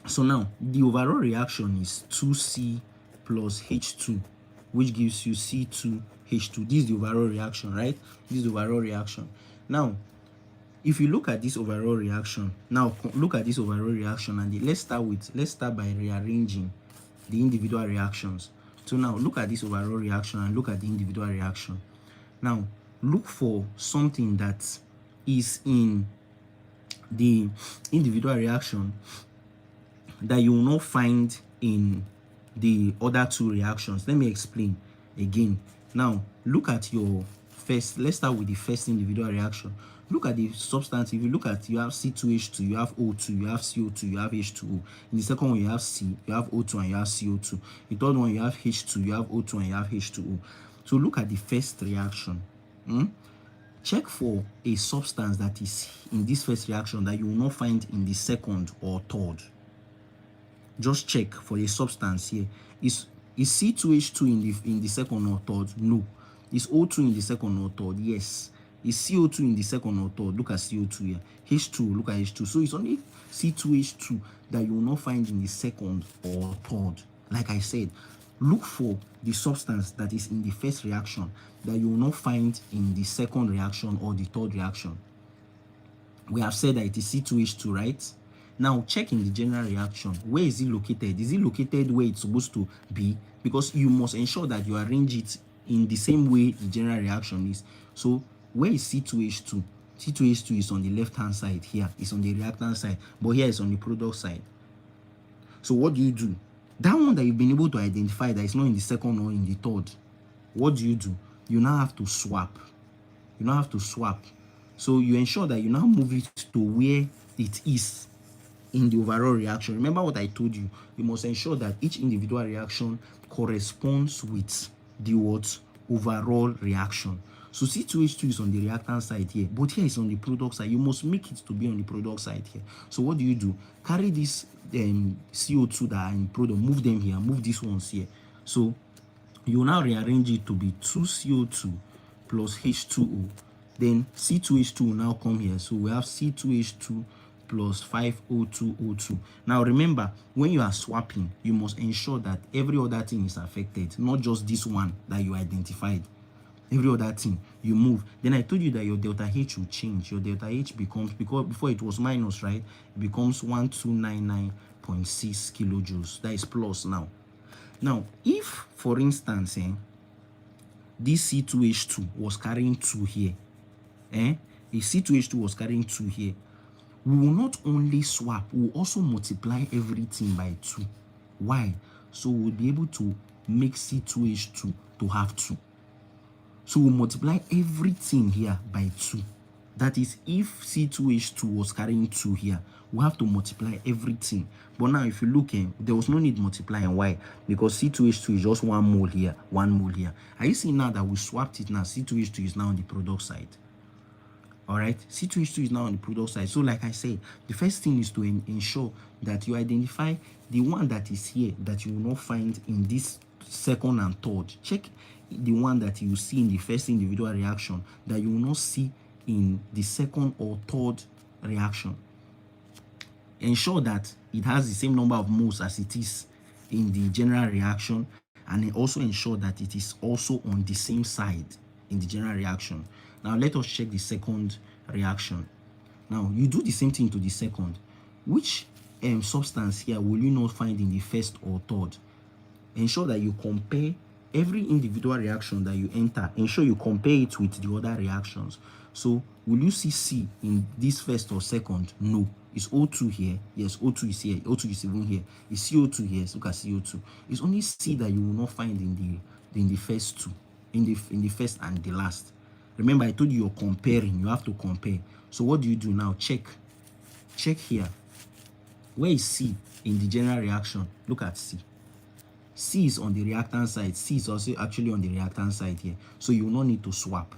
so now the overall reaction is 2C plus H2, which gives you C2H2. This is the overall reaction, right? This is the overall reaction. Now, if you look at this overall reaction, and let's start by rearranging the individual reactions. So now look at this overall reaction and look at the individual reaction. Now look for something that is in the individual reaction that you will not find in the other two reactions. Let me explain again. Now look at your first, let's start with the first individual reaction. Look at the substance. If you look at, you have C2H2, you have O2, you have CO2, you have H2O. In the second one, you have C, you have O2, and you have CO2. The third one, you have H2, you have O2, and you have H2O. So look at the first reaction. Check for a substance that is in this first reaction that you will not find in the second or third. Just check for a substance here. Is C2H2 in the second or third? No. Is O2 in the second or third? Yes. Is CO2 in the second or third? Look at CO2 here. H2, look at H2. So it's only C2H2 that you will not find in the second or third. Like I said, look for the substance that is in the first reaction that you will not find in the second reaction or the third reaction. We have said that it is C2H2, right? Now check in the general reaction. Where is it located? Is it located where it's supposed to be? Because you must ensure that you arrange it in the same way the general reaction is. So where is C2H2? C2H2 is on the left hand side here. It's on the reactant side. But here it's on the product side. So what do? That one that you've been able to identify that is not in the second or in the third, what do? You now have to swap. So you ensure that you now move it to where it is in the overall reaction. Remember what I told you. You must ensure that each individual reaction corresponds with the overall reaction. So C2H2 is on the reactant side here, but here is on the product side. You must make it to be on the product side here. So what do? Carry this CO2 that are in product, move them here, move these ones here. So you now rearrange it to be 2CO2 plus H2O. Then C2H2 will now come here. So we have C2H2 plus 5O2O2. Now remember, when you are swapping, you must ensure that every other thing is affected, not just this one that you identified. Every other thing you move. Then I told you that your delta H will change. Your delta H becomes, because before it was minus, right? It becomes 1299.6 kilojoules. That is plus now. Now, if for instance, this C2H2 was carrying 2 here, if C2H2 was carrying 2 here, we will not only swap, we will also multiply everything by 2. Why? So we'll be able to make C2H2 to have 2. So we'll multiply everything here by 2. That is, if C2H2 was carrying 2 here, we have to multiply everything. But now if you look, there was no need multiplying. Why? Because C2H2 is just 1 mole here, 1 mole here. Are you seeing now that we swapped it now? C2H2 is now on the product side. All right, C2H2 is now on the product side. So like I said, the first thing is to ensure that you identify the one that is here that you will not find in this second and third. Check the one that you see in the first individual reaction that you will not see in the second or third reaction. Ensure that it has the same number of moles as it is in the general reaction, and it also ensure that it is also on the same side in the general reaction. Now let us check the second reaction. Now you do the same thing to the second. Which substance here will you not find in the first or third? Ensure that you compare every individual reaction that you enter. Ensure you compare it with the other reactions. So will you see C in this first or second? No. Is O2 here? Yes, O2 is here. O2 is even here. Is CO2 here? So look at CO2. It's only C that you will not find in the first two, in the first and the last. Remember, I told you you're comparing. You have to compare. So what do you do now? Check here. Where is C in the general reaction? Look at C. C is on the reactant side. C is also actually on the reactant side here. So you will not need to swap.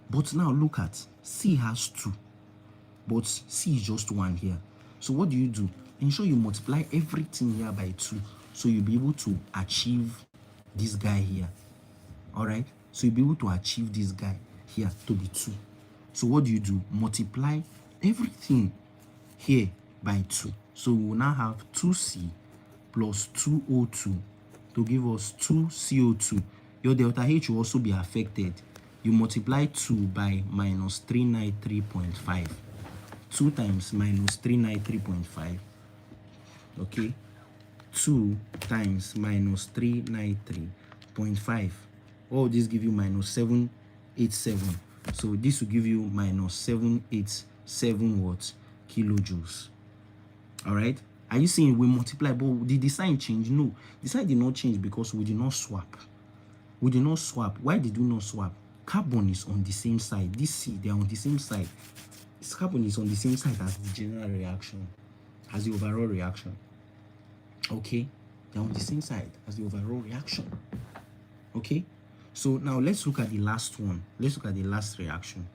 But now look at C has 2. But C is just 1 here. So what do you do? Ensure you multiply everything here by 2. So you'll be able to achieve this guy here. Alright? So you'll be able to achieve this guy here to be 2. So what do you do? Multiply everything here by 2. So we will now have 2C plus 2O2 to give us 2CO2. Your delta H will also be affected. You multiply 2 by minus 393.5. 2 times minus 393.5. Okay? 2 times minus 393.5. All this give you minus 787. So this will give you minus 787 what? Kilojoules. Alright? Are you seeing we multiply? But did the sign change? No. The sign did not change because we did not swap. We did not swap. Why did we not swap? Carbon is on the same side. This C, they are on the same side. This carbon is on the same side as the general reaction, as the overall reaction. Okay? They are on the same side as the overall reaction. Okay? So now let's look at the last one. Let's look at the last reaction.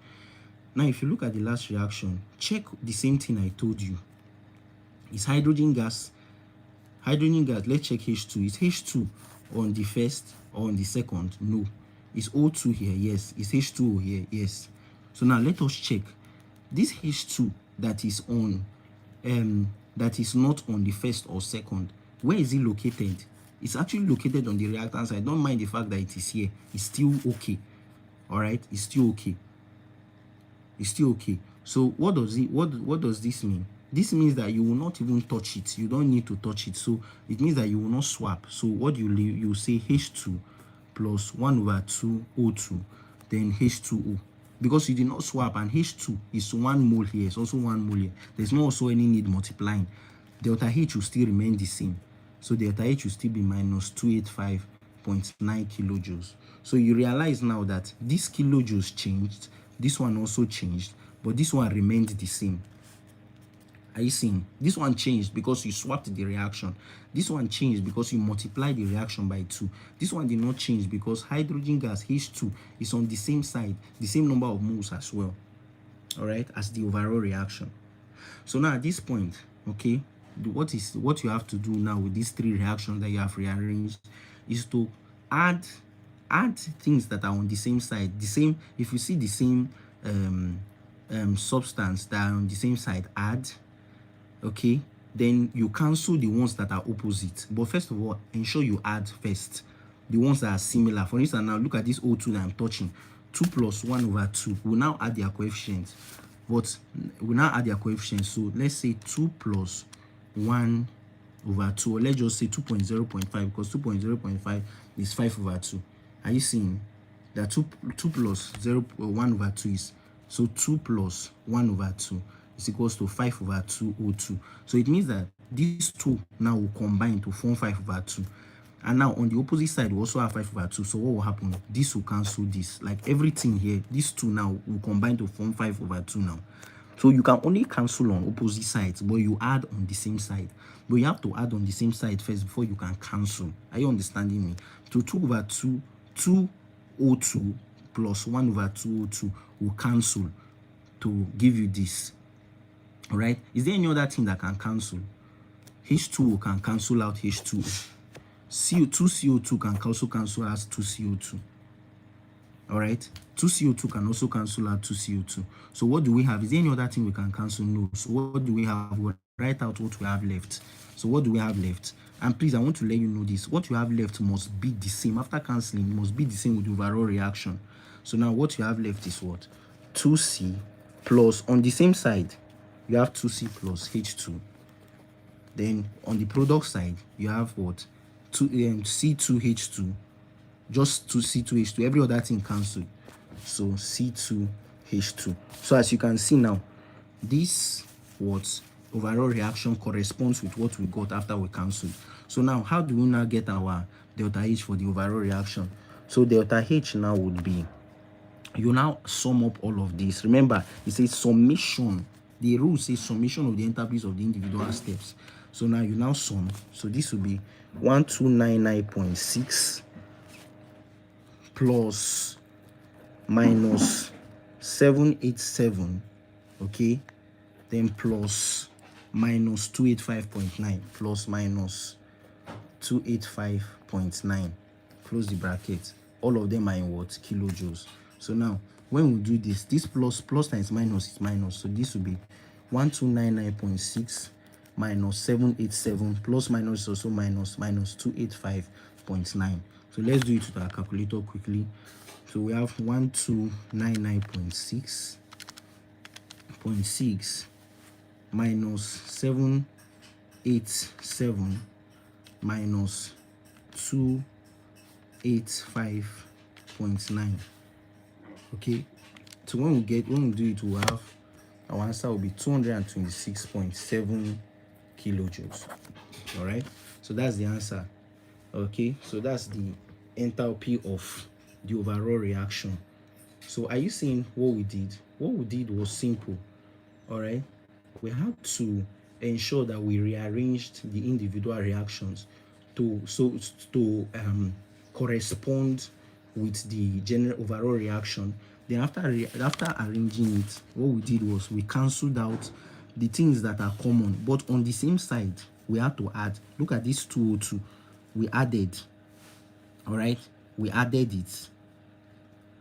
Now, if you look at the last reaction, check the same thing I told you. It's hydrogen gas. Hydrogen gas, let's check H2. Is H2 on the first or on the second? No. Is O2 here? Yes. Is H2O here? Yes. So now let us check. This H2 that is on, that is not on the first or second, where is it located? It's actually located on the reactant side. Don't mind the fact that it is here. It's still okay. All right. It's still okay. It's still okay. So what does it? What does this mean? This means that you will not even touch it. You don't need to touch it. So it means that you will not swap. So what you say H2 plus 1 over 2 O2, then H2O. Because you did not swap, and H2 is 1 mole here. It's also 1 mole here. There's not also any need multiplying. Delta H will still remain the same. So delta H will still be minus 285.9 kilojoules. So you realize now that this kilojoules changed. This one also changed. But this one remained the same. Are you seeing? This one changed because you swapped the reaction. This one changed because you multiplied the reaction by 2. This one did not change because hydrogen gas H2 is on the same side, the same number of moles as well. All right, as the overall reaction. So now at this point, okay, what you have to do now with these 3 reactions that you have rearranged is to add things that are on the same side. The same, if you see the same substance that are on the same side, add. Okay, then you cancel the ones that are opposite. But first of all, ensure you add first the ones that are similar. For instance, now look at this O2 that I'm touching. 2 plus 1 over 2. We'll now add their coefficients. But we'll now add their coefficients. So let's say 2 plus 1 over 2. Or let's just say 2.0.5 because 2.0.5 is 5 over 2. Are you seeing that 2 plus 1 over 2 is, so 2 plus 1 over 2 is equals to 5 over 2 O2. So it means that these two now will combine to form 5 over 2. And now on the opposite side, we also have 5 over 2. So what will happen? This will cancel this. Like everything here, these two now will combine to form 5 over 2 now. So you can only cancel on opposite sides, but you add on the same side. But you have to add on the same side first before you can cancel. Are you understanding me? So 2 over 2, 2 O2 plus 1 over 2 O2 will cancel to give you this. All right, is there any other thing that can cancel? H2O can cancel out H2O. CO2 can also cancel as 2CO2. All right, 2CO2 can also cancel out 2CO2. So what do we have? Is there any other thing we can cancel? No. So what do we have? write out what we have left. So what do we have left? And please, I want to let you know this. What you have left must be the same. After cancelling, it must be the same with the overall reaction. So now what you have left is what? 2C plus, on the same side, you have 2C plus H2. Then on the product side, you have what? C2H2. Just 2C2H2. Every other thing cancelled. So C2H2. So as you can see now, this what overall reaction corresponds with what we got after we cancelled. So now, how do we now get our delta H for the overall reaction? So delta H now would be, you now sum up all of this. Remember, it says summation. The rule says summation of the enthalpies of the individual steps. So now you now sum. So this will be 1299.6 plus minus 787, okay, then plus minus 285.9 plus minus 285.9, close the bracket. All of them are in what? Kilojoules. So now when we do this, this plus times minus is minus, so this will be 1299.6 minus 787 plus minus is also minus 285.9. So let's do it with our calculator quickly. So we have 1299.6 minus 787 minus 285.9. Okay, so when we do it, we'll have our answer will be 226.7 kilojoules. All right, so that's the answer. Okay, so that's the enthalpy of the overall reaction. So are you seeing what we did? What we did was simple. All right, we had to ensure that we rearranged the individual reactions to correspond with the general overall reaction. Then after arranging it, what we did was we cancelled out the things that are common, but on the same side we had to add. Look at this 202, we added. All right, we added it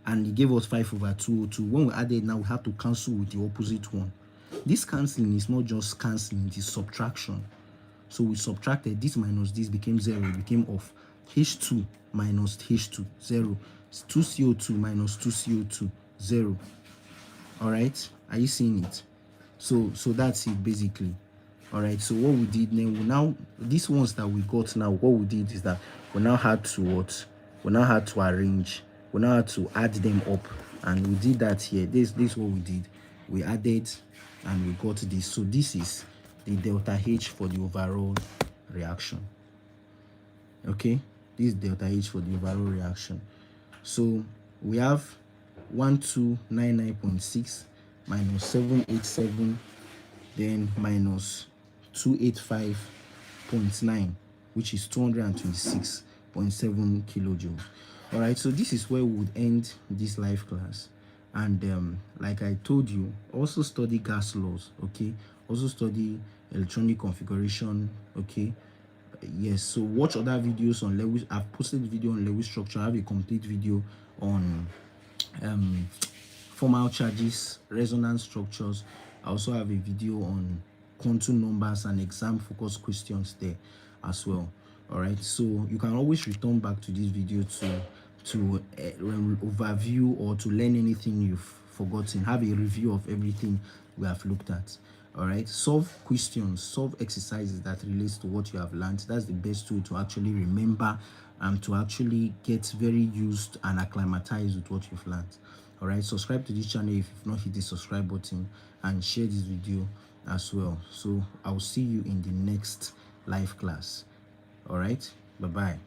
and it gave us 5/202. When we added, now we have to cancel with the opposite one. This cancelling is not just cancelling, it is subtraction. So we subtracted this minus this, became 0, it became off. H2 minus H2, 0. 2CO2 minus 2CO2, 0. All right, are you seeing it? So that's it basically. All right, so what we did now, these ones that we got now, what we did is that we now had to arrange, we now had to add them up, and we did that here. This is what we did. We added and we got this. So this is the delta H for the overall reaction. Okay, this is delta H for the overall reaction. So we have 1299.6 minus 787, then minus 285.9, which is 226.7 kilojoules. All right, so this is where we would end this live class. And like I told you, also study gas laws. Okay, also study electronic configuration. Okay, yes, so watch other videos on Lewis. I've posted a video on Lewis structure. I have a complete video on formal charges, resonance structures. I also have a video on quantum numbers and exam focus questions there as well. All right, so you can always return back to this video to overview or to learn anything you've forgotten. Have a review of everything we have looked at. All right, solve questions, solve exercises that relates to what you have learned. That's the best tool to actually remember and to actually get very used and acclimatized with what you've learned. All right, subscribe to this channel if you've not hit the subscribe button, and share this video as well. So I'll see you in the next live class. All right, bye bye.